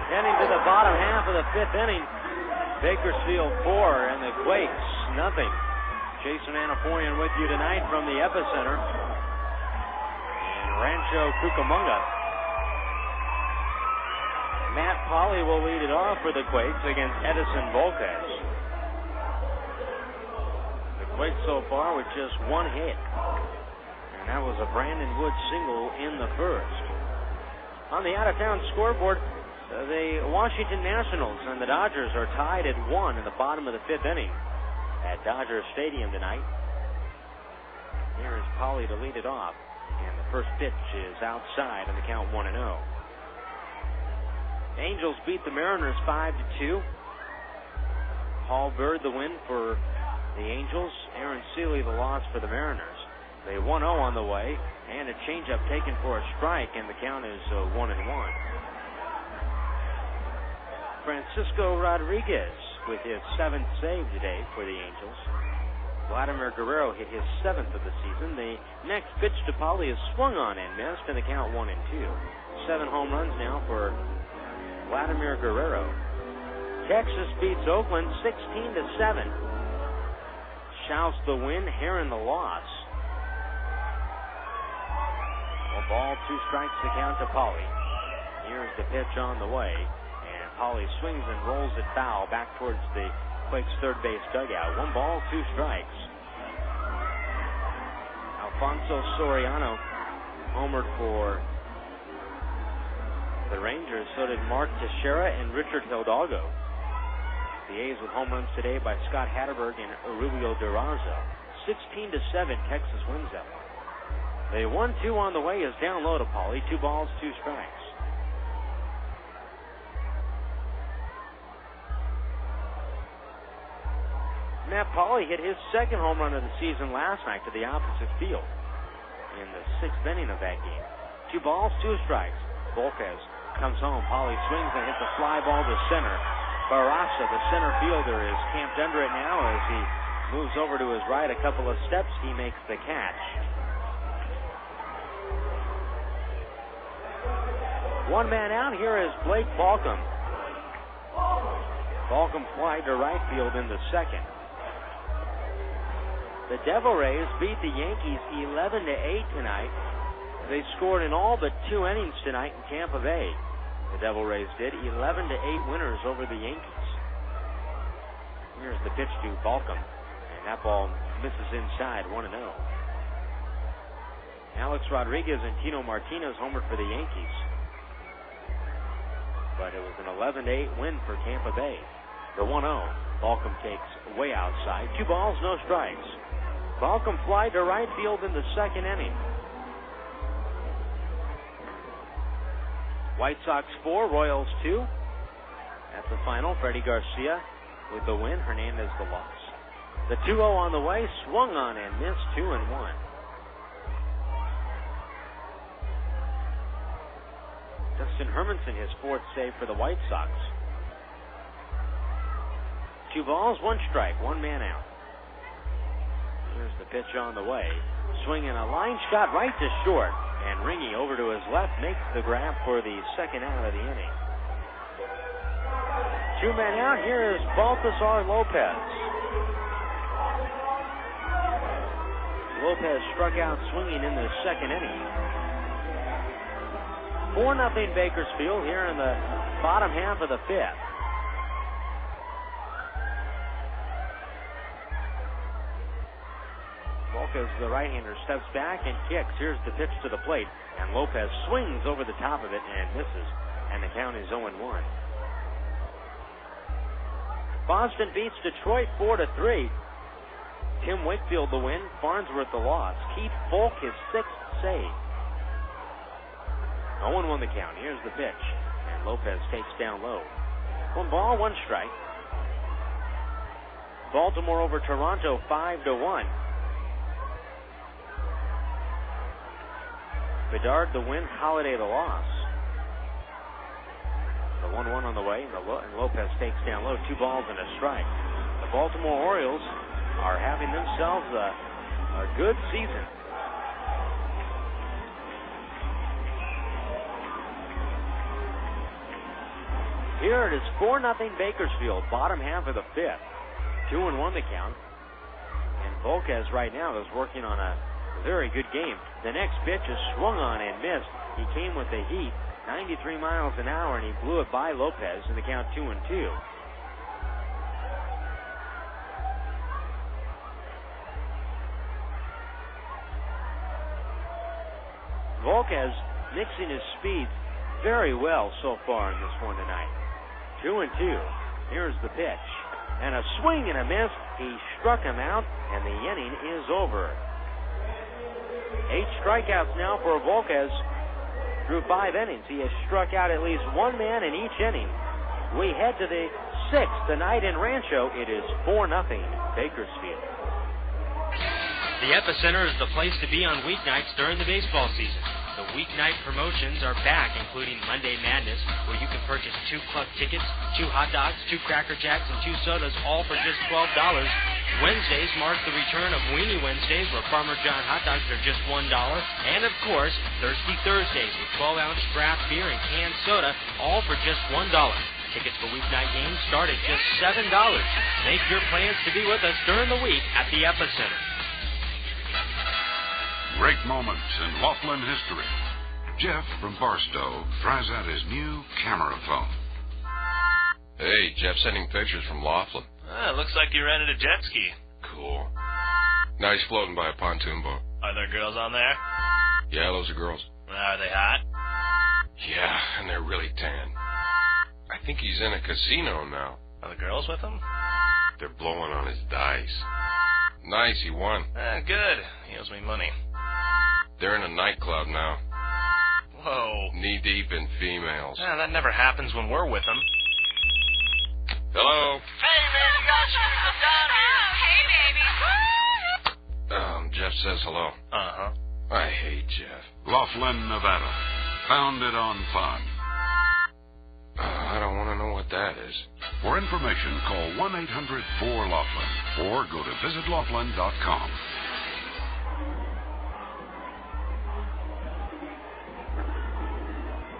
Heading to the bottom half of the 5th inning, Bakersfield 4 and the Quakes nothing. Jason Anaforian with you tonight from the epicenter in Rancho, Cucamonga. Matt Polly will lead it off for the Quakes against Edinson Volquez. The Quakes so far with just 1 hit, and that was a Brandon Wood single in the first. On the out-of-town scoreboard, the Washington Nationals and the Dodgers are tied at 1 in the bottom of the 5th inning at Dodger Stadium tonight. Here is Polly to lead it off, and the first pitch is outside on the count 1-0. Angels beat the Mariners 5-2. Paul Bird the win for the Angels. Aaron Seeley the loss for the Mariners. They 1-0 on the way, and a changeup taken for a strike, and the count is 1-1. Francisco Rodriguez with his 7th save today for the Angels. Vladimir Guerrero hit his 7th of the season. The next pitch to Polly is swung on and missed, and the count 1-2. 7 home runs now for Vladimir Guerrero. Texas beats Oakland 16-7. Shouts the win, Heron the loss. 1 ball, 2 strikes to count to Polly. Here's the pitch on the way. Polly swings and rolls it foul back towards the Quakes third base dugout. 1 ball, 2 strikes. Alfonso Soriano homered for the Rangers. So did Mark Teixeira and Richard Hidalgo. The A's with home runs today by Scott Hatterberg and Rubio Durazo. 16-7, Texas wins that one. The 1-2 on the way is down low to Polly. 2 balls, 2 strikes. Matt Polly hit his 2nd home run of the season last night to the opposite field in the 6th inning of that game. 2 balls, 2 strikes. Volquez comes home. Polly swings and hits a fly ball to center. Barraza, the center fielder, is camped under it now as he moves over to his right a couple of steps. He makes the catch. 1 man out. Here is Blake Balcom. Balcom fly to right field in the 2nd. The Devil Rays beat the Yankees 11-8 tonight. They scored in all but 2 innings tonight in Tampa Bay. The Devil Rays did 11-8 winners over the Yankees. Here's the pitch to Balcom, and that ball misses inside, 1-0. Alex Rodriguez and Tino Martinez homered for the Yankees. But it was an 11-8 win for Tampa Bay. The 1-0. Balcom takes way outside. 2 balls, no strikes. Balcom fly to right field in the second inning. White Sox 4, Royals 2. At the final, Freddie Garcia with the win, Hernandez the loss. The 2-0 on the way, swung on and missed, 2-1. Dustin Hermanson, his 4th save for the White Sox. 2 balls, 1 strike, 1 man out. Here's the pitch on the way. Swinging a line shot right to short. And Ringy over to his left makes the grab for the second out of the inning. 2 men out. Here is Baltasar Lopez. Lopez struck out swinging in the second inning. 4-0 Bakersfield here in the bottom half of the 5th. Volquez, the right-hander, steps back and kicks. Here's the pitch to the plate, and Lopez swings over the top of it and misses, and the count is 0-1. Boston beats Detroit 4-3. Tim Wakefield the win, Farnsworth the loss. Keith Folk his 6th save. 0-1 the count. Here's the pitch, and Lopez takes down low. 1 ball, 1 strike. Baltimore over Toronto 5-1. Bedard the win, Holiday the loss. The 1-1 on the way, and Lopez takes down low. 2 balls and a strike. The Baltimore Orioles are having themselves a good season. Here it is 4-0 Bakersfield, bottom half of the 5th. 2-1 the count. And Volquez right now is working on a very good game. The next pitch is swung on and missed. He came with the heat, 93 miles an hour, and he blew it by Lopez in the count 2-2. Volquez mixing his speed very well so far in this one tonight. 2-2. Here's the pitch. And a swing and a miss. He struck him out, and the inning is over. 8 strikeouts now for Volquez through 5 innings. He has struck out at least 1 man in each inning. We head to the 6th tonight in Rancho. It is 4-0 Bakersfield. The Epicenter is the place to be on weeknights during the baseball season. The weeknight promotions are back, including Monday Madness, where you can purchase 2 club tickets, 2 hot dogs, 2 Cracker Jacks, and 2 sodas, all for just $12. Wednesdays mark the return of Weenie Wednesdays, where Farmer John hot dogs are just $1. And, of course, Thirsty Thursdays with 12-ounce draft beer and canned soda, all for just $1. Tickets for weeknight games start at just $7. Make your plans to be with us during the week at the Epicenter. Great moments in Laughlin history. Jeff from Barstow tries out his new camera phone. Hey, Jeff sending pictures from Laughlin. Looks like you rented a jet ski. Cool. Now he's floating by a pontoon boat. Are there girls on there? Yeah, those are girls. Are they hot? Yeah, and they're really tan. I think he's in a casino now. Are the girls with him? They're blowing on his dice. Nice, he won. Good. He owes me money. They're in a nightclub now. Whoa. Knee-deep in females. That never happens when we're with them. Hello? Hey, baby, Hey, baby. Jeff says hello. Uh-huh. I hate Jeff. Laughlin, Nevada. Founded on fun. I don't want to know what that is. For information, call 1-800-4-LAUGHLIN or go to visitlaughlin.com.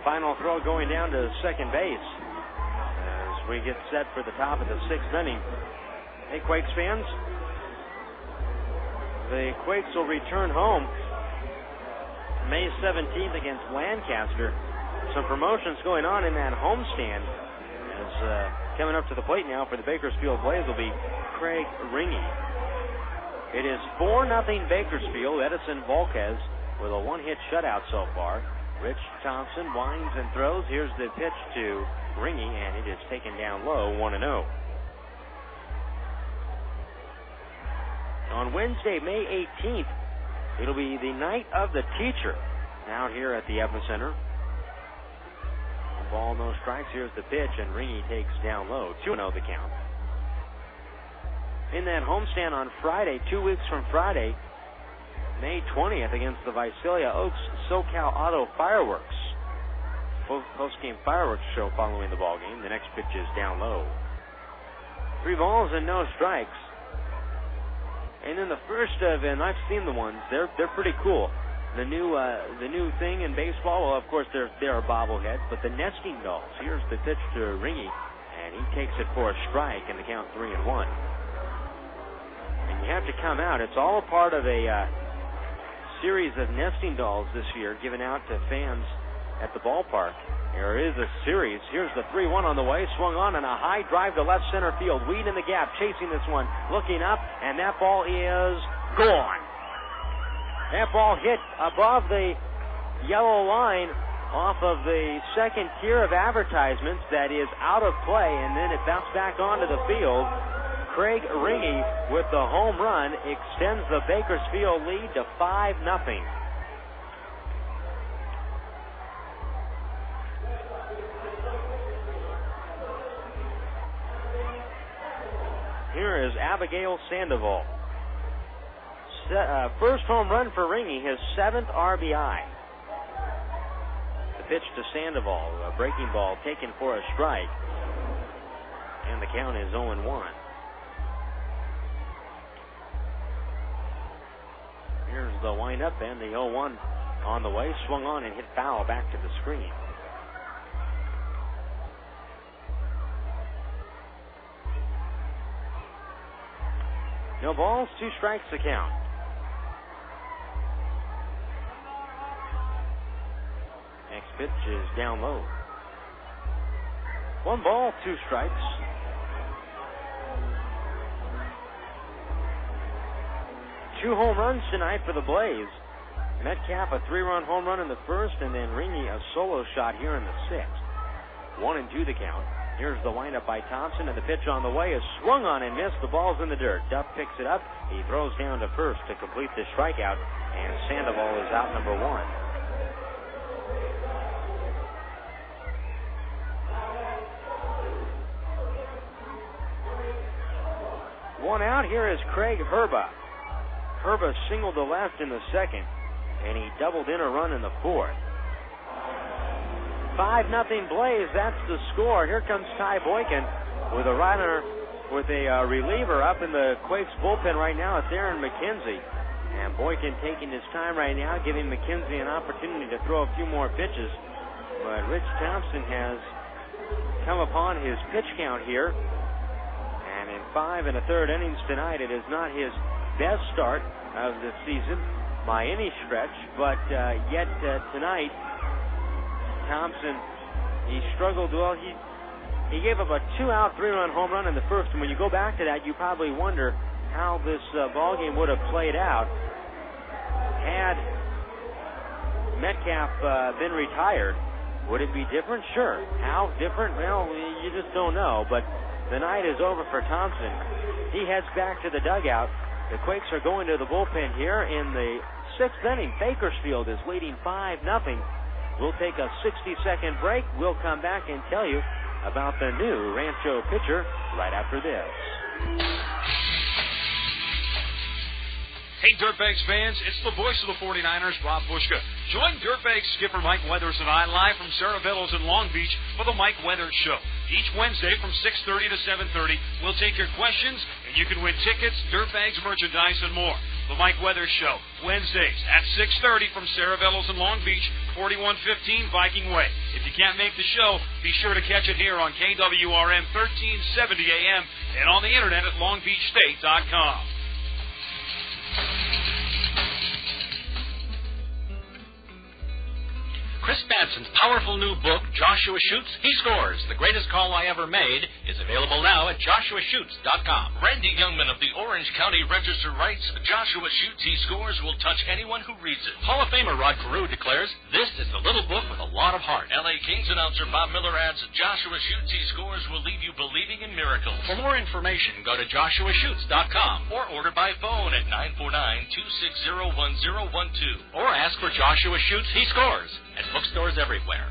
Final throw going down to second base as we get set for the top of the 6th inning. Hey, Quakes fans, the Quakes will return home May 17th against Lancaster. Some promotions going on in that homestand. As coming up to the plate now for the Bakersfield Blaze will be Craig Ringy. It is 4-0 Bakersfield. Edinson Volquez with a one-hit shutout so far. Rich Thompson winds and throws. Here's the pitch to Ringy, and it is taken down low, 1-0. On Wednesday, May 18th, it'll be the night of the teacher out here at the Epicenter. Ball, no strikes. Here's the pitch, and Ringy takes down low. 2-0 the count. In that homestand on Friday, 2 weeks from Friday, May 20th, against the Visalia Oaks SoCal Auto Fireworks. Post-game fireworks show following the ball game. The next pitch is down low. 3 balls and no strikes. And then the first of, and I've seen the ones, they're pretty cool. The new thing in baseball, well, of course, there are bobbleheads, but the nesting dolls. Here's the pitch to Ringy, and he takes it for a strike, and the count 3-1. And you have to come out. It's all a part of a series of nesting dolls this year given out to fans at the ballpark. There is a series. Here's the 3-1 on the way, swung on, and a high drive to left center field. Weed in the gap, chasing this one, looking up, and that ball is gone. That ball hit above the yellow line off of the second tier of advertisements that is out of play, and then it bounced back onto the field. Craig Ringy with the home run extends the Bakersfield lead to 5-0. Here is Abigail Sandoval. First home run for Ringy, his 7th RBI. The pitch to Sandoval, a breaking ball taken for a strike. And the count is 0-1. Here's the windup and the 0-1 on the way. Swung on and hit foul back to the screen. No balls, 2 strikes the count. Next pitch is down low. 1 ball, 2 strikes. 2 home runs tonight for the Blaze. Metcalf, a 3-run home run in the first, and then Ringy, a solo shot here in the 6th. 1-2 the count. Here's the windup by Thompson, and the pitch on the way is swung on and missed. The ball's in the dirt. Duff picks it up. He throws down to first to complete the strikeout, and Sandoval is out number 1. One out. Here is Craig Herba. Herba singled to left in the 2nd, and he doubled in a run in the 4th. 5-0 Blaze, that's the score. Here comes Ty Boykin with a runner, with a reliever up in the Quakes bullpen right now. It's Aaron McKenzie. And Boykin taking his time right now, giving McKenzie an opportunity to throw a few more pitches. But Rich Thompson has come upon his pitch count here. And in 5 1/3 innings tonight, it is not his best start of the season by any stretch. But yet tonight, Thompson, he struggled. Well, he gave up a 2-out, 3-run home run in the first, and when you go back to that, you probably wonder how this ball game would have played out had Metcalf been retired. Would it be different? Sure. How different? Well, you just don't know. But the night is over for Thompson. He heads back to the dugout. The Quakes are going to the bullpen here in the 6th inning. Bakersfield is leading 5-0. We'll take a 60-second break. We'll come back and tell you about the new Rancho pitcher right after this. Hey, Dirtbags fans, it's the voice of the 49ers, Rob Bushka. Join Dirtbags skipper Mike Weathers and I live from Cervello's in Long Beach for the Mike Weathers Show. Each Wednesday from 6:30 to 7:30, we'll take your questions, and you can win tickets, Dirtbags merchandise, and more. The Mike Weathers Show, Wednesdays at 6:30 from Cervello's in Long Beach, 4115 Viking Way. If you can't make the show, be sure to catch it here on KWRM 1370 AM and on the internet at longbeachstate.com. Chris Badson's powerful new book, Joshua Shoots, He Scores. The Greatest Call I Ever Made is available now at joshuashoots.com. Randy Youngman of the Orange County Register writes, Joshua Shoots, He Scores will touch anyone who reads it. Hall of Famer Rod Carew declares, this is the little book with a lot of heart. L.A. Kings announcer Bob Miller adds, Joshua Shoots, He Scores will leave you believing in miracles. For more information, go to joshuashoots.com or order by phone at 949-260-1012. Or ask for Joshua Shoots, He Scores at bookstores everywhere.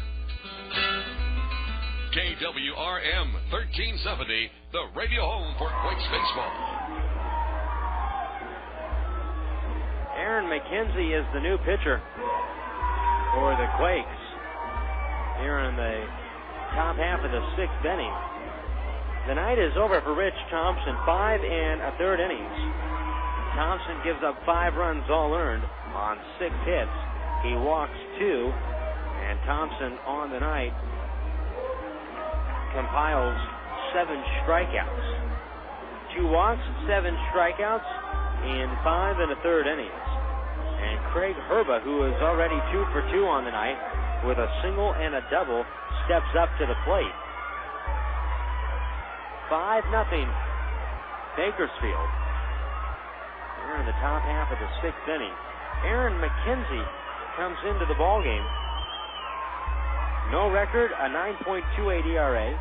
KWRM 1370, the radio home for Quakes baseball. Aaron McKenzie is the new pitcher for the Quakes here in the top half of the sixth inning. The night is over for Rich Thompson, 5 1/3 innings. Thompson gives up 5 runs all earned on 6 hits. He walks 2, and Thompson on the night compiles 7 strikeouts. 2 walks, 7 strikeouts in 5 1/3 innings. And Craig Herba, who is already 2 for 2 on the night with a single and a double, steps up to the plate. 5-0 Bakersfield. We're in the top half of the 6th inning. Aaron McKenzie comes into the ballgame. No record, a 9.28 ERA.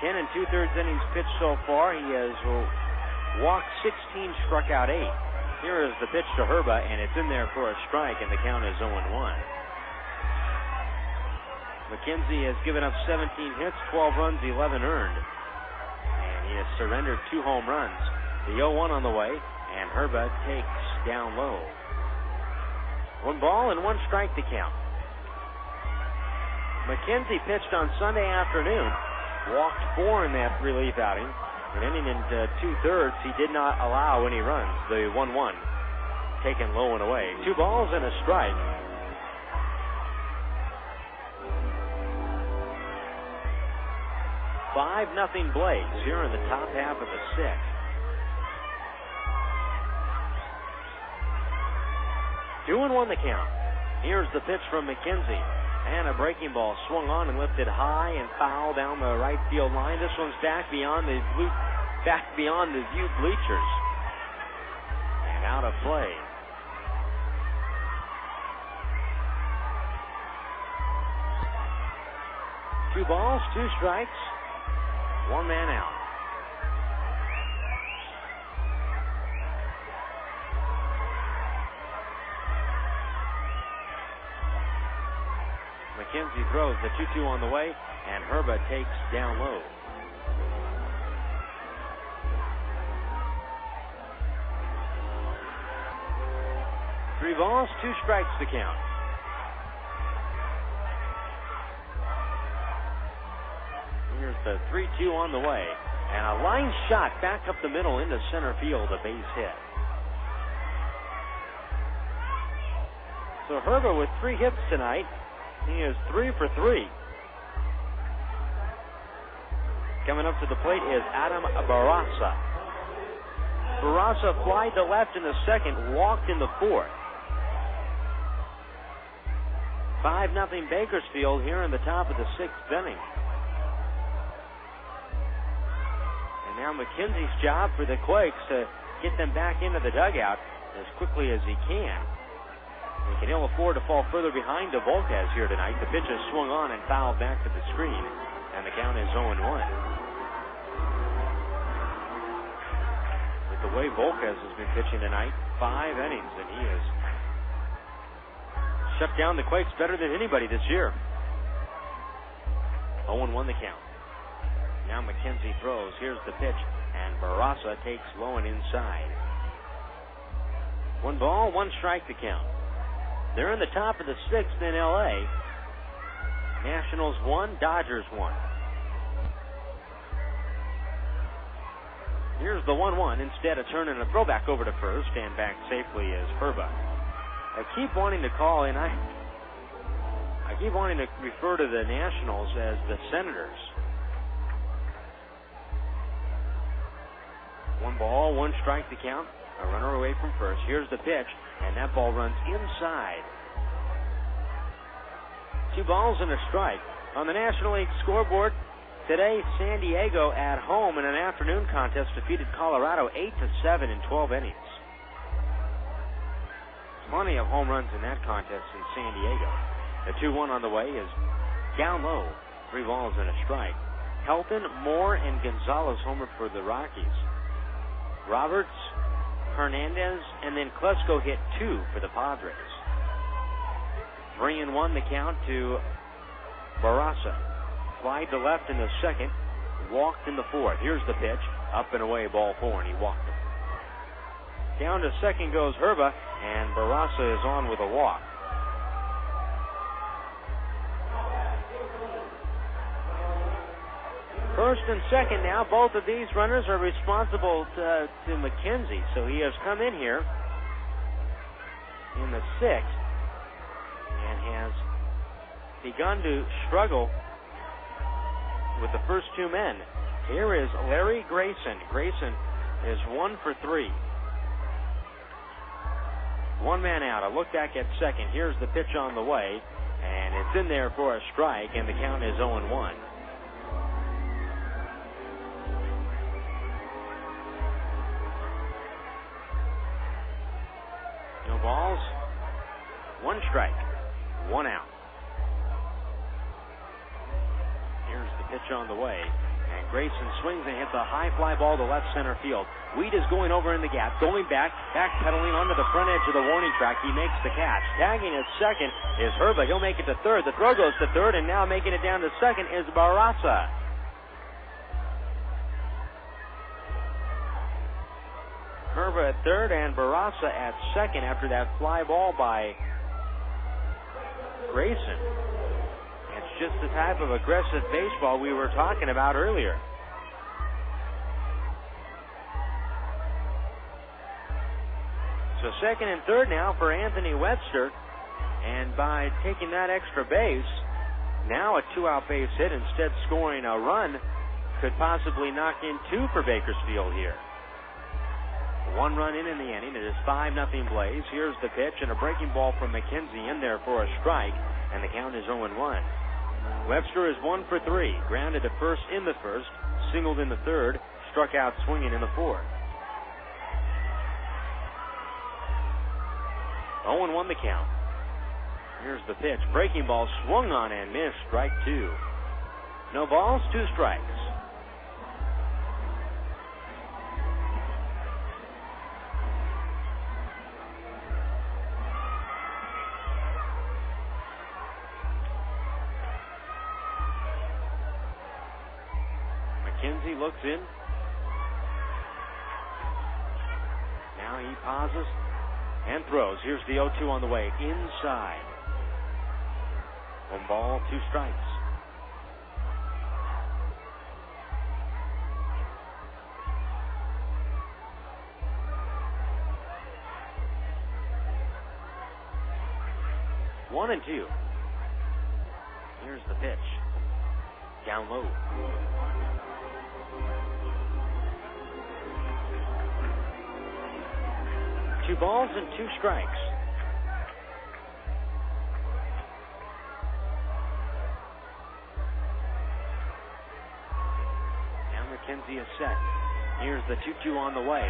10 2/3 innings pitched so far. He has walked 16, struck out 8. Here is the pitch to Herba, and it's in there for a strike, and the count is 0-1. McKenzie has given up 17 hits, 12 runs, 11 earned. And he has surrendered 2 home runs. The 0-1 on the way, and Herba takes down low. 1 ball and 1 strike to count. McKenzie pitched on Sunday afternoon, walked 4 in that relief outing. An inning into 2/3, he did not allow any runs. The 1-1 taken low and away. 2 balls and a strike. $5-0 Blaze here in the top half of the 6th. Two and 1 the count. Here's the pitch from McKenzie. And a breaking ball swung on and lifted high and foul down the right field line. This one's back beyond the view bleachers. And out of play. Two balls, 2 strikes, 1 man out. McKenzie throws the 2-2 on the way, and Herba takes down low. Three balls, 2 strikes to count. Here's the 3-2 on the way, and a line shot back up the middle into center field, a base hit. So Herba with 3 hits tonight. He is 3 for 3. Coming up to the plate is Adam Barraza. Barraza flied to left in the 2nd, walked in the 4th. 5-0 Bakersfield here in the top of the 6th inning. And now McKenzie's job for the Quakes to get them back into the dugout as quickly as he can. He can ill afford to fall further behind to Volquez here tonight. The pitch is swung on and fouled back to the screen, and the count is 0-1. With the way Volquez has been pitching tonight, 5 innings, and he has shut down the Quakes better than anybody this year. 0-1 the count. Now McKenzie throws. Here's the pitch, and Barraza takes low and inside. 1 ball, 1 strike to count. They're in the top of the 6th in L.A. Nationals 1, Dodgers 1. Here's the 1-1. Instead of turning a throwback over to first, and back safely is Herba. I keep wanting to call in. I keep wanting to refer to the Nationals as the Senators. 1 ball, 1 strike to count. A runner away from first. Here's the pitch, and that ball runs inside. 2 balls and a strike. On the National League scoreboard today, San Diego at home in an afternoon contest defeated Colorado 8-7 in 12 innings. Plenty of home runs in that contest in San Diego. The 2-1 on the way is down low. 3 balls and a strike. Helton, Moore, and Gonzalez homered for the Rockies. Roberts, Hernandez, and then Klesko hit 2 for the Padres. 3-1 the count to Barraza. Fly to left in the second, walked in the fourth. Here's the pitch, up and away, ball 4, and he walked him. Down to second goes Herba, and Barraza is on with a walk. First and second now, both of these runners are responsible to McKenzie, so he has come in here in the 6th and has begun to struggle with the first 2 men. Here is Larry Grayson. Grayson is 1 for 3. 1 man out. A look back at second. Here's the pitch on the way, and it's in there for a strike, and the count is 0-1. No balls, 1 strike, 1 out. Here's the pitch on the way, and Grayson swings and hits a high fly ball to left center field. Weed is going over in the gap, going backpedaling onto the front edge of the warning track. He makes the catch. Tagging at second is Herba. He'll make it to third. The throw goes to third, and now making it down to second is Barraza. Herba at third and Barraza at second after that fly ball by Grayson. It's just the type of aggressive baseball we were talking about earlier. So second and third now for Anthony Webster. And by taking that extra base, now a 2-out base hit, instead scoring a run, could possibly knock in 2 for Bakersfield here. 1 run in the inning. It is 5-0 Blaze. Here's the pitch and a breaking ball from McKenzie in there for a strike, and the count is 0-1. Webster is 1 for 3. Grounded to first in the first, singled in the third, struck out swinging in the fourth. 0-1 the count. Here's the pitch. Breaking ball swung on and missed. Strike 2. No balls, 2 strikes. McKenzie looks in. Now he pauses and throws. Here's the 0-2 on the way. Inside. 1 ball, 2 strikes. One and 2. Here's the pitch. Down low. Two balls and 2 strikes. Now McKenzie is set. Here's the 2-2 on the way.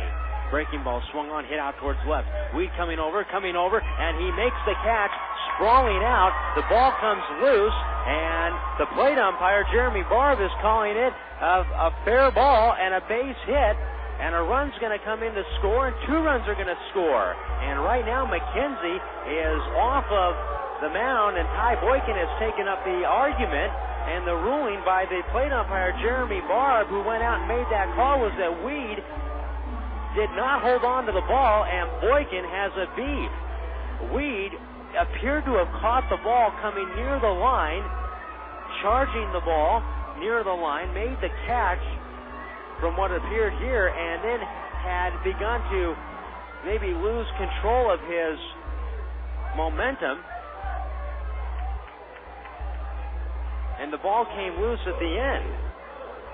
Breaking ball swung on, hit out towards left. Weed coming over, and he makes the catch, sprawling out. The ball comes loose, and the plate umpire, Jeremy Barb, is calling it a fair ball and a base hit. And a run's going to come in to score, and 2 runs are going to score. And right now, McKenzie is off of the mound, and Ty Boykin has taken up the argument. And the ruling by the plate umpire, Jeremy Barb, who went out and made that call, was that Weed did not hold on to the ball, and Boykin has a beef. Weed appeared to have caught the ball coming near the line, charging the ball near the line, made the catch from what appeared here, and then had begun to maybe lose control of his momentum. And the ball came loose at the end.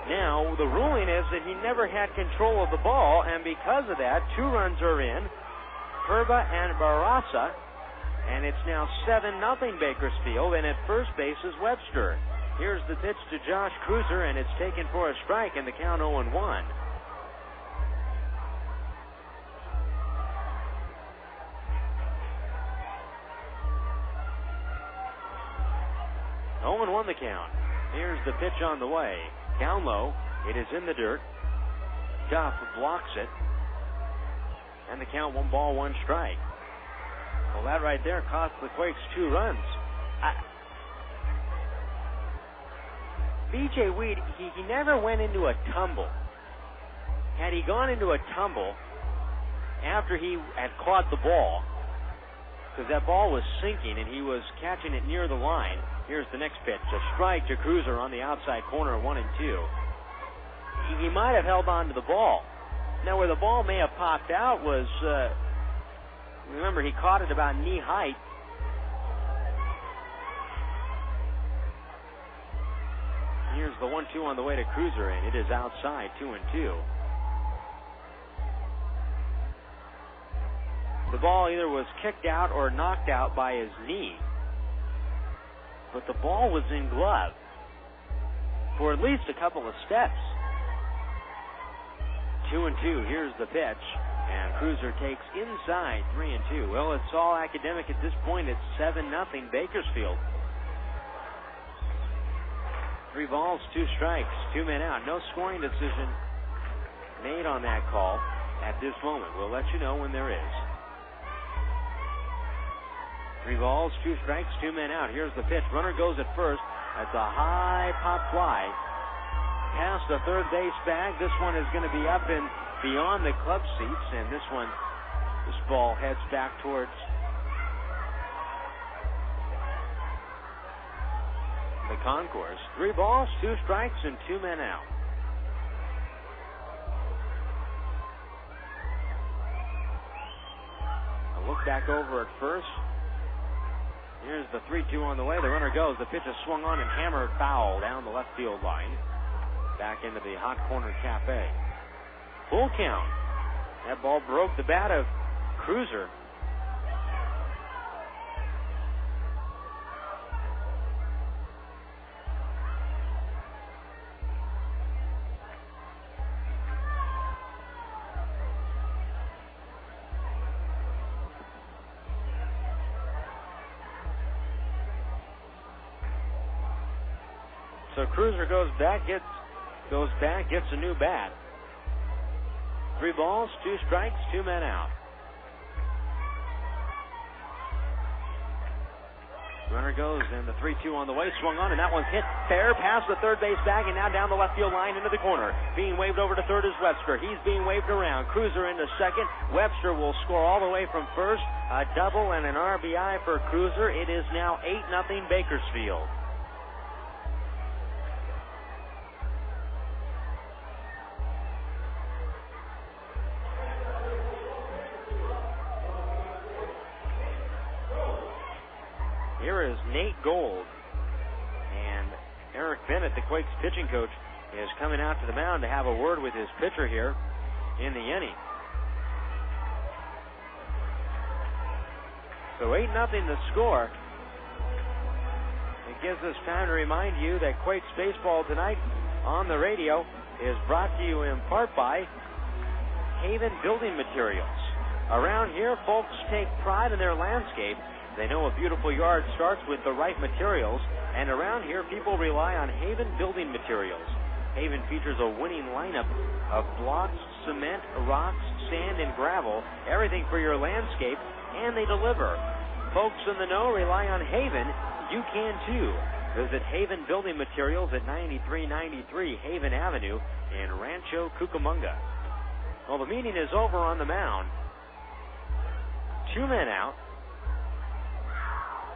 Now, the ruling is that he never had control of the ball, and because of that, 2 runs are in. Herba and Barraza, And it's now 7-0 Bakersfield, and at first base is Webster. Here's the pitch to Josh Cruiser, and it's taken for a strike, and the count 0-1. 0-1 the count. Here's the pitch on the way. Down low. It is in the dirt. Duff blocks it. And the count 1 ball, 1 strike. Well, that right there cost the Quakes 2 runs. B.J. Weed, he never went into a tumble. Had he gone into a tumble after he had caught the ball, because that ball was sinking and he was catching it near the line. Here's the next pitch. A strike to Cruiser on the outside corner, 1-2. He might have held on to the ball. Now, where the ball may have popped out was, remember, he caught it about knee height. Here's the 1-2 on the way to Cruiser, and it is outside, 2-2. The ball either was kicked out or knocked out by his knee. But the ball was in glove for at least a couple of steps. 2-2. Here's the pitch. And Cruiser takes inside, 3-2. Well, it's all academic at this point. It's 7-0 Bakersfield. 3 balls, 2 strikes, 2 men out. No scoring decision made on that call at this moment. We'll let you know when there is. 3 balls, 2 strikes, 2 men out. Here's the pitch. Runner goes at first. That's a high pop fly. Past the third base bag. This one is going to be up and beyond the club seats. And this ball heads back towards the concourse. 3 balls, 2 strikes, and 2 men out. A look back over at first. Here's the 3-2 on the way. The runner goes. The pitch is swung on and hammered foul down the left field line. Back into the hot corner cafe. Full count. That ball broke the bat of Cruiser. So Cruiser goes back, gets a new bat. 3 balls, 2 strikes, 2 men out. Runner goes, and the 3-2 on the way, swung on, and that one's hit fair past the third base bag, and now down the left field line into the corner. Being waved over to third is Webster. He's being waved around. Cruiser into second. Webster will score all the way from first. A double and an RBI for Cruiser. It is now 8-0 Bakersfield. Here is Nate Gold, and Eric Bennett, the Quakes pitching coach, is coming out to the mound to have a word with his pitcher here in the inning. So 8-0 the score. It gives us time to remind you that Quakes baseball tonight on the radio is brought to you in part by Haven Building Materials. Around here, folks take pride in their landscape. They know a beautiful yard starts with the right materials, and around here, people rely on Haven Building Materials. Haven features a winning lineup of blocks, cement, rocks, sand, and gravel, everything for your landscape, and they deliver. Folks in the know rely on Haven. You can too. Visit Haven Building Materials at 9393 Haven Avenue in Rancho, Cucamonga. Well, the meeting is over on the mound. 2 men out.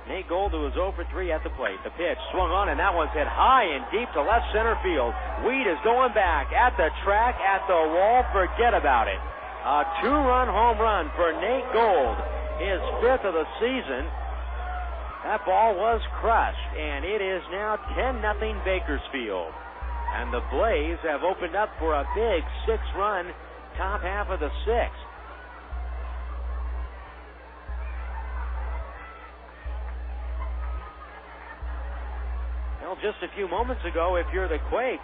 Nate Gold, who is 0 for 3 at the plate. The pitch swung on, and that one's hit high and deep to left center field. Weed is going back at the track, at the wall. Forget about it. A 2-run home run for Nate Gold, his 5th of the season. That ball was crushed, and it is now 10-0 Bakersfield. And the Blaze have opened up for a big 6-run top half of the 6th. Well, just a few moments ago, if you're the Quakes,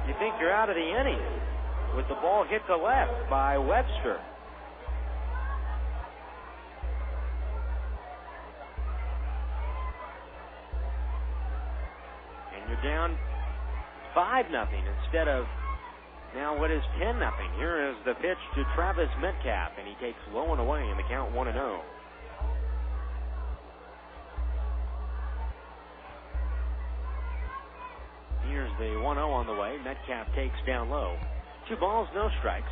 you think you're out of the inning with the ball hit to left by Webster. And you're down 5-0 instead of now what is 10-0. Here is the pitch to Travis Metcalf, and he takes low and away in the count 1-0. Here's the 1-0 on the way. Metcalf takes down low. 2 balls, no strikes.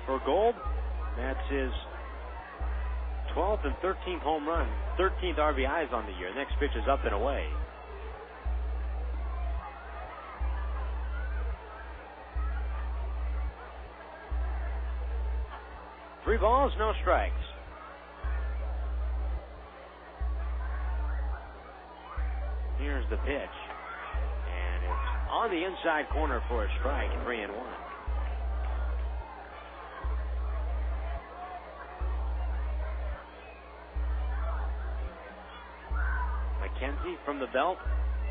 For Gold, that's his 12th and 13th home run, 13th RBIs on the year. Next pitch is up and away. Three balls, no strikes. Here's the pitch. And it's on the inside corner for a strike, 3-1. McKenzie from the belt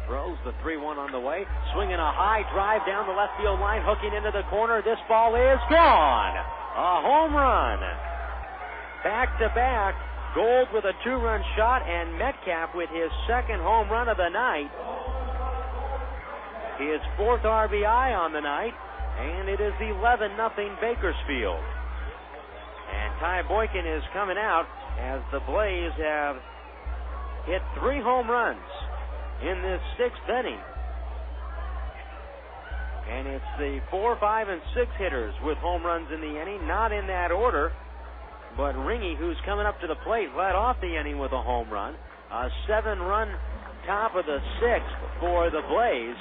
throws the 3-1 on the way. Swinging a high drive down the left field line, hooking into the corner. This ball is gone. A home run. Back-to-back, Gold with a 2-run shot, and Metcalf with his second home run of the night. His 4th RBI on the night, and it is 11-0 Bakersfield. And Ty Boykin is coming out as the Blaze have hit 3 home runs in this 6th inning. And it's the 4, 5, and 6 hitters with home runs in the inning, not in that order. But Ringy, who's coming up to the plate, led off the inning with a home run. A 7-run top of the 6th for the Blaze.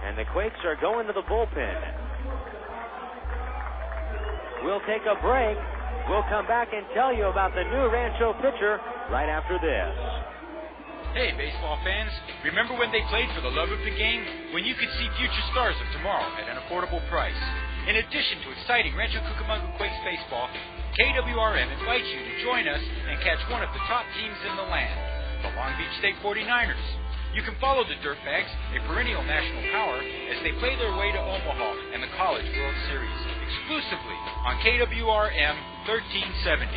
And the Quakes are going to the bullpen. We'll take a break. We'll come back and tell you about the new Rancho pitcher right after this. Hey, baseball fans, remember when they played for the love of the game? When you could see future stars of tomorrow at an affordable price. In addition to exciting Rancho Cucamonga Quakes baseball, KWRM invites you to join us and catch one of the top teams in the land, the Long Beach State 49ers. You can follow the Dirtbags, a perennial national power, as they play their way to Omaha and the College World Series, exclusively on KWRM 1370.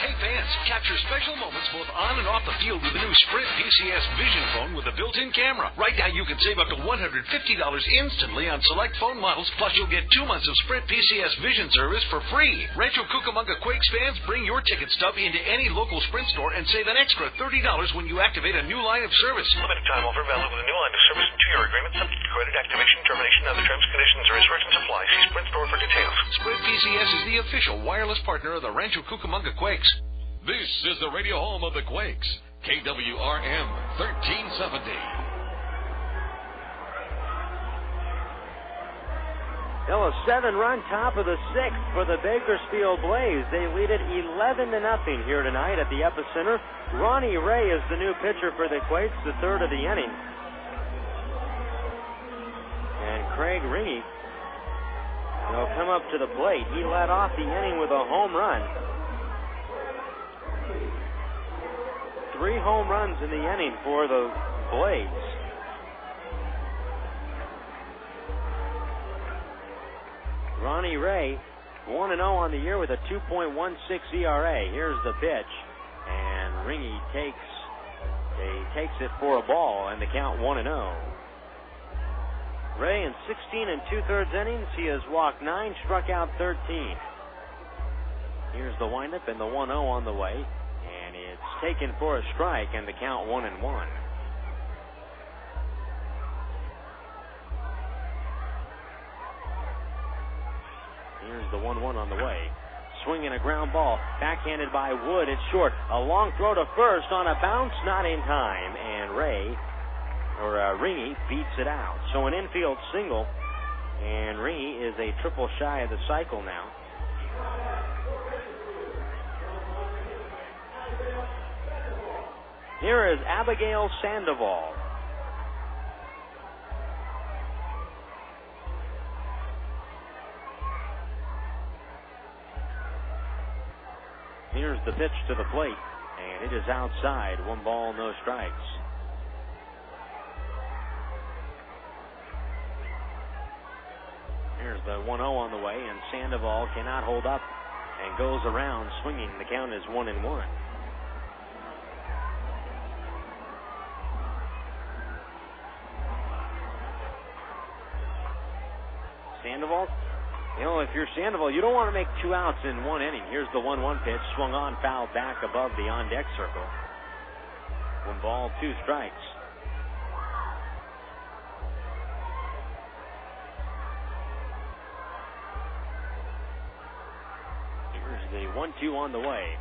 Hey fans, capture special moments both on and off the field with the new Sprint PCS Vision phone with a built-in camera. Right now you can save up to $150 instantly on select phone models, plus you'll get 2 months of Sprint PCS Vision service for free. Rancho Cucamonga Quakes fans, bring your ticket stub into any local Sprint store and save an extra $30 when you activate a new line of service. Limited time offer valid with a new line of service and 2-year agreement subject to credit activation, termination, other terms, conditions, and restrictions apply. See Sprint store for details. Sprint PCS is the official wireless partner of the Rancho Cucamonga Quakes. This is the radio home of the Quakes, KWRM 1370. Still a 7-run top of the 6th for the Bakersfield Blaze. They lead it 11-0 here tonight at the Epicenter. Ronnie Ray is the new pitcher for the Quakes, the 3rd of the inning. And Craig Ringy will come up to the plate. He led off the inning with a home run. 3 home runs in the inning for the Blaze. Ronnie Ray, 1-0 on the year with a 2.16 ERA. Here's the pitch, and Ringy takes it for a ball, and the count 1-0. Ray in 16 2/3 innings, he has walked 9, struck out 13. Here's the windup and the 1-0 on the way. And it's taken for a strike, and the count 1-1. Here's the 1-1 on the way. Swinging a ground ball, backhanded by Wood. It's short. A long throw to first on a bounce, not in time. And Ringy beats it out. So an infield single, and Ringy is a triple shy of the cycle now. Here is Abigail Sandoval. Here's the pitch to the plate, and it is outside. 1 ball, no strikes. Here's the 1-0 on the way, and Sandoval cannot hold up and goes around swinging. The count is 1-1. Sandoval, if you're Sandoval, you don't want to make 2 outs in 1 inning. Here's the 1-1 pitch, swung on, foul back above the on-deck circle. 1 ball, 2 strikes. Here's the 1-2 on the way.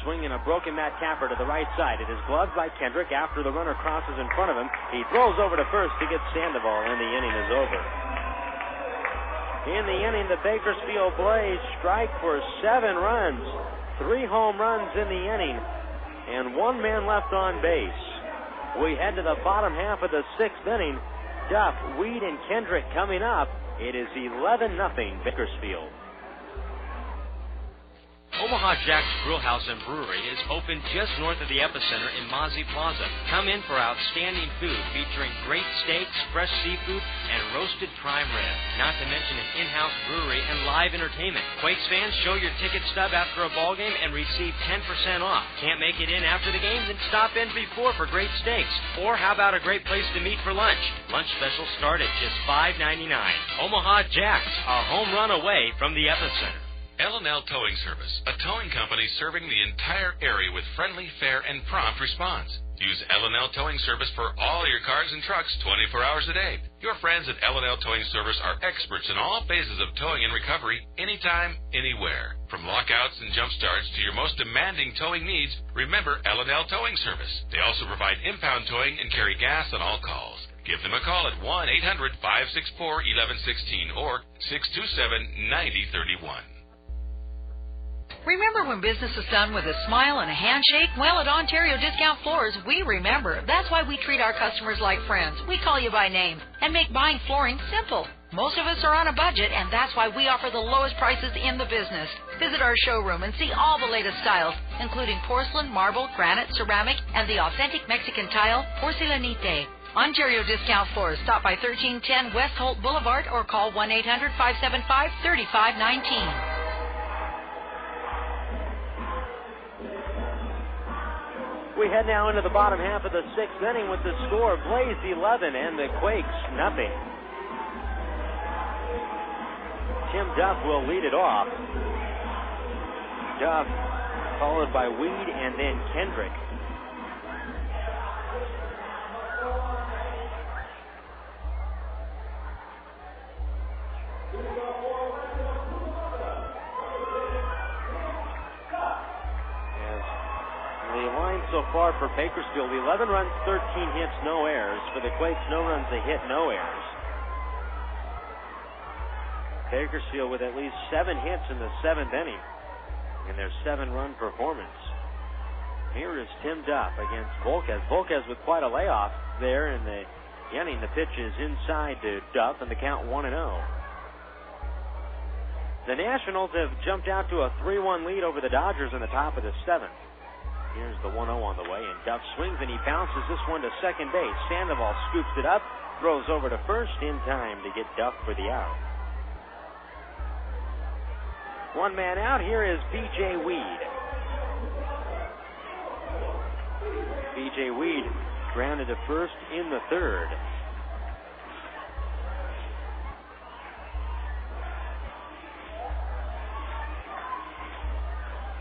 Swinging a broken Matt Capper to the right side. It is gloved by Kendrick after the runner crosses in front of him. He throws over to first to get Sandoval, and the inning is over. In the inning, the Bakersfield Blaze strike for 7 runs. 3 home runs in the inning, and 1 man left on base. We head to the bottom half of the 6th inning. Duff, Weed, and Kendrick coming up. It is 11-0 Bakersfield. Omaha Jack's Grill House and Brewery is open just north of the Epicenter in Mozzie Plaza. Come in for outstanding food featuring great steaks, fresh seafood, and roasted prime rib. Not to mention an in-house brewery and live entertainment. Quakes fans, show your ticket stub after a ball game and receive 10% off. Can't make it in after the game? Then stop in before for great steaks. Or how about a great place to meet for lunch? Lunch specials start at just $5.99. Omaha Jack's, a home run away from the Epicenter. L&L Towing Service, a towing company serving the entire area with friendly, fair, and prompt response. Use L&L Towing Service for all your cars and trucks 24 hours a day. Your friends at L&L Towing Service are experts in all phases of towing and recovery, anytime, anywhere. From lockouts and jump starts to your most demanding towing needs, remember L&L Towing Service. They also provide impound towing and carry gas on all calls. Give them a call at 1-800-564-1116 or 627-9031. Remember when business is done with a smile and a handshake? Well, at Ontario Discount Floors, we remember. That's why we treat our customers like friends. We call you by name and make buying flooring simple. Most of us are on a budget, and that's why we offer the lowest prices in the business. Visit our showroom and see all the latest styles, including porcelain, marble, granite, ceramic, and the authentic Mexican tile, Porcelanite. Ontario Discount Floors. Stop by 1310 West Holt Boulevard or call 1-800-575-3519. We head now into the bottom half of the 6th inning with the score Blaze 11 and the Quakes nothing. Tim Duff will lead it off. Duff followed by Weed and then Kendrick. So far for Bakersfield, 11 runs, 13 hits, no errors. For the Quakes, no runs, a hit, no errors. Bakersfield with at least 7 hits in the 7th inning in their 7-run performance. Here is Tim Duff against Volquez. Volquez with quite a layoff there in the inning. The pitch is inside to Duff, and the count 1-0. The Nationals have jumped out to a 3-1 lead over the Dodgers in the top of the 7th. Here's the 1-0 on the way, and Duff swings and he bounces this one to second base. Sandoval scoops it up, throws over to first in time to get Duff for the out. 1 man out. Here is B.J. Weed. B.J. Weed grounded to first in the 3rd.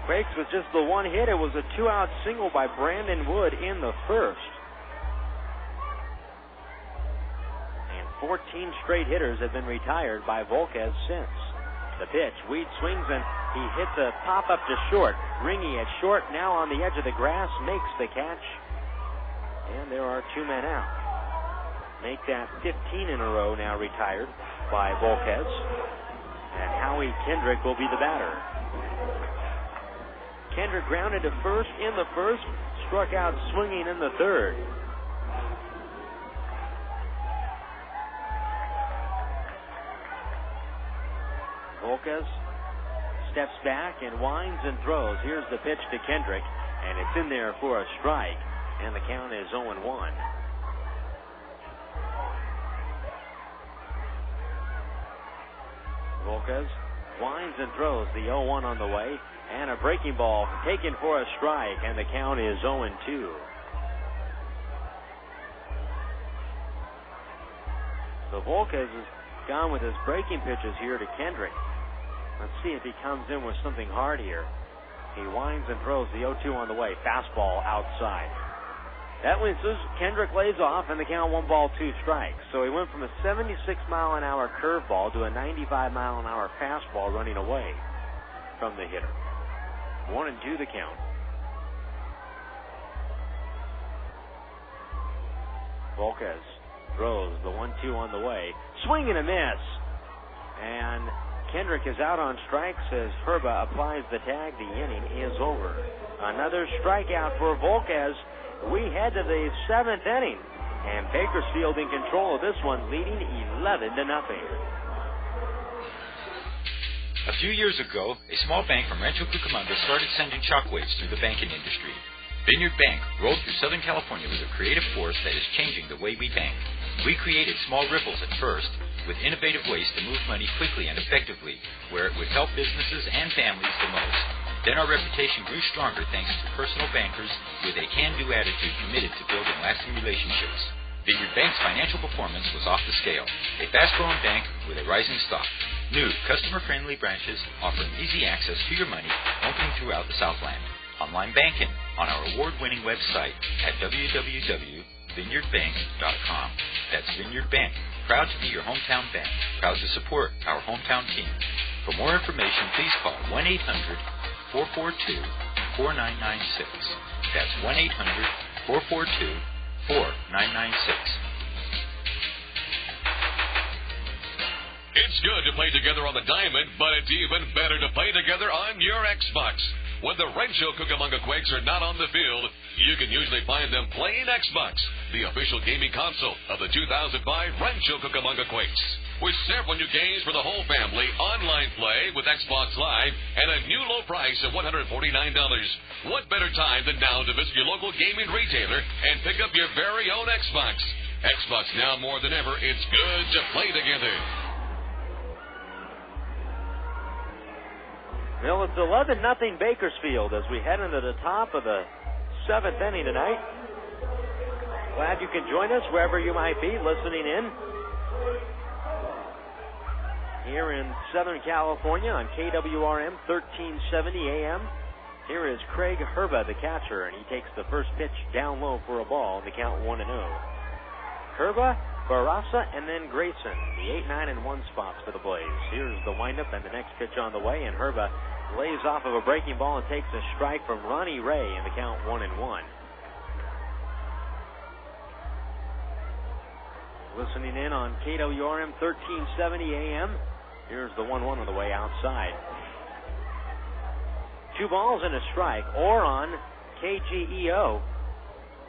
Quakes with just the 1 hit. It was a 2-out single by Brandon Wood in the 1st. And 14 straight hitters have been retired by Volquez since. The pitch, Weed swings and he hits a pop-up to short. Ringy at short, now on the edge of the grass, makes the catch. And there are 2 men out. Make that 15 in a row now retired by Volquez. And Howie Kendrick will be the batter. Kendrick grounded to first in the 1st, struck out swinging in the 3rd. Volquez steps back and winds and throws. Here's the pitch to Kendrick, and it's in there for a strike, and the count is 0-1. Volquez winds and throws, the 0-1 on the way, and a breaking ball taken for a strike, and the count is 0-2. So Volquez has gone with his breaking pitches here to Kendrick. Let's see if he comes in with something hard here. He winds and throws, the 0-2 on the way, fastball outside. That winces. Kendrick lays off, and the count 1-2 strikes. So he went from a 76-mile-an-hour curveball to a 95-mile-an-hour fastball running away from the hitter. 1-2 the count. Volquez throws, the 1-2 on the way. Swing and a miss. And Kendrick is out on strikes as Herba applies the tag. The inning is over. Another strikeout for Volquez. We head to the 7th inning, and Bakersfield in control of this one, leading 11-0. A few years ago, a small bank from Rancho Cucamonga started sending shockwaves through the banking industry. Vineyard Bank rolled through Southern California with a creative force that is changing the way we bank. We created small ripples at first, with innovative ways to move money quickly and effectively, where it would help businesses and families the most. Then our reputation grew stronger thanks to personal bankers with a can-do attitude committed to building lasting relationships. Vineyard Bank's financial performance was off the scale. A fast-growing bank with a rising stock. New, customer-friendly branches offering easy access to your money, opening throughout the Southland. Online banking on our award-winning website at www.vineyardbank.com. That's Vineyard Bank, proud to be your hometown bank, proud to support our hometown team. For more information, please call 1-800-442-4996. That's 1-800-442-4996. It's good to play together on the diamond, but it's even better to play together on your Xbox. When the Rancho Cucamonga Quakes are not on the field, you can usually find them playing Xbox, the official gaming console of the 2005 Rancho Cucamonga Quakes. With several new games for the whole family, online play with Xbox Live, and a new low price of $149. What better time than now to visit your local gaming retailer and pick up your very own Xbox? Xbox now more than ever, it's good to play together. Well, it's 11-0 Bakersfield as we head into the top of the 7th inning tonight. Glad you can join us wherever you might be listening in. Here in Southern California on KWRM 1370 AM. Here is Craig Herba, the catcher, and he takes the first pitch down low for a ball, the count 1-0. Herba, Barraza, and then Grayson, the 8, 9, and 1 spots for the Blaze. Here's the windup and the next pitch on the way, and Herba lays off of a breaking ball and takes a strike from Ronnie Ray, and the count 1-1. Listening in on KWRM 1370 AM. Here's the 1-1 on the way outside. 2 balls and a strike, or on KGEO.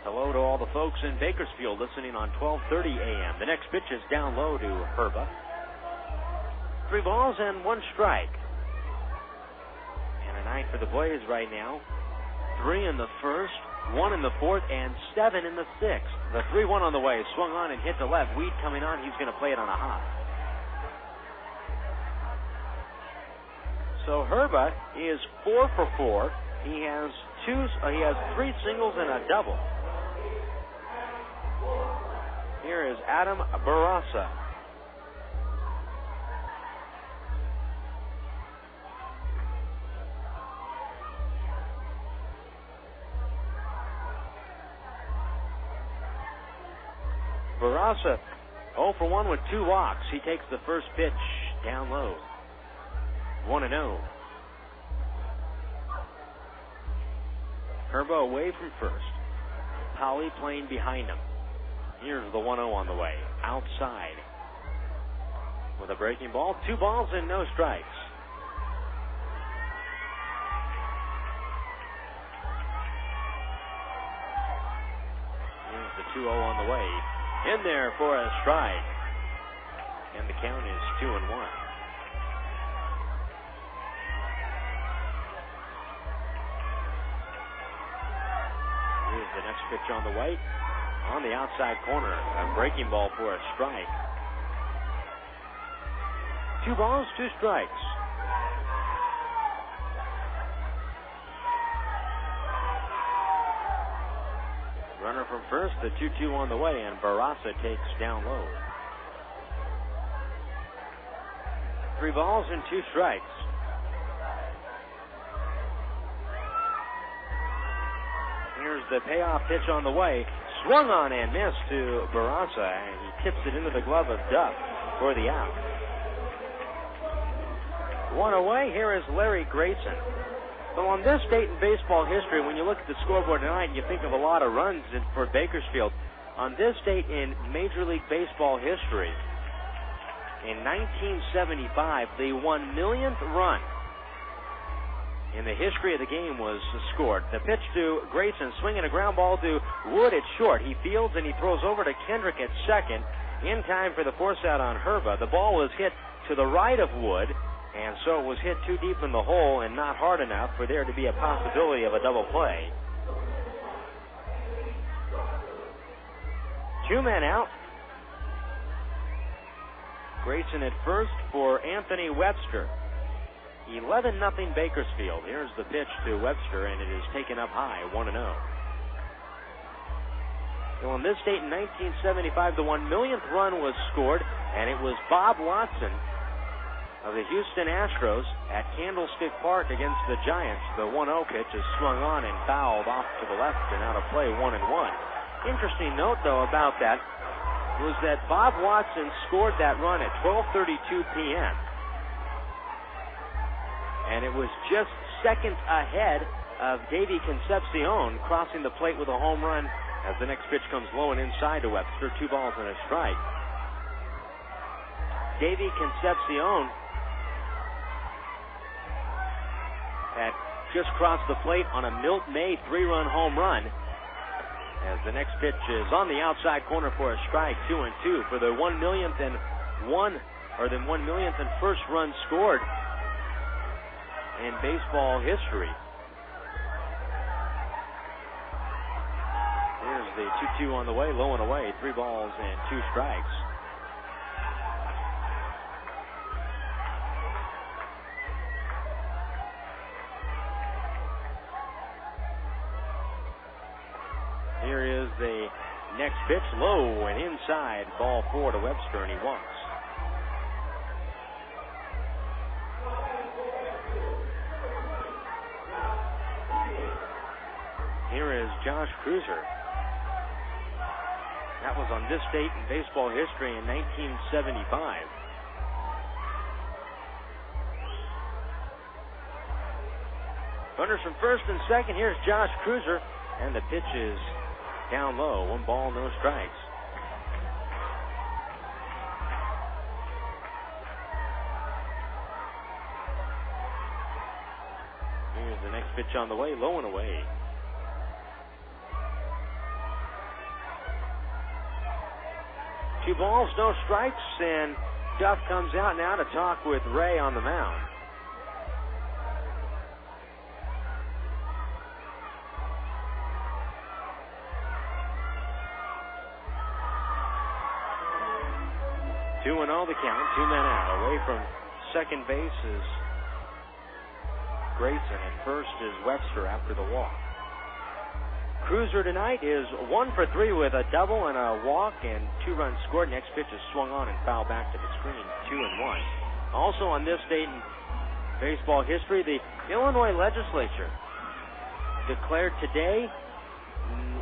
Hello to all the folks in Bakersfield listening on 1230 AM. The next pitch is down low to Herba. 3 balls and 1 strike. And a night for the Blaze right now. 3 in the first, 1 in the fourth, and 7 in the sixth. The 3-1 on the way, swung on and hit to left. Weed coming on, he's going to play it on a hop. So Herba is 4 for 4. He has 3 singles and a double. Here is Adam Barraza. Barraza 0 for 1 with 2 walks. He takes the first pitch down low. 1-0. Herba away from first. Polly playing behind him. Here's the 1-0 on the way. Outside. With a breaking ball. 2 balls and no strikes. Here's the 2-0 on the way. In there for a strike. And the count is 2-1. pitch on the way. On the outside corner, a breaking ball for a strike. 2 balls, 2 strikes. Runner from first, the 2-2 on the way, and Barraza takes down low. 3 balls and 2 strikes. Here's the payoff pitch on the way. Swung on and missed to Barraza, and he tips it into the glove of Duff for the out. 1 away, here is Larry Grayson. So on this date in baseball history, when you look at the scoreboard tonight, you think of a lot of runs for Bakersfield. On this date in Major League Baseball history, in 1975, the 1,000,000th run in the history of the game was scored. The pitch to Grayson, swinging a ground ball to Wood at short. He fields and he throws over to Kendrick at second in time for the force out on Herba. The ball was hit to the right of Wood, and so it was hit too deep in the hole and not hard enough for there to be a possibility of a double play. 2 men out. Grayson at first for Anthony Webster. 11-0 Bakersfield. Here's the pitch to Webster, and it is taken up high, 1-0. So on this date in 1975, the 1,000,000th run was scored, and it was Bob Watson of the Houston Astros at Candlestick Park against the Giants. The 1-0 pitch is swung on and fouled off to the left and out of play, 1-1. Interesting note, though, about that was that Bob Watson scored that run at 12:32 p.m. And it was just seconds ahead of Davey Concepcion crossing the plate with a home run as the next pitch comes low and inside to Webster. 2 balls and a strike. Davey Concepcion had just crossed the plate on a Milt May 3-run home run. As the next pitch is on the outside corner for a strike, 2-2 for the 1,000,000th and the 1,000,000th and first run scored in baseball history. Here's the 2-2 on the way, low and away, 3 balls and 2 strikes. Here is the next pitch, low and inside, ball 4 to Webster, and he walks. Here is Josh Cruiser. That was on this date in baseball history in 1975. Runners from first and second. Here's Josh Cruiser, and the pitch is down low. 1 ball, no strikes. Here's the next pitch on the way, low and away. Two balls, no strikes, and Duff comes out now to talk with Ray on the mound. Two and all the count, 2 men out. Away from second base is Grayson, and first is Webster after the walk. Cruiser tonight is 1 for 3 with a double and a walk and 2 runs scored. Next pitch is swung on and fouled back to the screen, 2-1. Also on this date in baseball history, the Illinois legislature declared today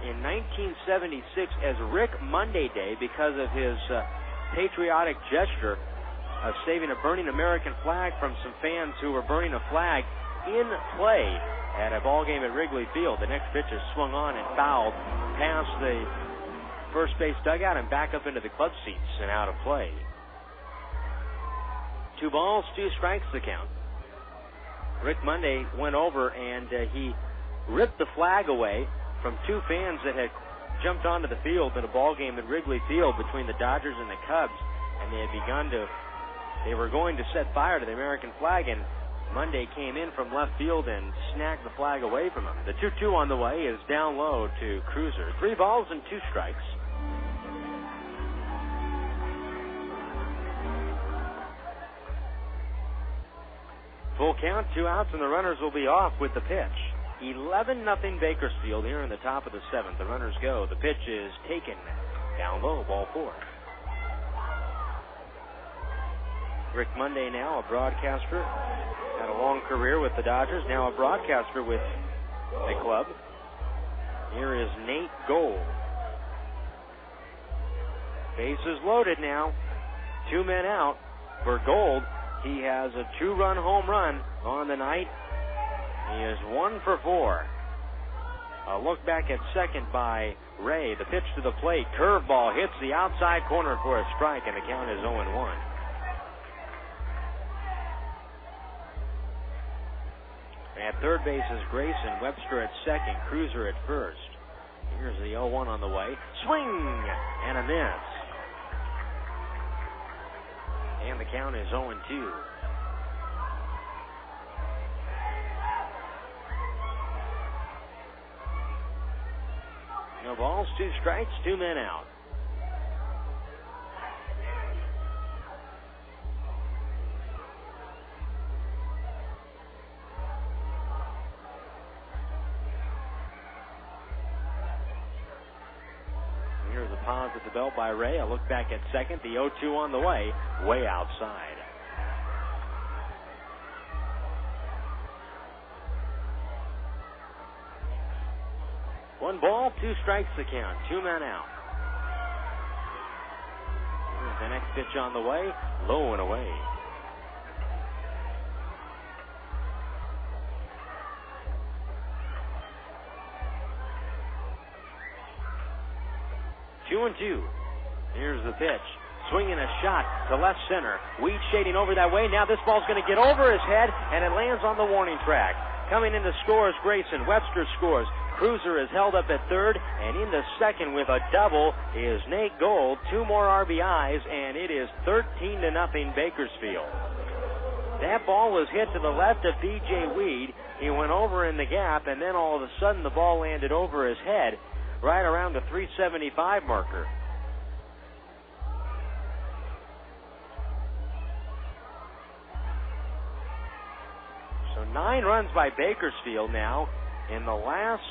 in 1976 as Rick Monday Day because of his patriotic gesture of saving a burning American flag from some fans who were burning a flag in play at a ball game at Wrigley Field. The next pitch is swung on and fouled past the first base dugout and back up into the club seats and out of play. 2 balls, 2 strikes the count. Rick Monday went over and he ripped the flag away from 2 fans that had jumped onto the field in a ball game at Wrigley Field between the Dodgers and the Cubs, and they were going to set fire to the American flag, and Monday came in from left field and snagged the flag away from him. The 2-2 on the way is down low to Cruiser. 3 balls and 2 strikes. Full count, 2 outs, and the runners will be off with the pitch. 11-0 Bakersfield here in the top of the 7th. The runners go. The pitch is taken down low, ball 4. Rick Monday now, a broadcaster. Had a long career with the Dodgers, now a broadcaster with the club. Here is Nate Gold. Bases loaded now. 2 men out for Gold. He has a 2-run home run on the night. He is 1 for 4. A look back at second by Ray. The pitch to the plate. Curveball hits the outside corner for a strike, and the count is 0-1. At third base is Grayson, Webster at second, Cruiser at first. Here's the 0-1 on the way. Swing and a miss. And the count is 0-2. No balls, 2 strikes, 2 men out. Here's a pause at the belt by Ray. A look back at second. The 0-2 on the way outside. One ball, 2 strikes the count. 2 men out. Here's the next pitch on the way. Low and away. Two and 2. Here's the pitch. Swinging a shot to left center. Weed shading over that way. Now this ball's going to get over his head, and it lands on the warning track. Coming in to score is Grayson. Webster scores. Cruiser is held up at third, and in the second with a double is Nate Gold. 2 more RBIs, and it is 13-0 Bakersfield. That ball was hit to the left of DJ Weed. He went over in the gap, and then all of a sudden the ball landed over his head, right around the 375 marker. So 9 runs by Bakersfield now in the last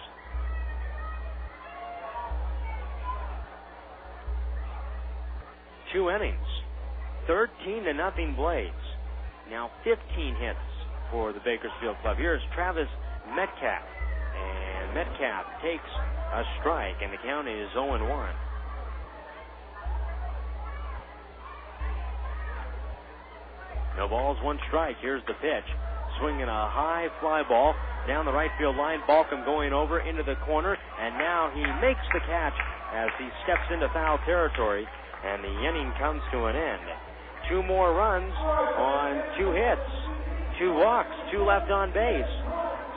2 innings. 13-0 Blades. Now 15 hits for the Bakersfield club. Here's Travis Metcalf. And Metcalf takes a strike, and the count is 0-1. No balls, 1 strike. Here's the pitch. Swinging a high fly ball down the right field line. Balcom going over into the corner, and now he makes the catch as he steps into foul territory, and the inning comes to an end. 2 more runs on 2 hits, 2 walks, 2 left on base.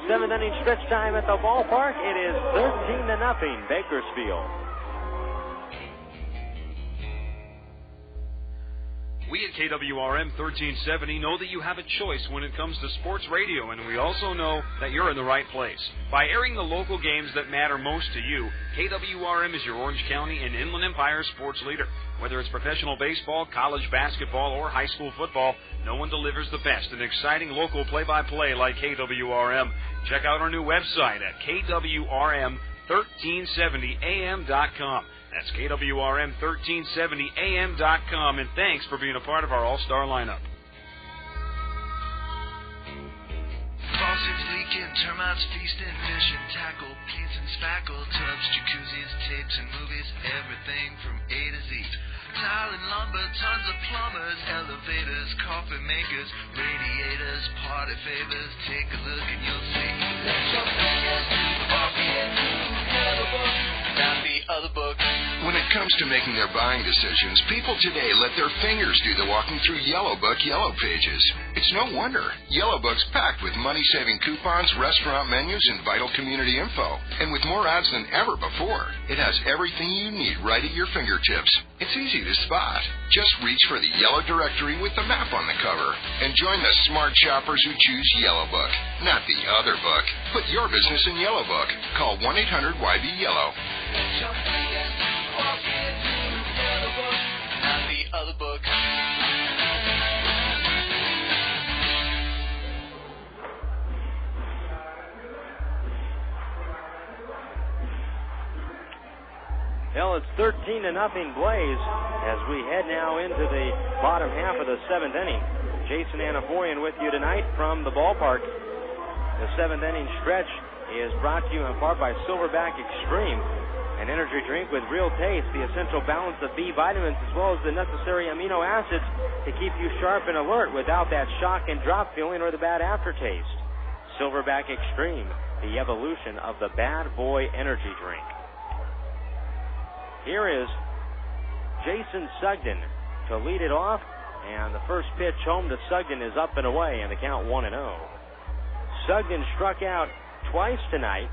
7th inning stretch time at the ballpark. It is 13-0 Bakersfield. We at KWRM 1370 know that you have a choice when it comes to sports radio, and we also know that you're in the right place. By airing the local games that matter most to you, KWRM is your Orange County and Inland Empire sports leader. Whether it's professional baseball, college basketball, or high school football, no one delivers the best and exciting local play-by-play like KWRM. Check out our new website at KWRM1370am.com. That's KWRM1370am.com, and thanks for being a part of our all-star lineup. Faucets leaking, termites feasting, fishing, tackle, paints and spackle, tubs, jacuzzis, tapes and movies, everything from A to Z. Tile and lumber, tons of plumbers, elevators, coffee makers, radiators, party favors. Take a look and you'll see. Let your fingers, coffee and not the other book. When it comes to making their buying decisions, people today let their fingers do the walking through Yellow Book Yellow Pages. It's no wonder. Yellow Book's packed with money-saving coupons, restaurant menus, and vital community info. And with more ads than ever before, it has everything you need right at your fingertips. It's easy to spot. Just reach for the yellow directory with the map on the cover and join the smart shoppers who choose Yellow Book, not the other book. Put your business in Yellow Book. Call 1-800-YB-YELLOW. Well, it's 13-0 Blaze as we head now into the bottom half of the seventh inning. Jason Anaforian with you tonight from the ballpark. The seventh inning stretch is brought to you in part by Silverback Extreme, an energy drink with real taste, the essential balance of B vitamins as well as the necessary amino acids to keep you sharp and alert without that shock and drop feeling or the bad aftertaste. Silverback Extreme, the evolution of the bad boy energy drink. Here is Jason Sugden to lead it off, and the first pitch home to Sugden is up and away, and the count 1-0. Sugden struck out twice tonight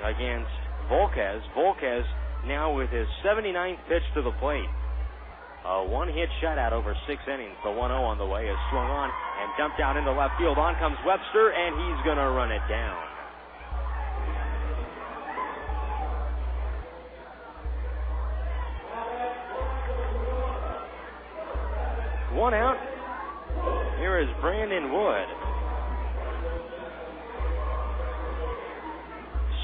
against Volquez. Volquez now with his 79th pitch to the plate. A one-hit shutout over 6 innings. The 1-0 on the way is swung on and dumped out into left field. On comes Webster, and he's going to run it down. One out. Here is Brandon Wood.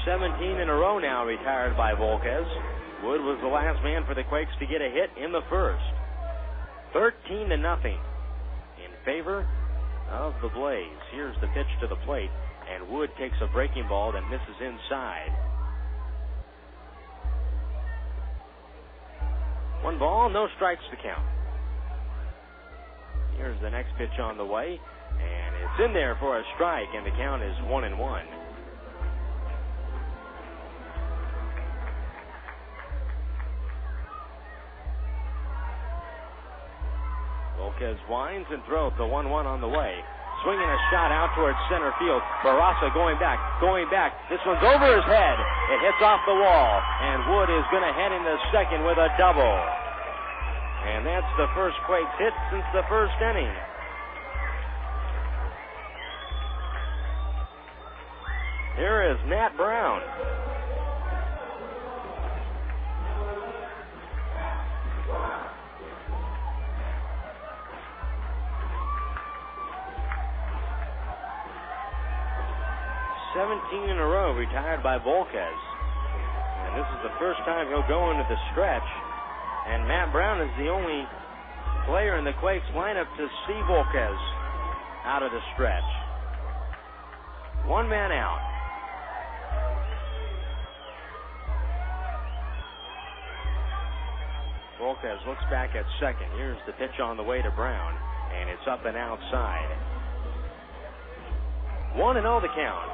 17 in a row now retired by Volquez. Wood was the last man for the Quakes to get a hit in the first. 13-0 in favor of the Blaze. Here's the pitch to the plate, and Wood takes a breaking ball that misses inside. 1 ball, no strikes to count. Here's the next pitch on the way, and it's in there for a strike, and the count is 1-1. Volquez winds and throws the 1-1 on the way. Swinging a shot out towards center field. Barraza going back. This one's over his head. It hits off the wall, and Wood is going to head into second with a double. And that's the first Quakes hit since the first inning. Here is Nat Brown. "17 in a row retired by Volquez. And this is the first time he'll go into the stretch. And Matt Brown is the only player in the Quakes lineup to see Volquez out of the stretch. 1 man out. Volquez looks back at second. Here's the pitch on the way to Brown, and it's up and outside. 1-0 the count.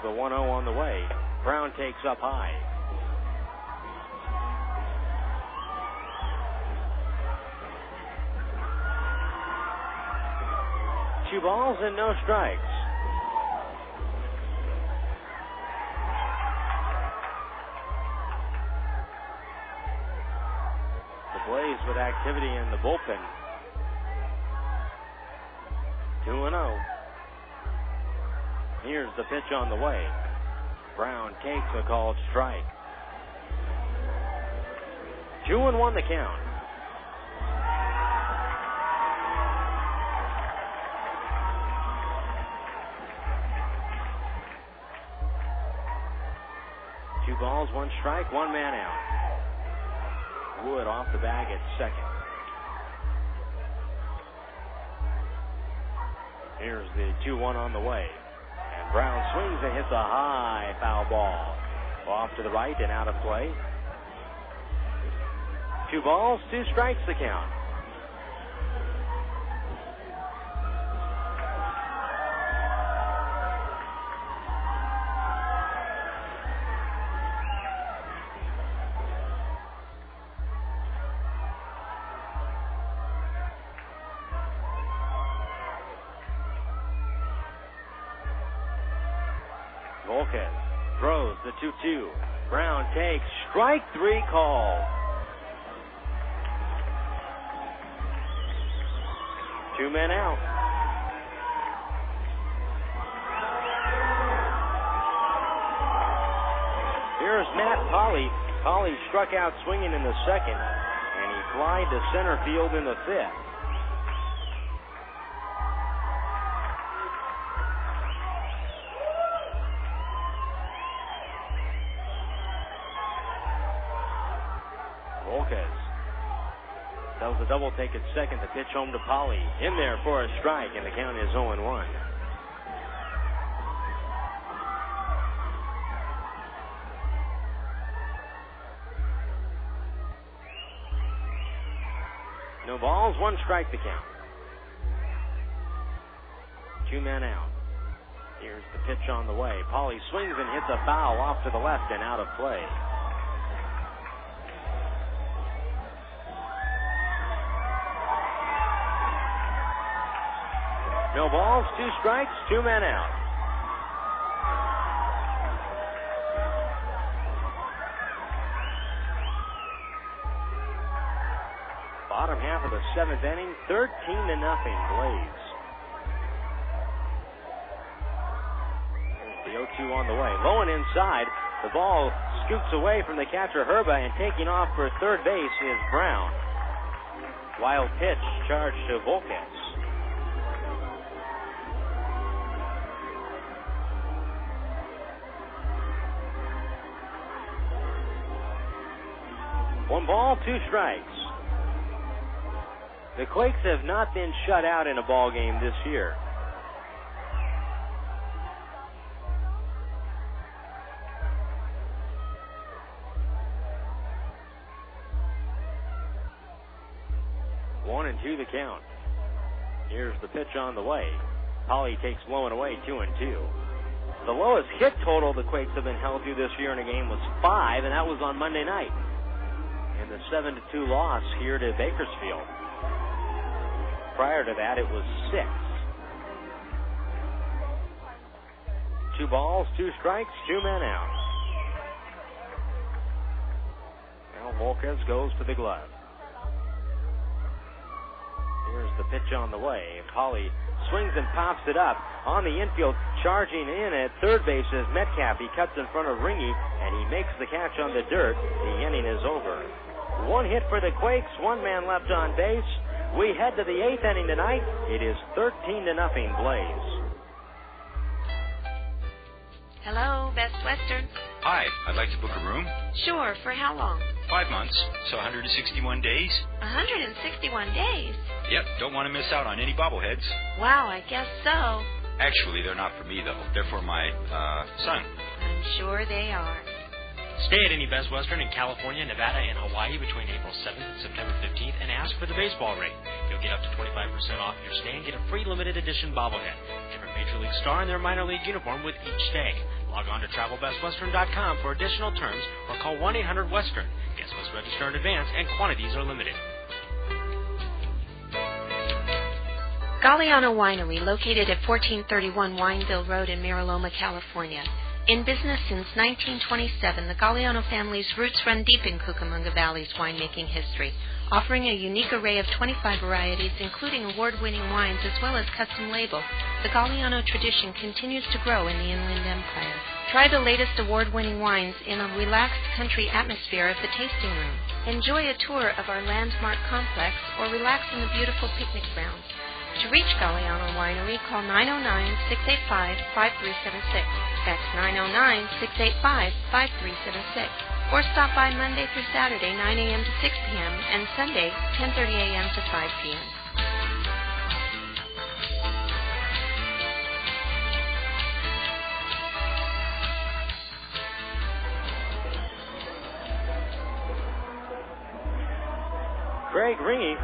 The 1-0 on the way. Brown takes up high. Two balls and no strikes. The Blaze with activity in the bullpen. 2-0. Here's the pitch on the way. Brown takes a called strike. 2-1 the count. Two balls, 1 strike, 1 man out. Wood off the bag at second. Here's the 2-1 on the way. Brown swings and hits a high foul ball. Off to the right and out of play. 2 balls, 2 strikes the count. Volquez throws the 2-2. Brown takes strike 3 call. 2 men out. Here's Matt Polly. Polly struck out swinging in the second, and he flied to center field in the 5th. Volquez does the double take at second. The pitch home to Polly. In there for a strike, and the count is 0-1. No balls, 1 strike to count. 2 men out. Here's the pitch on the way. Polly swings and hits a foul off to the left and out of play. No balls, 2 strikes, 2 men out. Bottom half of the 7th inning, 13-0 Blaze. There's the 0-2 on the way. Low and inside. The ball scoots away from the catcher Herba, and taking off for third base is Brown. Wild pitch charged to Volquez. One ball, 2 strikes. The Quakes have not been shut out in a ball game this year. One and 2 the count. Here's the pitch on the way. Polly takes low and away, 2-2. The lowest hit total the Quakes have been held to this year in a game was 5, and that was on Monday night. In the 7-2 loss here to Bakersfield. Prior to that, it was 6. 2 balls, 2 strikes, 2 men out. Now Volquez goes for the glove. Here's the pitch on the way. Polly swings and pops it up on the infield. Charging in at third base is Metcalf. He cuts in front of Ringy, and he makes the catch on the dirt. The inning is over. 1 hit for the Quakes, 1 man left on base. We head to the 8th inning tonight. It is 13-0 Blaze. Hello, Best Western. Hi, I'd like to book a room. Sure, for how long? 5 months, so 161 days. 161 days? Yep, don't want to miss out on any bobbleheads. Wow, I guess so. Actually, they're not for me, though. They're for my, son. I'm sure they are. Stay at any Best Western in California, Nevada, and Hawaii between April 7th and September 15th and ask for the baseball rate. You'll get up to 25% off your stay and get a free limited edition bobblehead. Different Major League star in their minor league uniform with each stay. Log on to TravelBestWestern.com for additional terms or call 1-800-WESTERN. Guests must register in advance and quantities are limited. Galliano Winery, located at 1431 Wineville Road in Mariloma, California. In business since 1927, the Galliano family's roots run deep in Cucamonga Valley's winemaking history, offering a unique array of 25 varieties, including award-winning wines as well as custom label. The Galliano tradition continues to grow in the Inland Empire. Try the latest award-winning wines in a relaxed country atmosphere at the tasting room. Enjoy a tour of our landmark complex or relax in the beautiful picnic grounds. To reach Galliano Winery, call 909-685-5376. That's 909-685-5376. Or stop by Monday through Saturday, 9 a.m. to 6 p.m., and Sunday, 10:30 a.m. to 5 p.m. Craig Ringy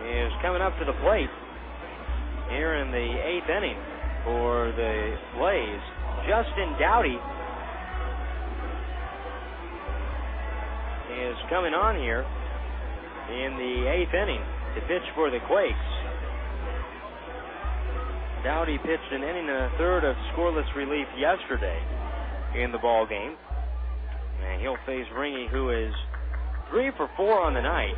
is coming up to the plate here in the 8th inning for the Blaze. Justin Dowdy is coming on here in the 8th inning to pitch for the Quakes. Dowdy pitched an inning and a third of scoreless relief yesterday in the ball game. And he'll face Ringy, who is 3 for 4 on the night.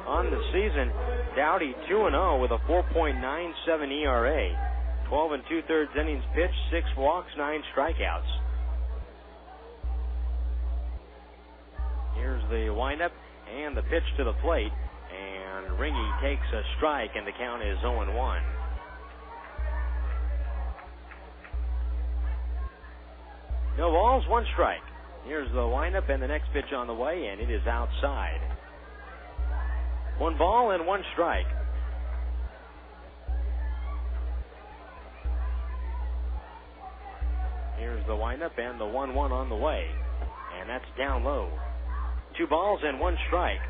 On the season, Dowdy 2-0 with a 4.97 ERA. 12 2/3 innings pitched, 6 walks, 9 strikeouts. Here's the windup and the pitch to the plate. And Ringy takes a strike, and the count is 0-1. No balls, 1 strike. Here's the windup and the next pitch on the way, and it is outside. 1 ball and 1 strike. Here's the windup and the 1-1 on the way, and that's down low. 2 balls and 1 strike.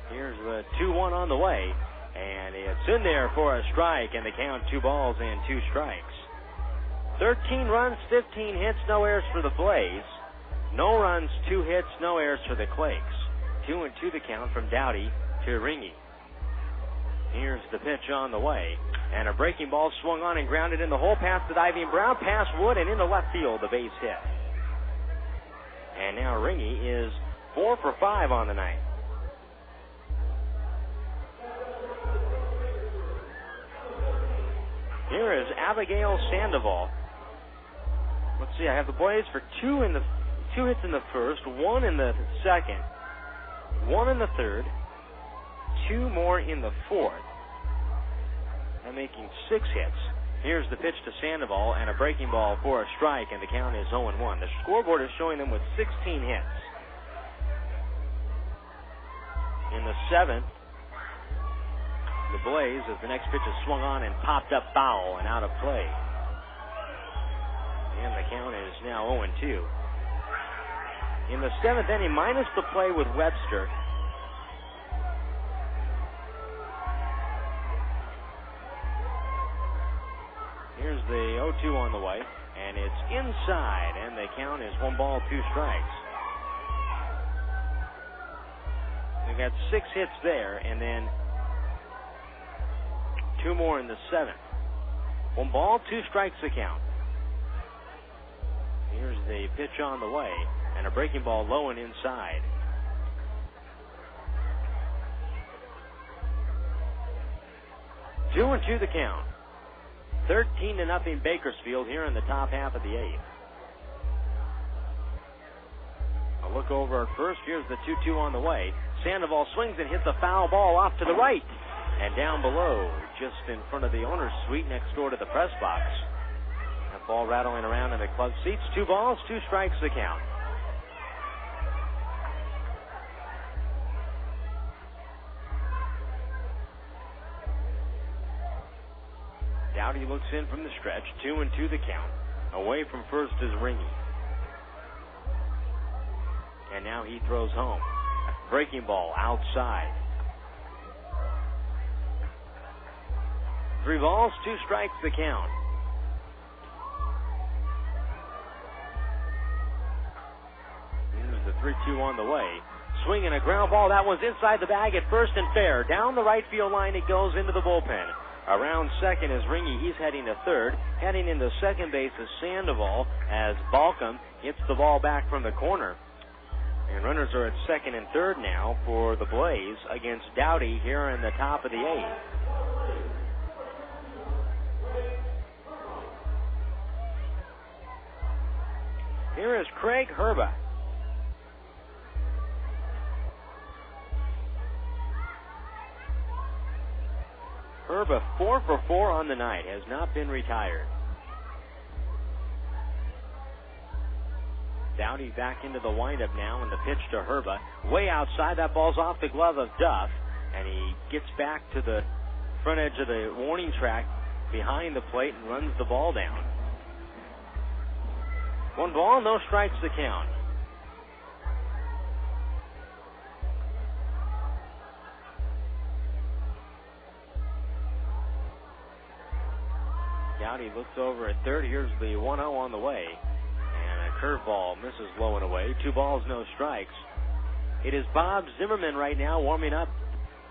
Here's the 2-1 on the way, and it's in there for a strike, and the count 2 balls and 2 strikes. 13 runs, 15 hits, no errors for the Blaze. No runs, 2 hits, no errors for the Quakes. 2-2 the count from Dowdy to Ringy. Here's the pitch on the way, and a breaking ball swung on and grounded in the hole past the diving Brown, past Wood, and into left field, the base hit. And now Ringy is 4 for 5 on the night. Here is Abigail Sandoval. Let's see, I have the Blaze for 2 hits in the first, 1 in the second, 1 in the third, 2 more in the fourth. I'm making 6 hits. Here's the pitch to Sandoval and a breaking ball for a strike, and the count is 0-1. The scoreboard is showing them with 16 hits. In the 7th, the Blaze, as the next pitch is swung on and popped up foul and out of play. And the count is now 0-2. In the 7th inning, minus the play with Webster, here's the 0-2 on the way, and it's inside, and the count is 1 ball, 2 strikes. We've got 6 hits there, and then 2 more in the 7th. 1 ball, 2 strikes the count. Here's the pitch on the way, and a breaking ball low and inside. Two and 2 the count. 13-0 Bakersfield here in the top half of the 8th. A look over at first. Here's the 2-2 on the way. Sandoval swings and hits a foul ball off to the right. And down below, just in front of the owner's suite next door to the press box. That ball rattling around in the club seats. 2 balls, 2 strikes the count. Dowdy looks in from the stretch. 2 and 2 the count. Away from first is Ringy. And now he throws home. Breaking ball outside. 3 balls, 2 strikes the count. Here's the 3-2 on the way. Swinging a ground ball. That one's inside the bag at first and fair. Down the right field line it goes into the bullpen. Around second is Ringy. He's heading to third. Heading into second base is Sandoval as Balcom hits the ball back from the corner. And runners are at second and third now for the Blaze against Dowdy here in the top of the 8th. Here is Craig Herba. Herba 4 for 4 on the night, has not been retired. Dowdy back into the windup now, and the pitch to Herba. Way outside, that ball's off the glove of Duff, and he gets back to the front edge of the warning track behind the plate and runs the ball down. 1 ball, no strikes to count. Dowdy looks over at third. Here's the 1-0 on the way. And a curveball misses low and away. 2 balls, no strikes. It is Bob Zimmerman right now warming up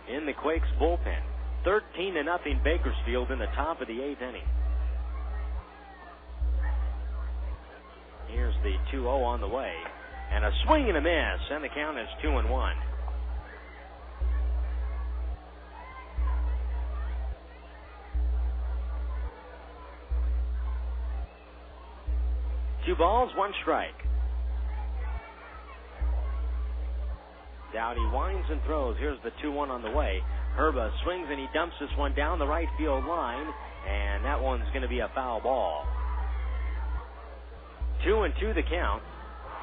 in the Quakes bullpen. 13-0 Bakersfield in the top of the 8th inning. Here's the 2-0 on the way. And a swing and a miss. And the count is 2-1. Two balls, 1 strike. Dowdy winds and throws. Here's the 2-1 on the way. Herba swings and he dumps this one down the right field line, and that one's going to be a foul ball. 2-2 the count.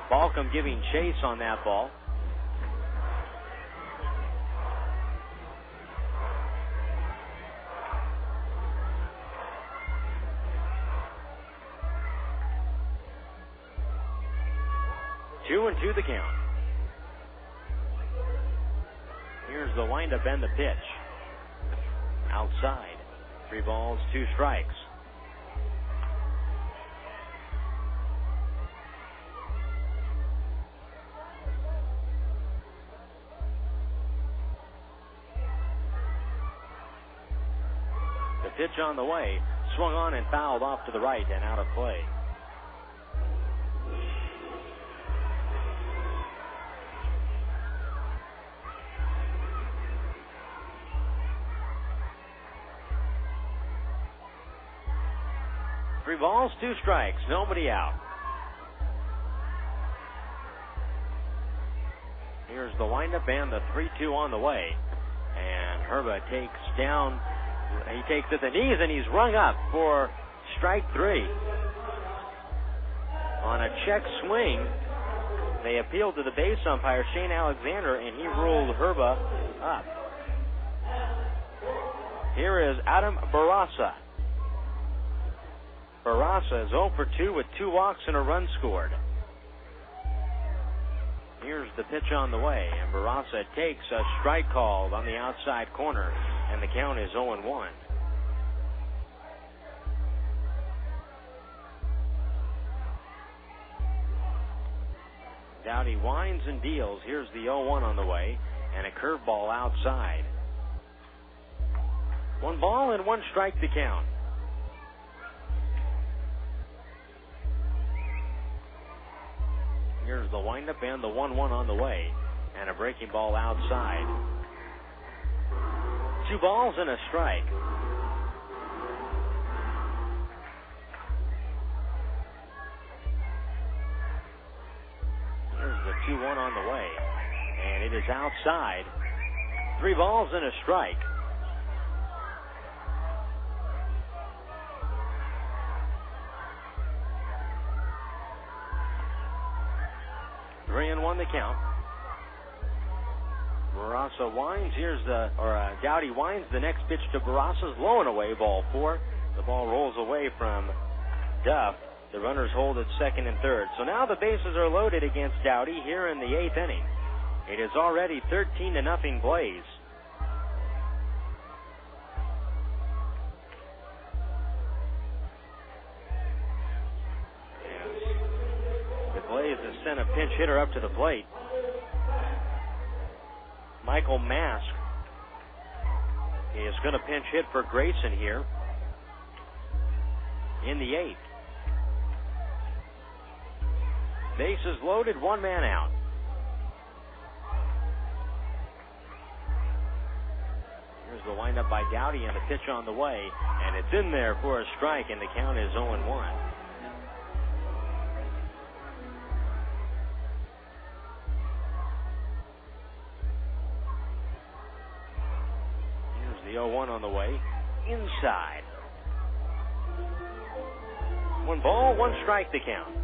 Balcom giving chase on that ball. Two and two the count. Here's the windup and the pitch. Outside. 3 balls, 2 strikes. The pitch on the way. Swung on and fouled off to the right and out of play. Three balls, 2 strikes, nobody out. Here's the windup and the 3-2 on the way. And Herba takes down, he takes at the knees and he's rung up for strike 3. On a check swing, they appealed to the base umpire, Shane Alexander, and he ruled Herba up. Here is Adam Barraza. Barraza is 0 for 2 with 2 walks and a run scored. Here's the pitch on the way, and Barraza takes a strike called on the outside corner, and the count is 0-1. Dowdy winds and deals. Here's the 0-1 on the way, and a curveball outside. 1 ball and 1 strike to count. Here's the windup and the 1-1 on the way. And a breaking ball outside. 2 balls and a strike. Here's the 2-1 on the way. And it is outside. 3 balls and a strike. The count. Barraza winds. Dowdy winds. The next pitch to Barraza's low and away, ball 4. The ball rolls away from Duff. The runners hold at second and third. So now the bases are loaded against Dowdy here in the 8th inning. It is already 13-0 Blaze. Has sent a pinch hitter up to the plate. Michael Mask is going to pinch hit for Grayson here in the 8th. Bases loaded, 1 man out. Here's the windup by Dowdy and the pitch on the way, and it's in there for a strike, and the count is 0-1. The 0-1 on the way, inside. 1 ball, 1 strike to count.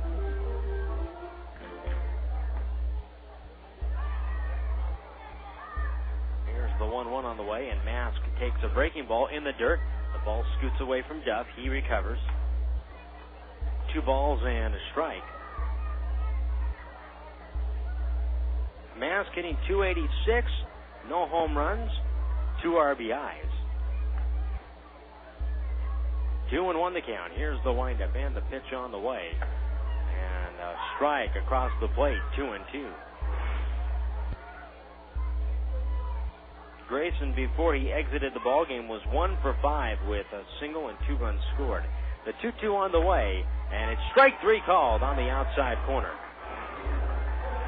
Here's the 1-1 on the way. way, and Mask takes a breaking ball in the dirt. The ball scoots away from Duff. He recovers. 2 balls and a strike. Mask hitting .286, no home runs, 2 RBIs. 2-1 the count. Here's the windup and the pitch on the way. And a strike across the plate, 2-2. Grayson, before he exited the ballgame, was 1 for 5 with a single and 2 runs scored. The 2-2 on the way, and it's strike 3 called on the outside corner.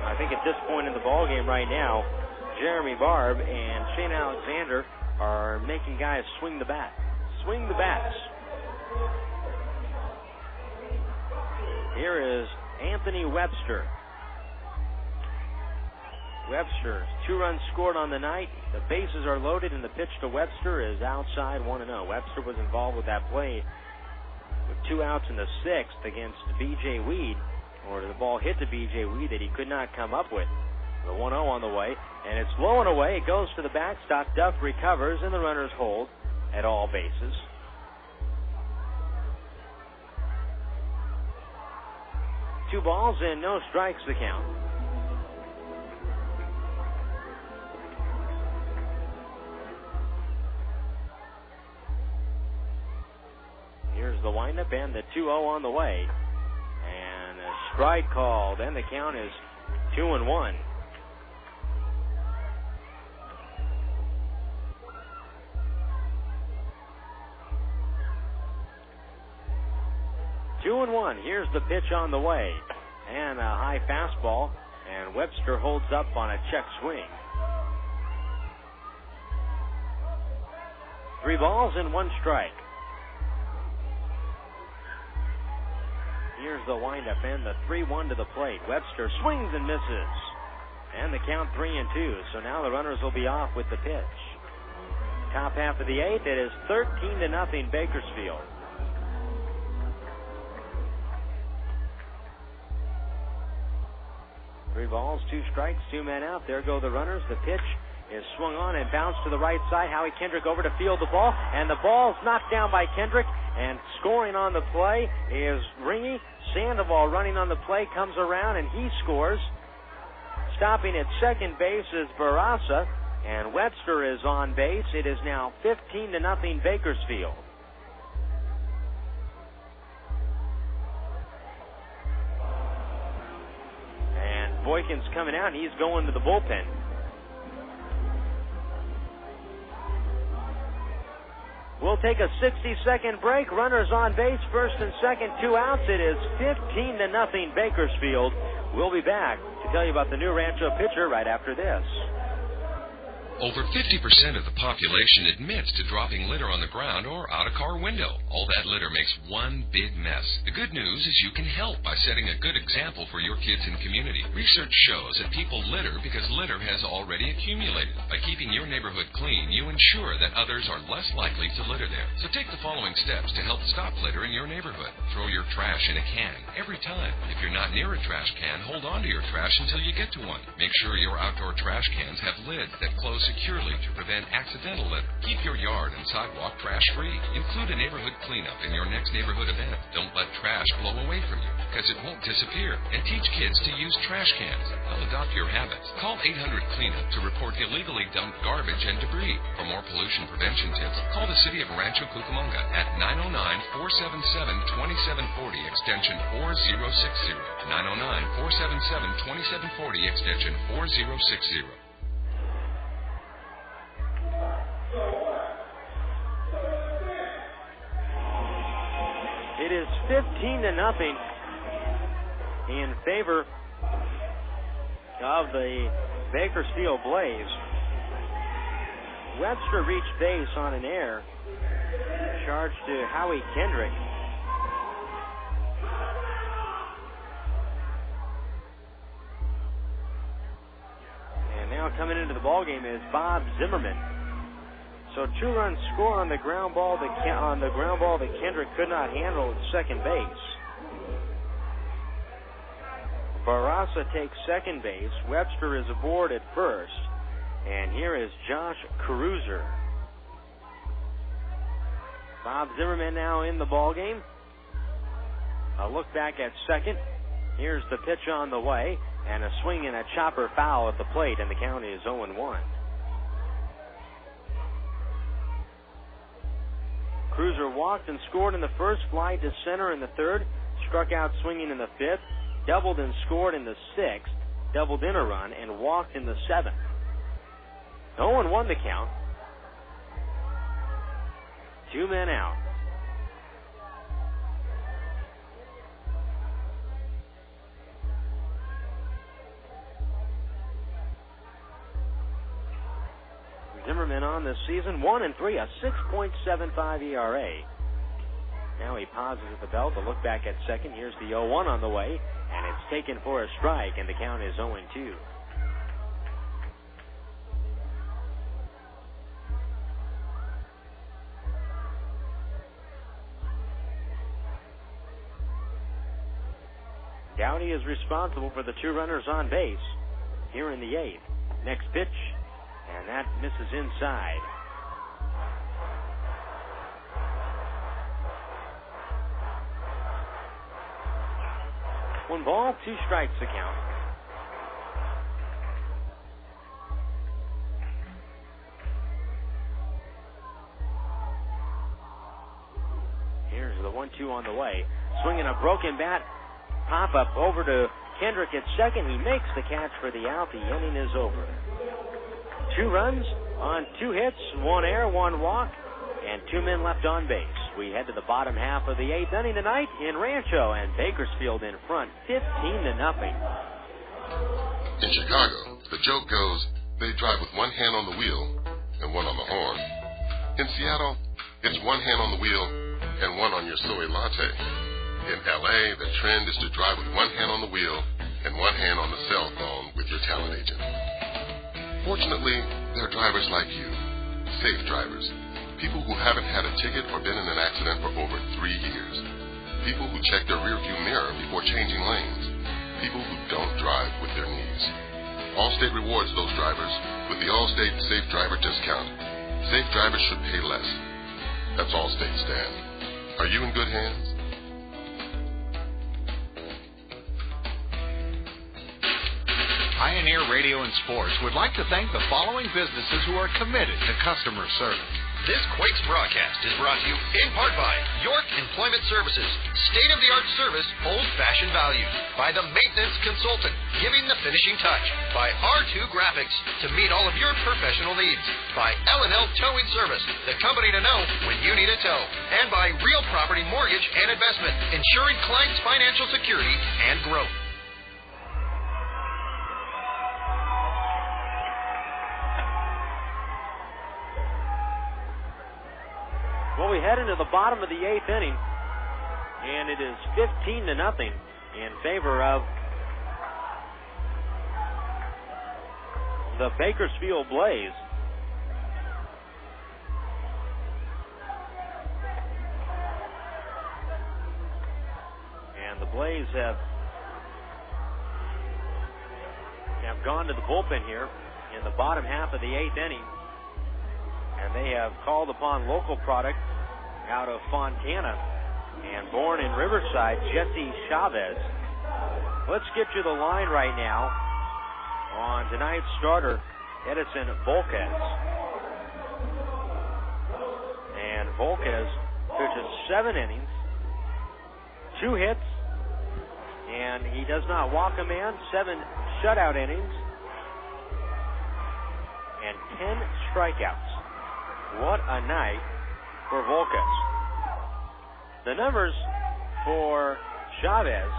I think at this point in the ballgame right now, Jeremy Barb and Shane Alexander are making guys swing the bat. Swing the bats. Here is Anthony Webster. Webster, 2 runs scored on the night. The bases are loaded, and the pitch to Webster is outside 1-0. Webster was involved with that play with 2 outs in the 6th against B.J. Weed, or the ball hit to B.J. Weed that he could not come up with. The 1-0 on the way, and it's low and away. It goes to the backstop. Duff recovers, and the runners hold at all bases. Two balls and no strikes the count. Here's the windup and the 2-0 on the way. And a strike called, and the count is 2-1. Here's the pitch on the way. And a high fastball. And Webster holds up on a check swing. 3 balls and 1 strike. Here's the windup and the 3-1 to the plate. Webster swings and misses. And the count 3-2. So now the runners will be off with the pitch. Top half of the 8th, it is 13-0 Bakersfield. 3 balls, 2 strikes, 2 men out. There go the runners. The pitch is swung on and bounced to the right side. Howie Kendrick over to field the ball, and the ball's knocked down by Kendrick. And scoring on the play is Ringy. Sandoval running on the play comes around and he scores. Stopping at second base is Barraza, and Webster is on base. It is now 15-0 Bakersfield. Boykin's coming out, and he's going to the bullpen. We'll take a 60-second break. Runners on base, first and second, 2 outs. It is 15-0 Bakersfield. We'll be back to tell you about the new Rancho pitcher right after this. Over 50% of the population admits to dropping litter on the ground or out a car window. All that litter makes one big mess. The good news is you can help by setting a good example for your kids and community. Research shows that people litter because litter has already accumulated. By keeping your neighborhood clean, you ensure that others are less likely to litter there. So take the following steps to help stop litter in your neighborhood. Throw your trash in a can every time. If you're not near a trash can, hold on to your trash until you get to one. Make sure your outdoor trash cans have lids that close securely to prevent accidental litter. Keep your yard and sidewalk trash-free. Include a neighborhood cleanup in your next neighborhood event. Don't let trash blow away from you, because it won't disappear. And teach kids to use trash cans. They'll adopt your habits. Call 800-CLEANUP to report illegally dumped garbage and debris. For more pollution prevention tips, call the City of Rancho Cucamonga at 909-477-2740 extension 4060. 909-477-2740 extension 4060. It is 15-0 in favor of the Bakersfield Blaze. Webster reached base on an error. Charge to Howie Kendrick. And now coming into the ballgame is Bob Zimmerman. So 2-run score on the ground ball that Kendrick could not handle at second base. Barraza takes second base. Webster is aboard at first. And here is Josh Caruser. Bob Zimmerman now in the ballgame. A look back at second. Here's the pitch on the way, and a swing and a chopper foul at the plate, and the count is 0-1. Cruiser walked and scored in the first, fly to center in the third, struck out swinging in the fifth, doubled and scored in the sixth, doubled in a run, and walked in the seventh. 0-1 the count. 2 men out. Zimmerman on this season, 1-3, a 6.75 ERA. Now he pauses at the belt, a look back at second. Here's the 0-1 on the way, and it's taken for a strike, and the count is 0-2. Dowdy is responsible for the 2 runners on base here in the 8th. Next pitch, and that misses inside. One ball, 2 strikes the count. Here's the 1-2 on the way. Swinging a broken bat. Pop up over to Kendrick at second. He makes the catch for the out. The inning is over. 2 runs on 2 hits, 1 error, 1 walk, and 2 men left on base. We head to the bottom half of the 8th inning tonight in Rancho, and Bakersfield in front, 15-0. In Chicago, the joke goes, they drive with 1 hand on the wheel and 1 on the horn. In Seattle, it's 1 hand on the wheel and 1 on your soy latte. In L.A., the trend is to drive with 1 hand on the wheel and 1 hand on the cell phone with your talent agent. Fortunately, there are drivers like you, safe drivers, people who haven't had a ticket or been in an accident for over 3 years, people who check their rearview mirror before changing lanes, people who don't drive with their knees. Allstate rewards those drivers with the Allstate Safe Driver discount. Safe drivers should pay less. That's Allstate stand. Are you in good hands? Pioneer Radio and Sports would like to thank the following businesses who are committed to customer service. This Quakes broadcast is brought to you in part by York Employment Services, state-of-the-art service, old-fashioned values. By the Maintenance Consultant, giving the finishing touch. By R2 Graphics, to meet all of your professional needs. By L&L Towing Service, the company to know when you need a tow. And by Real Property Mortgage and Investment, ensuring clients' financial security and growth. Well, we head into the bottom of the 8th inning, and it is 15-0 in favor of the Bakersfield Blaze. And the Blaze have gone to the bullpen here in the bottom half of the 8th inning. And they have called upon local product out of Fontana and born in Riverside, Jesse Chavez. Let's get you the line right now on tonight's starter, Edinson Volquez. And Volquez pitches 7 innings, 2 hits, and he does not walk a man, 7 shutout innings, and 10 strikeouts. What a night for Volquez. The numbers for Chavez.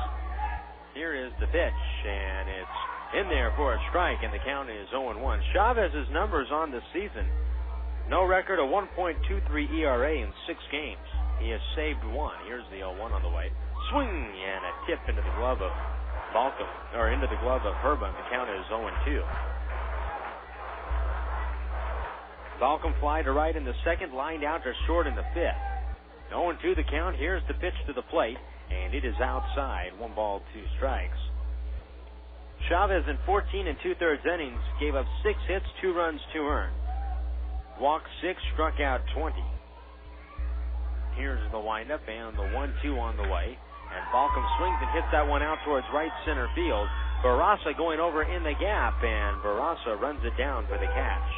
Here is the pitch, and it's in there for a strike, and the count is 0-1. Chavez's numbers on the season: no record, a 1.23 ERA in 6 games. He has saved 1. Here's the 0-1 on the way. Swing and a tip into the glove of Balcom, or into the glove of Herba. The count is 0-2. Balcom fly to right in the second, lined out to short in the fifth. 0-2 the count. Here's the pitch to the plate, and it is outside. 1 ball, 2 strikes. Chavez in 14 2/3 innings gave up 6 hits, 2 runs, 2 earned. Walked 6, struck out 20. Here's the windup and the 1-2 on the way. And Balcom swings and hits that one out towards right center field. Barraza going over in the gap, and Barraza runs it down for the catch.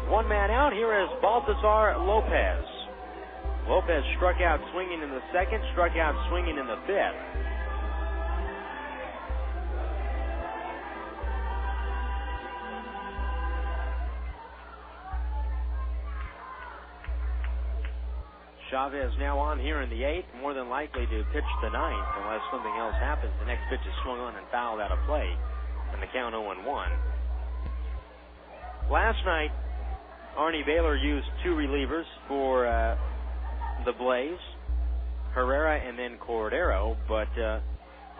One man out. Here is Baltazar Lopez. Lopez struck out swinging in the second, struck out swinging in the fifth. Chavez now on here in the 8th, more than likely to pitch the 9th unless something else happens. The next pitch is swung on and fouled out of play, and the count 0-1. Last night, Arnie Baylor used 2 relievers for the Blaze, Herrera and then Cordero, but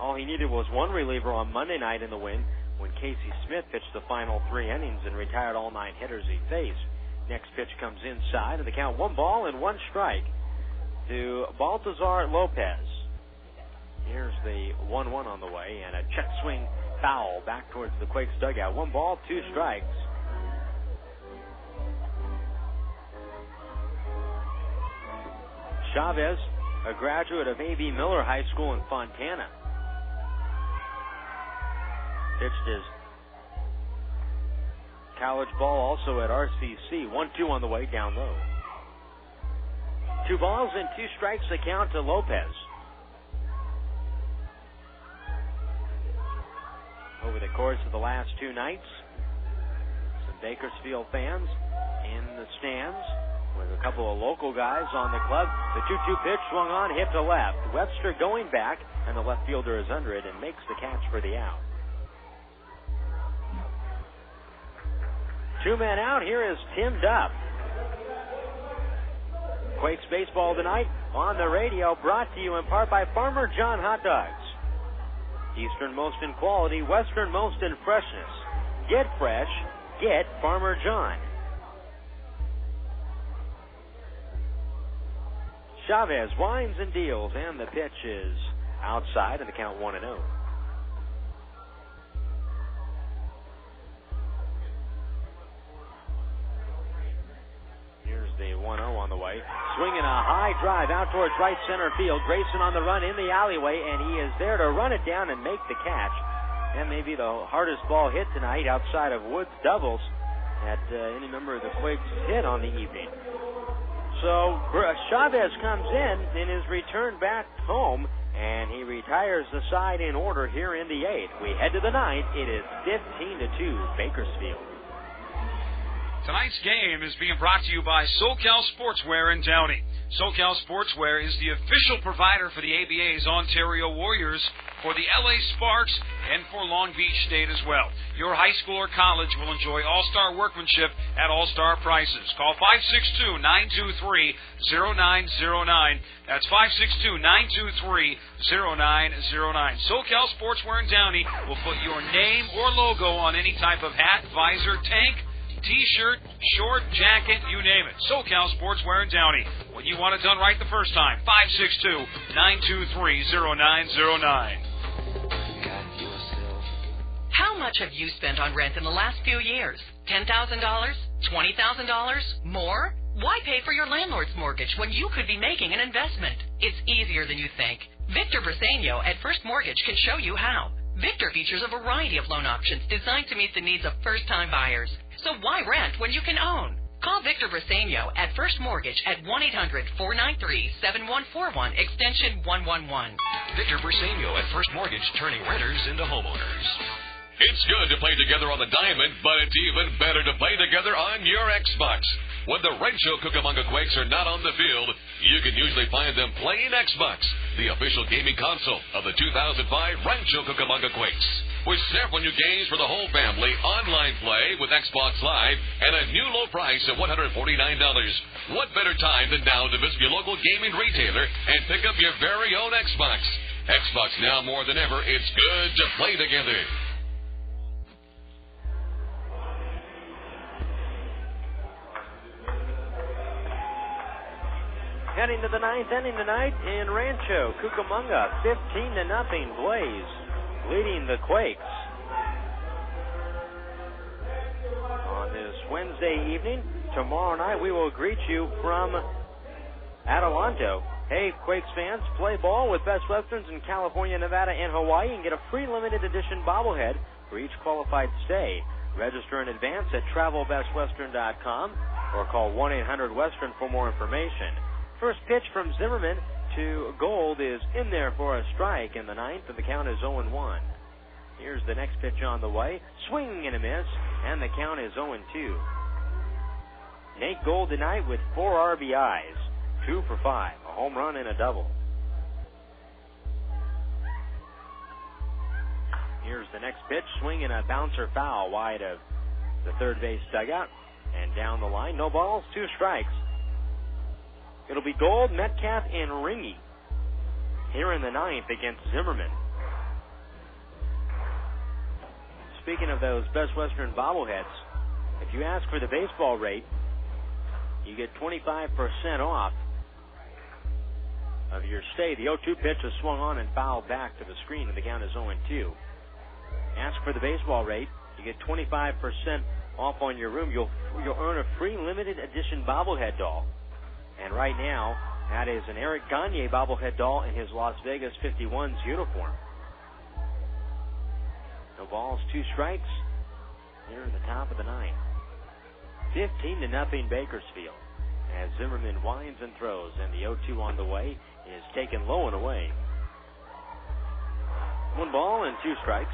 all he needed was 1 reliever on Monday night in the win when Casey Smith pitched the final 3 innings and retired all 9 hitters he faced. Next pitch comes inside, and the count 1 ball and 1 strike to Baltazar Lopez. Here's the 1-1 on the way, and a check swing foul back towards the Quakes dugout. 1 ball, 2 strikes. Chavez, a graduate of A.B. Miller High School in Fontana. Pitched his college ball also at RCC. 1-2 on the way, down low. 2 balls and 2 strikes the count to Lopez. Over the course of the last 2 nights, some Bakersfield fans in the stands with a couple of local guys on the club. The 2-2 pitch swung on, hit to left. Webster going back, and the left fielder is under it and makes the catch for the out. 2 men out. Here is Tim Duff. Quakes baseball tonight on the radio, brought to you in part by Farmer John Hot Dogs. Easternmost in quality, westernmost in freshness. Get fresh, get Farmer John. Chavez winds and deals, and the pitch is outside, and the count 1-0. Here's the 1-0 on the way. Swinging a high drive out towards right center field. Grayson on the run in the alleyway, and he is there to run it down and make the catch. And maybe the hardest ball hit tonight outside of Woods' doubles that any member of the Quakes hit on the evening. So Chavez comes in his return back home, and he retires the side in order here in the 8th. We head to the 9th. It is 15-2 Bakersfield. Tonight's game is being brought to you by SoCal Sportswear in Downey. SoCal Sportswear is the official provider for the ABA's Ontario Warriors, for the LA Sparks, and for Long Beach State as well. Your high school or college will enjoy all-star workmanship at all-star prices. Call 562-923-0909. That's 562-923-0909. SoCal Sportswear in Downey will put your name or logo on any type of hat, visor, tank, T-shirt, short, jacket, you name it. SoCal Sportswear in Downey. When you want it done right the first time, 562-923-0909. How much have you spent on rent in the last few years? $10,000? $20,000? More? Why pay for your landlord's mortgage when you could be making an investment? It's easier than you think. Victor Briseño at First Mortgage can show you how. Victor features a variety of loan options designed to meet the needs of first-time buyers. So why rent when you can own? Call Victor Briseño at First Mortgage at 1-800-493-7141, extension 111. Victor Briseño at First Mortgage, turning renters into homeowners. It's good to play together on the diamond, but it's even better to play together on your Xbox. When the Rancho Cucamonga Quakes are not on the field, you can usually find them playing Xbox, the official gaming console of the 2005 Rancho Cucamonga Quakes. With several new games for the whole family, online play with Xbox Live, and a new low price of $149. What better time than now to visit your local gaming retailer and pick up your very own Xbox? Xbox now more than ever, it's good to play together. heading to the ninth inning tonight in Rancho. Cucamonga, 15-0 Blaze, leading the Quakes. On this Wednesday evening, tomorrow night, we will greet you from Adelanto. Hey, Quakes fans, play ball with Best Westerns in California, Nevada, and Hawaii and get a free limited edition bobblehead for each qualified stay. Register in advance at travelbestwestern.com or call 1-800-WESTERN for more information. First pitch from Zimmerman to Gold is in there for a strike in the ninth, and the count is 0-1. Here's the next pitch on the way. Swing and a miss, and the count is 0-2. Nate Gold tonight with 4 RBIs, 2 for 5, a home run and a double. Here's the next pitch, swing and a bouncer foul wide of the third base dugout. And down the line, no balls, 2 strikes. It'll be Gold, Metcalf, and Ringy here in the ninth against Zimmerman. Speaking of those Best Western bobbleheads, if you ask for the baseball rate, you get 25% off of your stay. The 0-2 pitch is swung on and fouled back to the screen, and the count is 0-2. Ask for the baseball rate, you get 25% off on your room. You'll earn a free limited edition bobblehead doll. And right now, that is an Eric Gagne bobblehead doll in his Las Vegas 51's uniform. No balls, 2 strikes. Here in the top of the ninth. 15-0 Bakersfield. As Zimmerman winds and throws, and the 0-2 on the way is taken low and away. 1 ball and 2 strikes.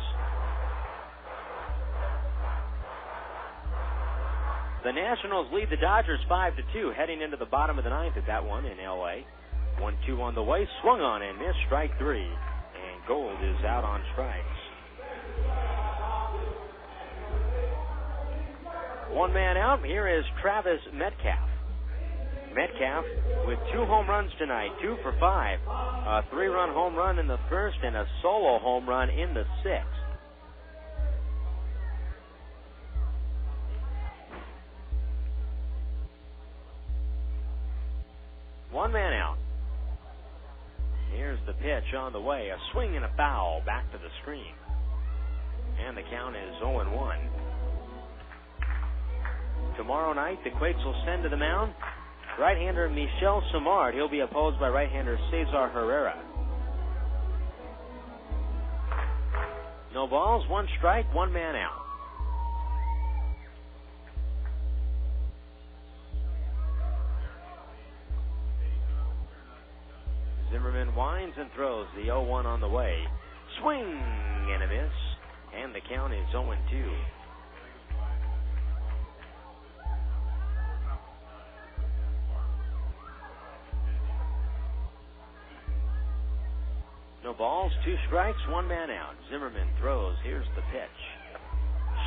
The Nationals lead the Dodgers 5-2, heading into the bottom of the ninth at that one in L.A. 1-2 on the way, swung on and missed, strike 3, and Gold is out on strikes. 1 man out. Here is Travis Metcalf. Metcalf with 2 home runs tonight, 2 for 5, a 3-run home run in the first and a solo home run in the sixth. One man out. Here's the pitch on the way. A swing and a foul back to the screen. And the count is 0-1. Tomorrow night, the Quakes will send to the mound right-hander Michel Simard. He'll be opposed by right-hander Cesar Herrera. No balls, 1 strike, 1 man out. Zimmerman winds and throws, the 0-1 on the way. Swing and a miss, and the count is 0-2. No balls, 2 strikes, 1 man out. Zimmerman throws, here's the pitch.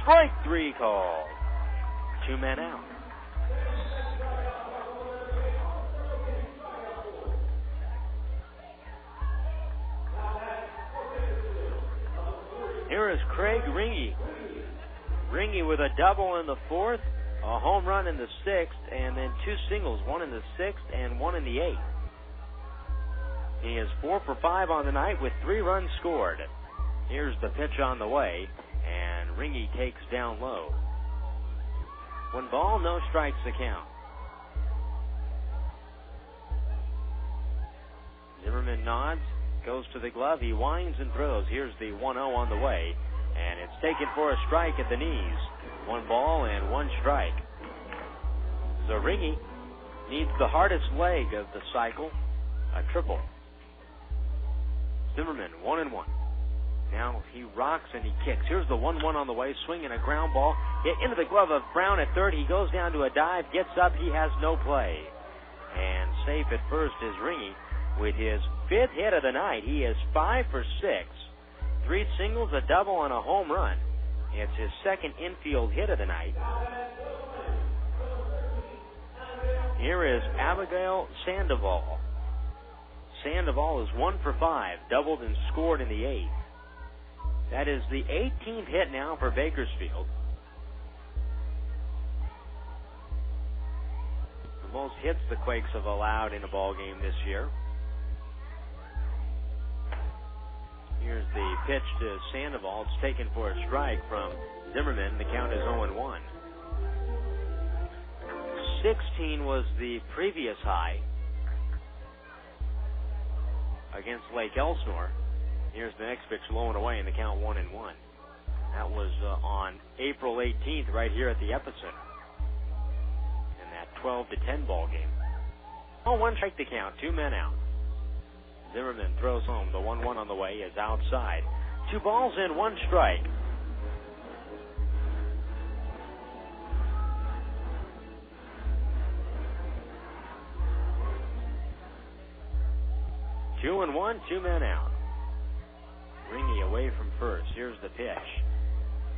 Strike 3 called. 2 men out. Here is Craig Ringy. Ringy with a double in the 4th, a home run in the 6th, and then 2 singles, 1 in the 6th and 1 in the 8th. He is 4 for 5 on the night with 3 runs scored. Here's the pitch on the way, and Ringy takes down low. 1 ball, no strikes the count. Zimmerman nods. Goes to the glove, he winds and throws. Here's the 1-0 on the way, and it's taken for a strike at the knees. 1 ball and 1 strike. So Ringy needs the hardest leg of the cycle, a triple. Zimmerman, 1-1. Now he rocks and he kicks. Here's the 1-1 on the way, swinging a ground ball. Hit into the glove of Brown at third. He goes down to a dive, gets up, he has no play. And safe at first is Ringy. With his 5th hit of the night, he is 5 for 6. 3 singles, a double, and a home run. It's his 2nd infield hit of the night. Here is Abigail Sandoval. Sandoval is 1 for 5, doubled and scored in the 8th. That is the 18th hit now for Bakersfield. The most hits the Quakes have allowed in a ball game this year. Here's the pitch to Sandoval. It's taken for a strike from Zimmerman. The count is 0-1. 16 was the previous high against Lake Elsinore. Here's the next pitch, low and away, and the count 1-1. That was on April 18th right here at the Epicenter in that 12-10 ball game. 1 strike the count, 2 men out. Zimmerman throws home. The 1-1 on the way is outside. 2 balls and 1 strike. Two and 1, 2 men out. Ringy away from first. Here's the pitch.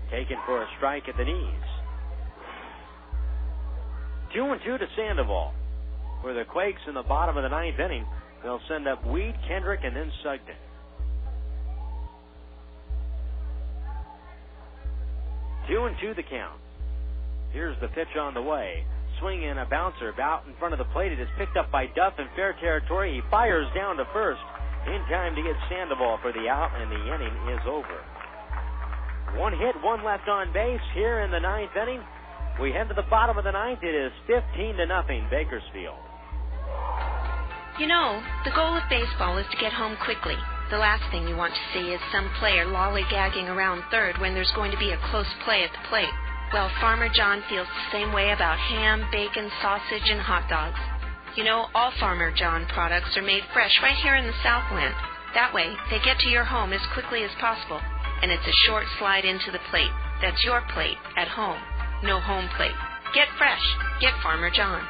Taken for a strike at the knees. 2-2 to Sandoval. For the Quakes in the bottom of the 9th inning, they'll send up Weed, Kendrick, and then Sugden. 2-2 the count. Here's the pitch on the way. Swing and a bouncer out in front of the plate. It is picked up by Duff in fair territory. He fires down to first in time to get Sandoval for the out, and the inning is over. 1 hit, 1 left on base here in the 9th inning. We head to the bottom of the 9th. It is 15-0 Bakersfield. You know, the goal of baseball is to get home quickly. The last thing you want to see is some player lollygagging around third when there's going to be a close play at the plate. Well, Farmer John feels the same way about ham, bacon, sausage, and hot dogs. You know, all Farmer John products are made fresh right here in the Southland. That way, they get to your home as quickly as possible, and it's a short slide into the plate. That's your plate at home. No home plate. Get fresh. Get Farmer John.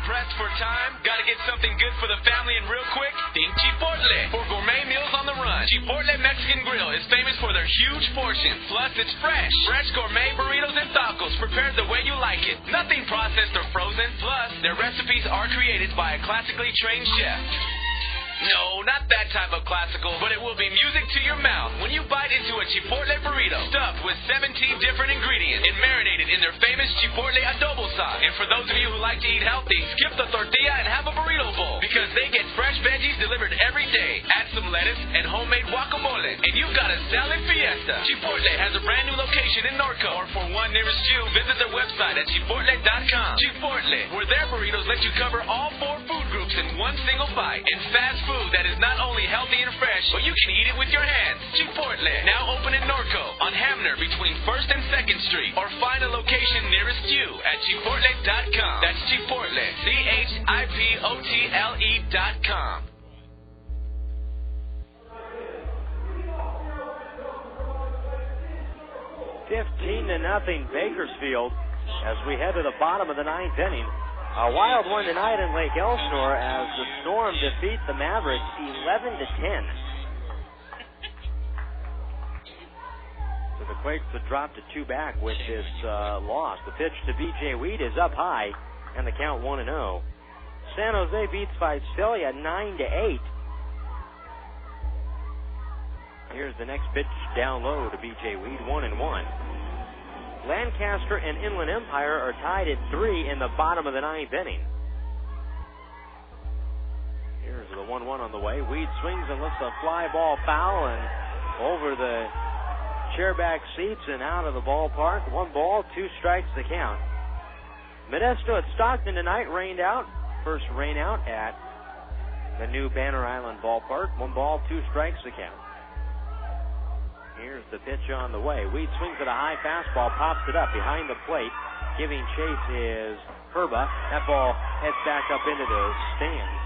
Pressed for time? Gotta get something good for the family and real quick? Think Chipotle. For gourmet meals on the run, Chipotle Mexican Grill is famous for their huge portions. Plus, it's fresh. Fresh gourmet burritos and tacos prepared the way you like it. Nothing processed or frozen. Plus, their recipes are created by a classically trained chef. No, not that type of classical, but it will be music to your mouth when you bite into a Chipotle burrito stuffed with 17 different ingredients and marinated in their famous Chipotle adobo sauce. And for those of you who like to eat healthy, skip the tortilla and have a burrito bowl because they get fresh veggies delivered every day. Add some lettuce and homemade guacamole, and you've got a salad fiesta. Chipotle has a brand new location in Norco, or for one nearest you, visit their website at chipotle.com. Chipotle, where their burritos let you cover all 4 food groups in one single bite. And fast food that is not only healthy and fresh, but you can eat it with your hands. Chipotle, now open in Norco on Hamner between 1st and 2nd Street, or find a location nearest you at chipotle.com. That's Chipotle, CHIPOTLE.com. $15-0 Bakersfield as we head to the bottom of the 9th inning. A wild one tonight in Lake Elsinore as the Storm defeat the Mavericks 11-10. So the Quakes would drop to 2 back with this loss. The pitch to B.J. Weed is up high, and the count 1-0. San Jose beats Visalia 9-8. Here's the next pitch down low to B.J. Weed, 1-1. Lancaster and Inland Empire are tied at 3 in the bottom of the 9th inning. Here's the 1-1 on the way. Weed swings and lifts a fly ball foul and over the chairback seats and out of the ballpark. 1 ball, 2 strikes the count. Modesto at Stockton tonight rained out. First rain out at the new Banner Island ballpark. 1 ball, 2 strikes the count. Here's the pitch on the way. Weed swings at a high fastball, pops it up behind the plate. Giving chase is Herba. That ball heads back up into the stands.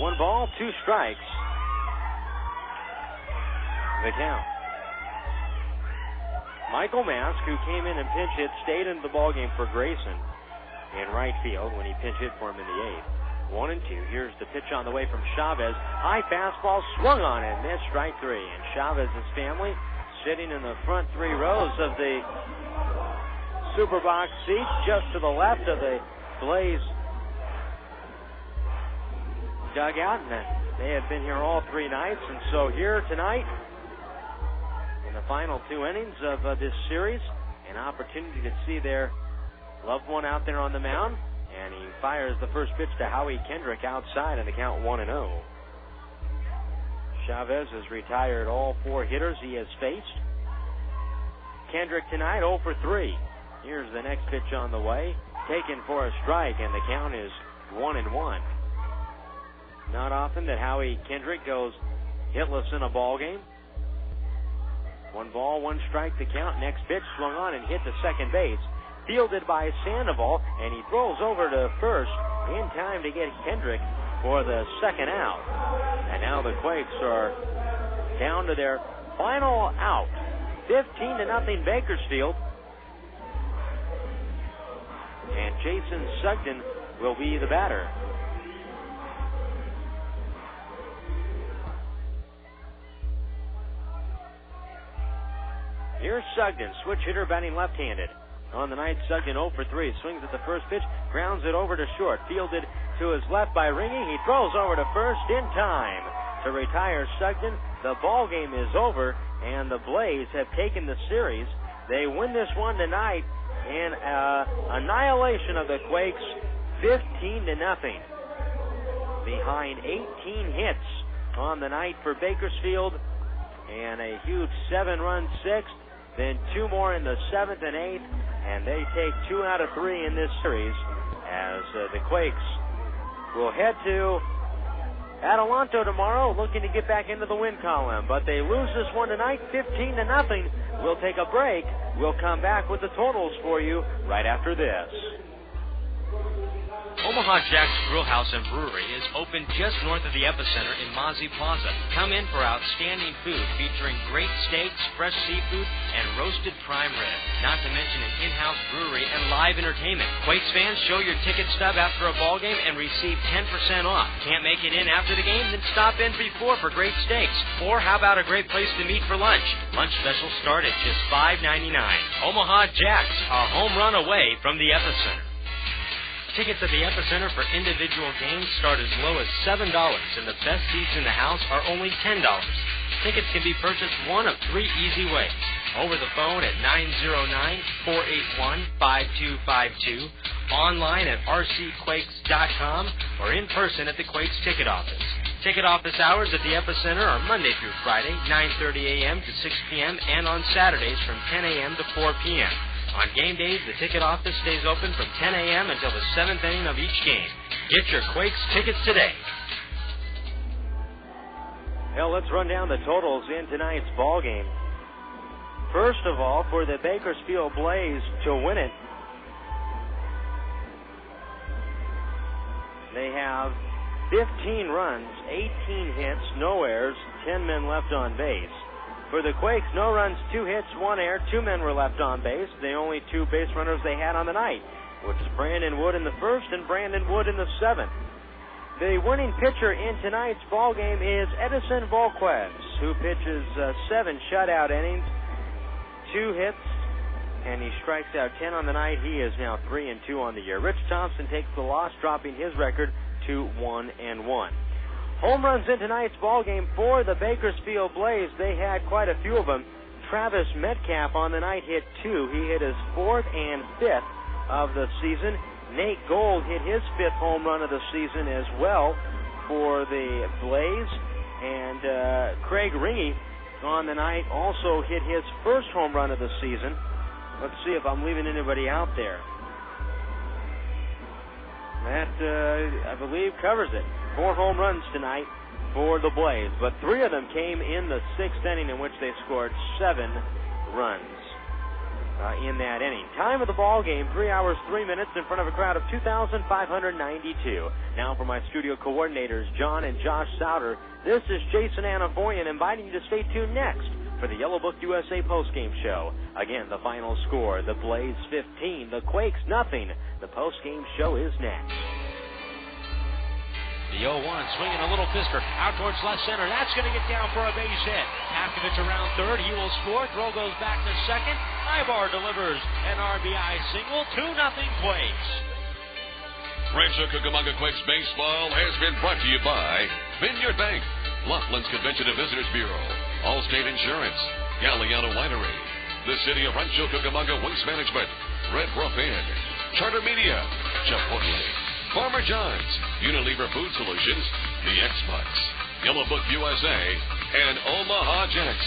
One ball, 2 strikes. The count. Michael Mask, who came in and pinch hit, stayed in the ballgame for Grayson in right field when he pinch hit for him in the 8th. 1-2. Here's the pitch on the way from Chavez. High fastball swung on and missed, strike 3. And Chavez's family sitting in the front 3 rows of the Superbox seats just to the left of the Blaze dugout. And they have been here all 3 nights. And so here tonight, in the the final 2 innings of this series. An opportunity to see their loved one out there on the mound. And he fires the first pitch to Howie Kendrick outside in the count 1-0. Chavez has retired all 4 hitters he has faced. Kendrick tonight 0 for 3. Here's the next pitch on the way. Taken for a strike, and the count is 1-1. Not often that Howie Kendrick goes hitless in a ball game. 1 ball, 1 strike the count. Next pitch swung on and hit to second base. Fielded by Sandoval, and he throws over to first in time to get Kendrick for the second out. And now the Quakes are down to their final out. 15-0 Bakersfield. And Jason Sugden will be the batter. Here's Sugden, switch hitter batting left-handed. On the night, Sugden 0 for 3. Swings at the first pitch, grounds it over to short. Fielded to his left by Ringy. He throws over to first in time to retire Sugden. The ball game is over, and the Blaze have taken the series. They win this one tonight in annihilation of the Quakes, 15-0. Behind 18 hits on the night for Bakersfield, and a huge 7-run sixth, then 2 more in the 7th and 8th, and they take 2 out of 3 in this series as the Quakes will head to Adelanto tomorrow, looking to get back into the win column. But they lose this one tonight, 15-0. We'll take a break. We'll come back with the totals for you right after this. Omaha Jack's Grill House and Brewery is open just north of the Epicenter in Mozzie Plaza. Come in for outstanding food featuring great steaks, fresh seafood, and roasted prime rib. Not to mention an in-house brewery and live entertainment. Quakes fans, show your ticket stub after a ball game and receive 10% off. Can't make it in after the game? Then stop in before for great steaks. Or how about a great place to meet for lunch? Lunch specials start at just $5.99. Omaha Jack's, a home run away from the Epicenter. Tickets at the Epicenter for individual games start as low as $7, and the best seats in the house are only $10. Tickets can be purchased one of 3 easy ways. Over the phone at 909-481-5252, online at rcquakes.com, or in person at the Quakes ticket office. Ticket office hours at the Epicenter are Monday through Friday, 9:30 a.m. to 6 p.m., and on Saturdays from 10 a.m. to 4 p.m. On game days, the ticket office stays open from 10 a.m. until the 7th inning of each game. Get your Quakes tickets today. Well, let's run down the totals in tonight's ball game. First of all, for the Bakersfield Blaze to win it, they have 15 runs, 18 hits, no errors, 10 men left on base. For the Quakes, no runs, 2 hits, 1 error, 2 men were left on base. The only 2 base runners they had on the night, which is Brandon Wood in the 1st and Brandon Wood in the 7th. The winning pitcher in tonight's ball game is Edinson Volquez, who pitches 7 shutout innings, 2 hits, and he strikes out 10 on the night. He is now 3-2 on the year. Rich Thompson takes the loss, dropping his record to 1-1. Home runs in tonight's ball game for the Bakersfield Blaze. They had quite a few of them. Travis Metcalf on the night hit 2. He hit his 4th and 5th of the season. Nate Gold hit his 5th home run of the season as well for the Blaze. And Craig Ringy on the night also hit his 1st home run of the season. Let's see if I'm leaving anybody out there. That, I believe, covers it. 4 home runs tonight for the Blaze, but 3 of them came in the 6th inning, in which they scored 7 runs in that inning. Time of the ball game, 3 hours, 3 minutes in front of a crowd of 2,592. Now for my studio coordinators, John and Josh Souter, this is Jason Anafoyan inviting you to stay tuned next for the Yellow Book USA postgame show. Again, the final score, the Blaze 15, the Quakes nothing. The postgame show is next. The 0-1, swinging a little fister out towards left center. That's going to get down for a base hit. Afkovich around third. He will score. Throw goes back to second. Ibar delivers an RBI single. 2-0 Quakes. Rancho Cucamonga Quakes baseball has been brought to you by Vineyard Bank, Laughlin's Convention and Visitors Bureau, Allstate Insurance, Galliano Winery, the City of Rancho Cucamonga Waste Management, Red Rough Inn, Charter Media, Chipotle, Farmer John's, Unilever Food Solutions, the X-Bucks, Yellow Book USA, and Omaha Jets.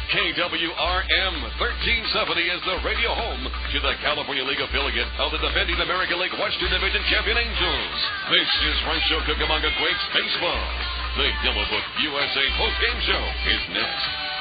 KWRM 1370 is the radio home to the California League affiliate of the defending American League Western Division champion Angels. This is Rancho Cucamonga Quakes Baseball. The Yellow Book USA postgame show is next.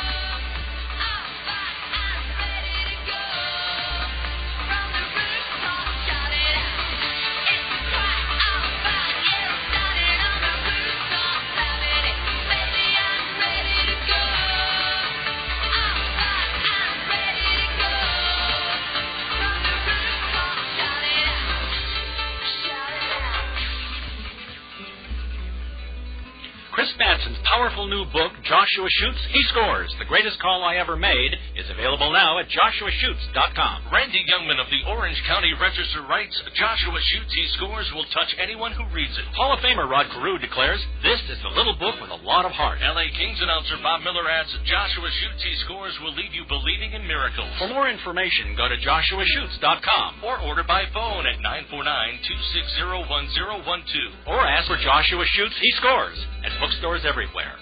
Powerful new book, Joshua Shoots, He Scores. The Greatest Call I Ever Made is available now at joshuashoots.com. Randy Youngman of the Orange County Register writes, Joshua Shoots, He Scores will touch anyone who reads it. Hall of Famer Rod Carew declares, this is the little book with a lot of heart. L.A. Kings announcer Bob Miller adds, Joshua Shoots, He Scores will leave you believing in miracles. For more information, go to joshuashoots.com. Or order by phone at 949-260-1012. Or ask for Joshua Shoots, He Scores at bookstores everywhere.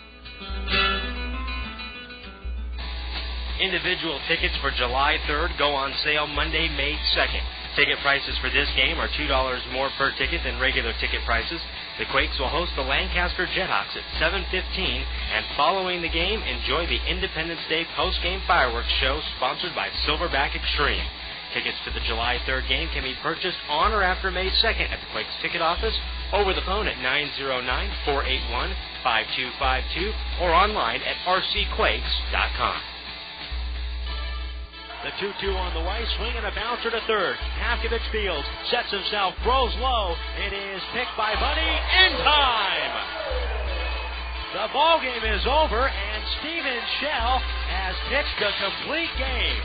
Individual tickets for July 3rd go on sale Monday, May 2nd. Ticket prices for this game are $2 more per ticket than regular ticket prices. The Quakes will host the Lancaster Jethawks at 7:15, and following the game, enjoy the Independence Day post-game fireworks show sponsored by Silverback Extreme. Tickets to the July 3rd game can be purchased on or after May 2nd at the Quakes ticket office, over the phone at 909-481-5252, or online at rcquakes.com. The 2-2 on the way, swinging a bouncer to third. Halfkovich fields, sets himself, throws low. It is picked by Buddy in time. The ball game is over, and Steven Shell has pitched a complete game.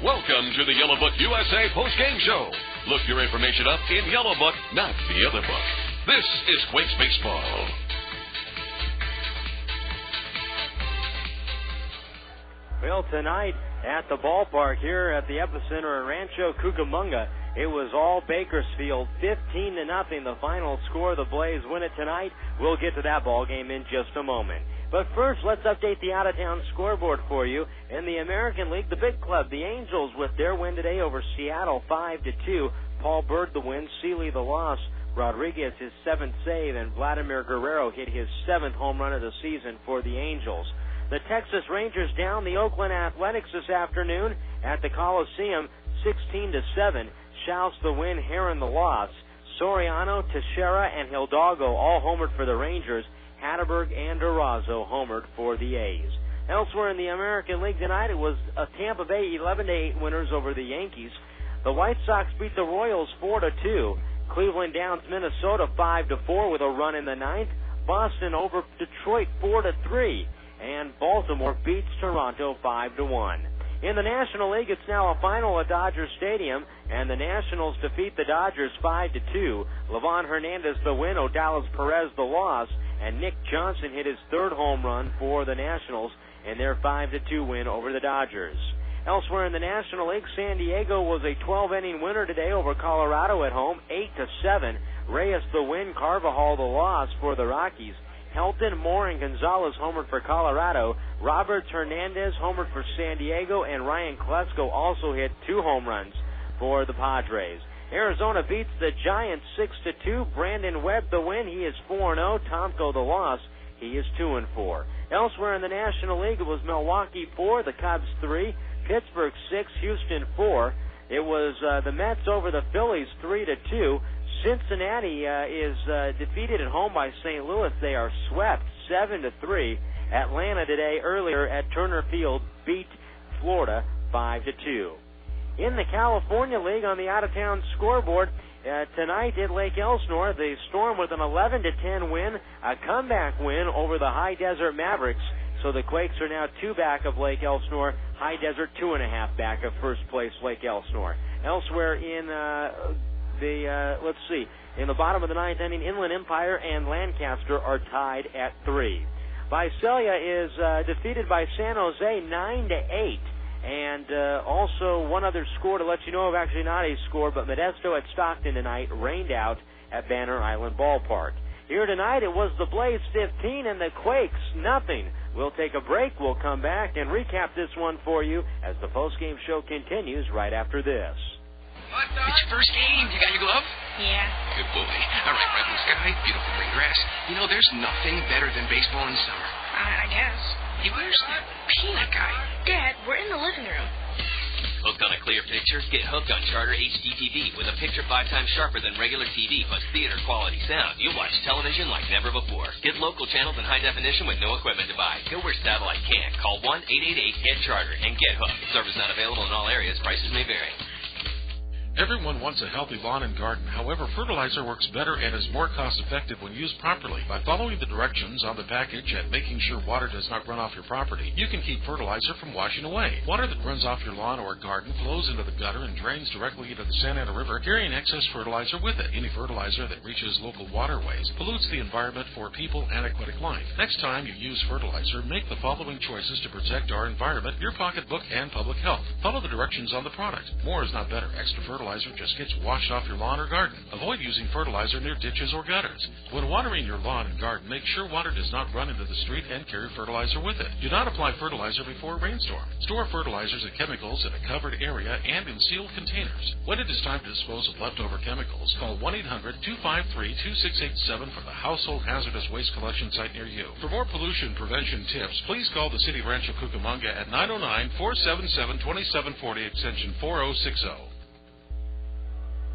Welcome to the Yellow Book USA postgame show. Look your information up in Yellow Book, not the other book. This is Quakes Baseball. Well, tonight at the ballpark here at the Epicenter in Rancho Cucamonga, it was all Bakersfield, 15-0, the final score. The Blaze win it tonight. We'll get to that ball game in just a moment. But first, let's update the out-of-town scoreboard for you. In the American League, the big club, the Angels, with their win today over Seattle, 5-2. Paul Bird the win, Seeley the loss. Rodriguez his 7th save, and Vladimir Guerrero hit his 7th home run of the season for the Angels. The Texas Rangers down the Oakland Athletics this afternoon at the Coliseum, 16-7. Schaus the win, Heron the loss. Soriano, Teixeira, and Hidalgo all homered for the Rangers. Hatterberg and Durazo homered for the A's. Elsewhere in the American League tonight, it was Tampa Bay 11-8 winners over the Yankees. The White Sox beat the Royals 4-2. Cleveland downs Minnesota 5-4 with a run in the ninth. Boston over Detroit 4-3. And Baltimore beats Toronto 5-1. In the National League, it's now a final at Dodger Stadium, and the Nationals defeat the Dodgers 5-2. Livan Hernandez the win, Odalis Perez the loss, and Nick Johnson hit his 3rd home run for the Nationals in their 5-2 win over the Dodgers. Elsewhere in the National League, San Diego was a 12-inning winner today over Colorado at home, 8-7. Reyes the win, Carvajal the loss for the Rockies. Helton, Moore, and Gonzalez homered for Colorado. Roberts, Hernandez homered for San Diego, and Ryan Kletzko also hit 2 home runs for the Padres. Arizona beats the Giants 6-2. Brandon Webb the win. He is 4-0. Tomko the loss. He is 2-4. Elsewhere in the National League, it was Milwaukee 4, the Cubs 3, Pittsburgh 6, Houston 4. It was the Mets over the Phillies 3-2. Cincinnati is defeated at home by St. Louis. They are swept 7-3. Atlanta today, earlier at Turner Field, beat Florida 5-2. In the California League on the out-of-town scoreboard, tonight at Lake Elsinore, the Storm with an 11-10 win, a comeback win over the High Desert Mavericks. So the Quakes are now 2 back of Lake Elsinore, High Desert 2.5 back of first place Lake Elsinore. Elsewhere in in the bottom of the 9th inning, Inland Empire and Lancaster are tied at 3. Visalia is defeated by San Jose 9-8. And also one other score to let you know of, actually not a score, but Modesto at Stockton tonight rained out at Banner Island Ballpark. Here tonight it was the Blaze 15 and the Quakes nothing. We'll take a break. We'll come back and recap this one for you as the postgame show continues right after this. It's your first game. You got your glove? Yeah. Good boy. All right, bright blue sky, beautiful green grass. You know, there's nothing better than baseball in summer. I guess. Hey, where's that peanut guy? Dad, we're in the living room. Hooked on a clear picture? Get hooked on Charter HD TV with a picture 5 times sharper than regular TV plus theater quality sound. You'll watch television like never before. Get local channels in high definition with no equipment to buy. Go where satellite can't. Call 1-888-GET-CHARTER and get hooked. Service not available in all areas. Prices may vary. Everyone wants a healthy lawn and garden. However, fertilizer works better and is more cost-effective when used properly. By following the directions on the package and making sure water does not run off your property, you can keep fertilizer from washing away. Water that runs off your lawn or garden flows into the gutter and drains directly into the Santa Ana River, carrying excess fertilizer with it. Any fertilizer that reaches local waterways pollutes the environment for people and aquatic life. Next time you use fertilizer, make the following choices to protect our environment, your pocketbook, and public health. Follow the directions on the product. More is not better. Extra fertilizer just gets washed off your lawn or garden. Avoid using fertilizer near ditches or gutters. When watering your lawn and garden, make sure water does not run into the street and carry fertilizer with it. Do not apply fertilizer before a rainstorm. Store fertilizers and chemicals in a covered area and in sealed containers. When it is time to dispose of leftover chemicals, call 1-800-253-2687 for the Household Hazardous Waste Collection Site near you. For more pollution prevention tips, please call the City of Rancho Cucamonga at 909-477-2740 extension 4060.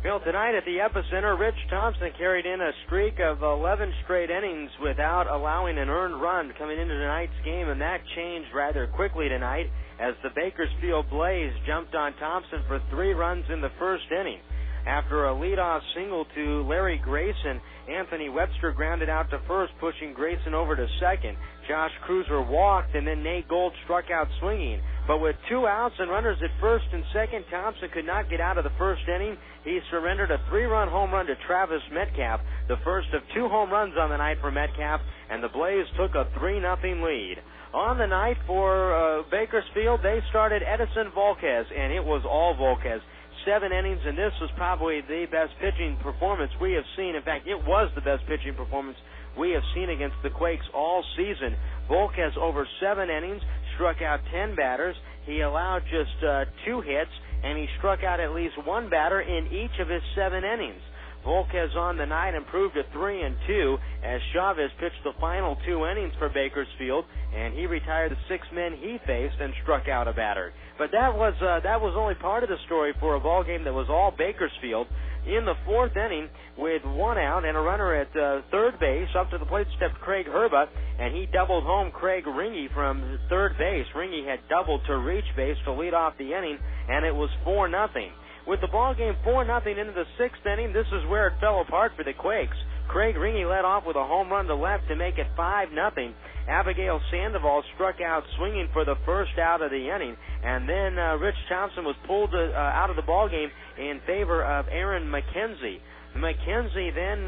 Well, tonight at the Epicenter, Rich Thompson carried in a streak of 11 straight innings without allowing an earned run coming into tonight's game, and that changed rather quickly tonight as the Bakersfield Blaze jumped on Thompson for 3 runs in the first inning. After a leadoff single to Larry Grayson, Anthony Webster grounded out to first, pushing Grayson over to second. Josh Cruiser walked, and then Nate Gold struck out swinging. But with 2 outs and runners at first and second, Thompson could not get out of the first inning. He surrendered a 3-run home run to Travis Metcalf, the first of 2 home runs on the night for Metcalf, and the Blaze took a 3-0 lead. On the night for Bakersfield, they started Edinson Volquez, and it was all Volquez. 7 innings, and this was probably the best pitching performance we have seen. In fact, it was the best pitching performance we have seen against the Quakes all season. Volquez over 7 innings, struck out 10 batters. He allowed just 2 hits, and he struck out at least 1 batter in each of his 7 innings. Volquez on the night improved to 3-2 as Chavez pitched the final 2 innings for Bakersfield, and he retired the 6 men he faced and struck out a batter. But that was only part of the story for a ball game that was all Bakersfield. In the 4th inning, with 1 out and a runner at third base, up to the plate stepped Craig Herba, and he doubled home Craig Ringy from third base. Ringy had doubled to reach base to lead off the inning, and it was 4-0. With the ball game 4-0 into the 6th inning, this is where it fell apart for the Quakes. Craig Ringy led off with a home run to left to make it 5-0. Abigail Sandoval struck out swinging for the first out of the inning, and then Rich Thompson was pulled out of the ball game in favor of Aaron McKenzie. McKenzie then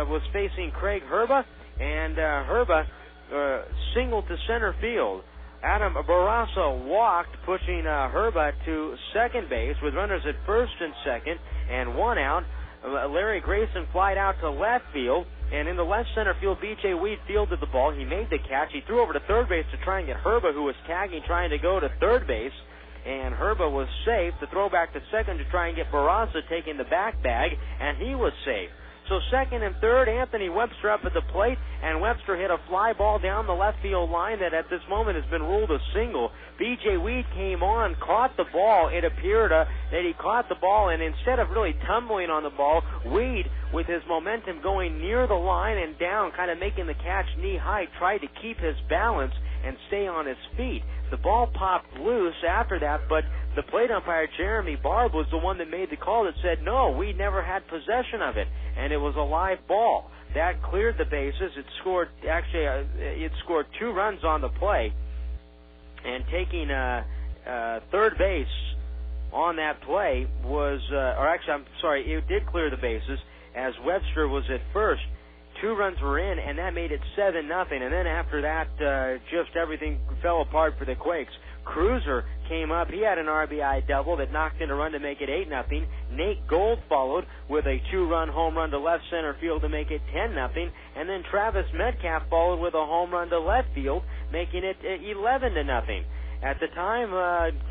was facing Craig Herba, and Herba singled to center field. Adam Barrasso walked, pushing Herba to second base with runners at first and second, and 1 out. Larry Grayson flied out to left field, and in the left center field, B.J. Weed fielded the ball. He made the catch. He threw over to third base to try and get Herba, who was tagging, trying to go to third base, and Herba was safe. The throw back to second to try and get Barraza taking the back bag, and he was safe. So second and third, Anthony Webster up at the plate, and Webster hit a fly ball down the left field line that at this moment has been ruled a single. B.J. Weed came on, caught the ball. It appeared that he caught the ball, and instead of really tumbling on the ball, Weed, with his momentum going near the line and down, kind of making the catch knee-high, tried to keep his balance and stay on his feet. The ball popped loose after that, but the plate umpire, Jeremy Barb, was the one that made the call that said, no, we never had possession of it, and it was a live ball. That cleared the bases. It scored 2 runs on the play, and taking third base on that play was, it did clear the bases as Webster was at first. 2 runs were in, and that made it 7-0. And then after that, just everything fell apart for the Quakes. Cruiser came up. He had an RBI double that knocked in a run to make it 8-0. Nate Gold followed with a 2-run home run to left center field to make it 10-0. And then Travis Metcalf followed with a home run to left field, making it 11-0. At the time,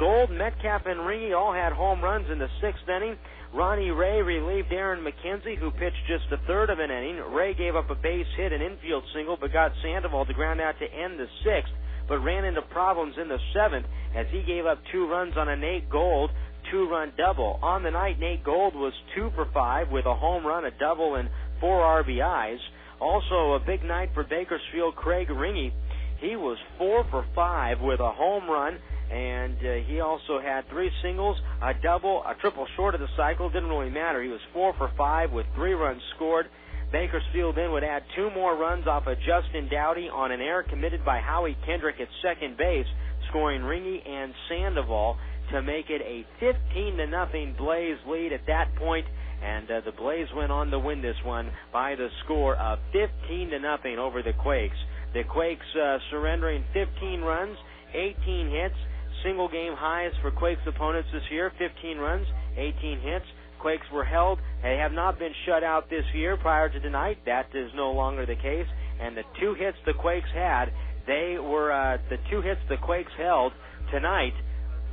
Gold, Metcalf, and Ringy all had home runs in the 6th inning. Ronnie Ray relieved Aaron McKenzie, who pitched just a third of an inning. Ray gave up a base hit, an infield single, but got Sandoval to ground out to end the 6th, but ran into problems in the 7th as he gave up 2 runs on a Nate Gold 2-run double. On the night, Nate Gold was 2 for 5 with a home run, a double, and 4 RBIs. Also a big night for Bakersfield Craig Ringy. He was 4 for 5 with a home run, and he also had 3 singles, a double, a triple short of the cycle. Didn't really matter. He was 4 for 5 with 3 runs scored. Bakersfield then would add 2 more runs off of Justin Dowdy on an error committed by Howie Kendrick at second base, scoring Ringy and Sandoval to make it a 15-0 Blaze lead at that point. And the Blaze went on to win this one by the score of 15-0 over the Quakes. The Quakes surrendering 15 runs, 18 hits, single game highs for Quakes opponents this year, 15 runs, 18 hits. Quakes were held. They have not been shut out this year prior to tonight. That is no longer the case. And the 2 hits the Quakes had, they were the 2 hits the Quakes held tonight.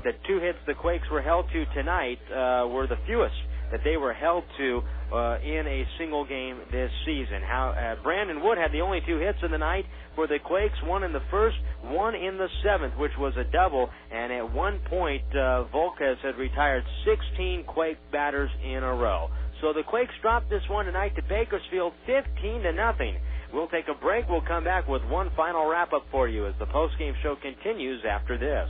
The 2 hits the Quakes were held to tonight were the fewest that they were held to in a single game this season. Brandon Wood had the only 2 hits in the night for the Quakes, 1 in the 1st, 1 in the 7th, which was a double. And at one point, Volquez had retired 16 Quake batters in a row. So the Quakes dropped this one tonight to Bakersfield 15-0. We'll take a break. We'll come back with one final wrap-up for you as the postgame show continues after this.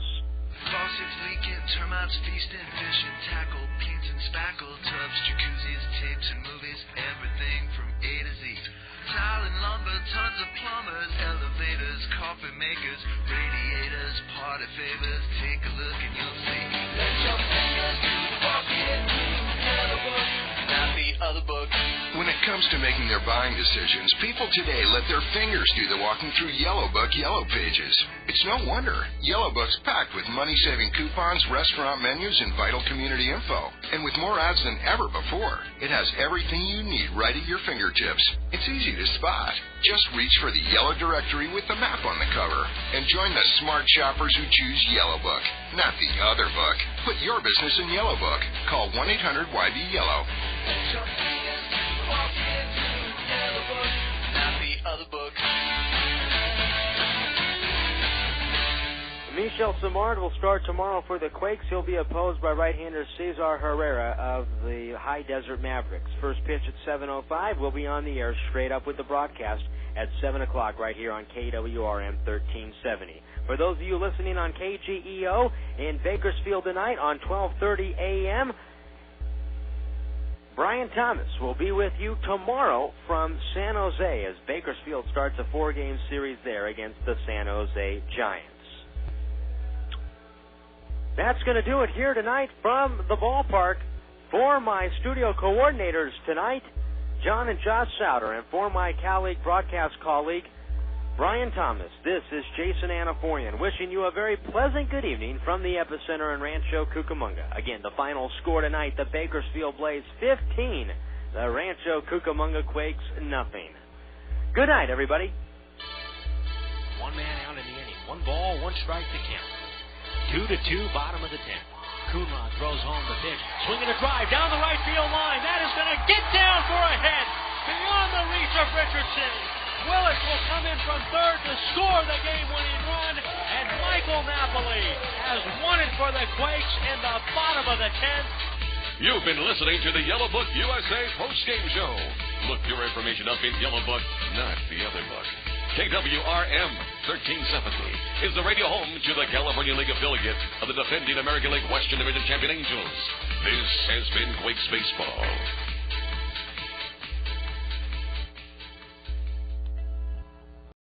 Faucets leaking, termites feasting, fishing, tackle, paints and spackle, tubs, jacuzzis, tapes and movies, everything from A to Z. Tile and lumber, tons of plumbers, elevators, coffee makers, radiators, party favors. Take a look and you'll see. Let your fingers do the walking, Yellow Book, not the other book. When it comes to making their buying decisions, people today let their fingers do the walking through Yellow Book Yellow Pages. It's no wonder. Yellow Book's packed with money-saving coupons, restaurant menus, and vital community info. And with more ads than ever before, it has everything you need right at your fingertips. It's easy to spot. Just reach for the yellow directory with the map on the cover and join the smart shoppers who choose Yellow Book, not the other book. Put your business in Yellow Book. Call 1-800-YB-YELLOW. Not the other book. Michel Simard will start tomorrow for the Quakes. He'll be opposed by right-hander Cesar Herrera of the High Desert Mavericks. First pitch at 7:05. We'll be on the air straight up with the broadcast at 7 o'clock right here on KWRM 1370. For those of you listening on KGEO in Bakersfield tonight on 12:30 a.m., Brian Thomas will be with you tomorrow from San Jose as Bakersfield starts a 4-game series there against the San Jose Giants. That's going to do it here tonight from the ballpark. For my studio coordinators tonight, John and Josh Souter, and for my broadcast colleague, Brian Thomas, this is Jason Anaforian wishing you a very pleasant good evening from the epicenter in Rancho Cucamonga. Again, the final score tonight, the Bakersfield Blaze 15, the Rancho Cucamonga Quakes nothing. Good night, everybody. 1 man out in the inning. 1 ball, 1 strike to count. 2-2, bottom of the 10th. Coonrod throws home the pitch. Swinging a drive down the right field line. That is going to get down for a hit. Beyond the reach of Richardson. Willett will come in from third to score the game-winning run. And Michael Napoli has won it for the Quakes in the bottom of the 10th. You've been listening to the Yellow Book USA postgame show. Look your information up in Yellow Book, not the other book. KWRM 1370 is the radio home to the California League affiliate of the defending American League Western Division champion Angels. This has been Quakes Baseball.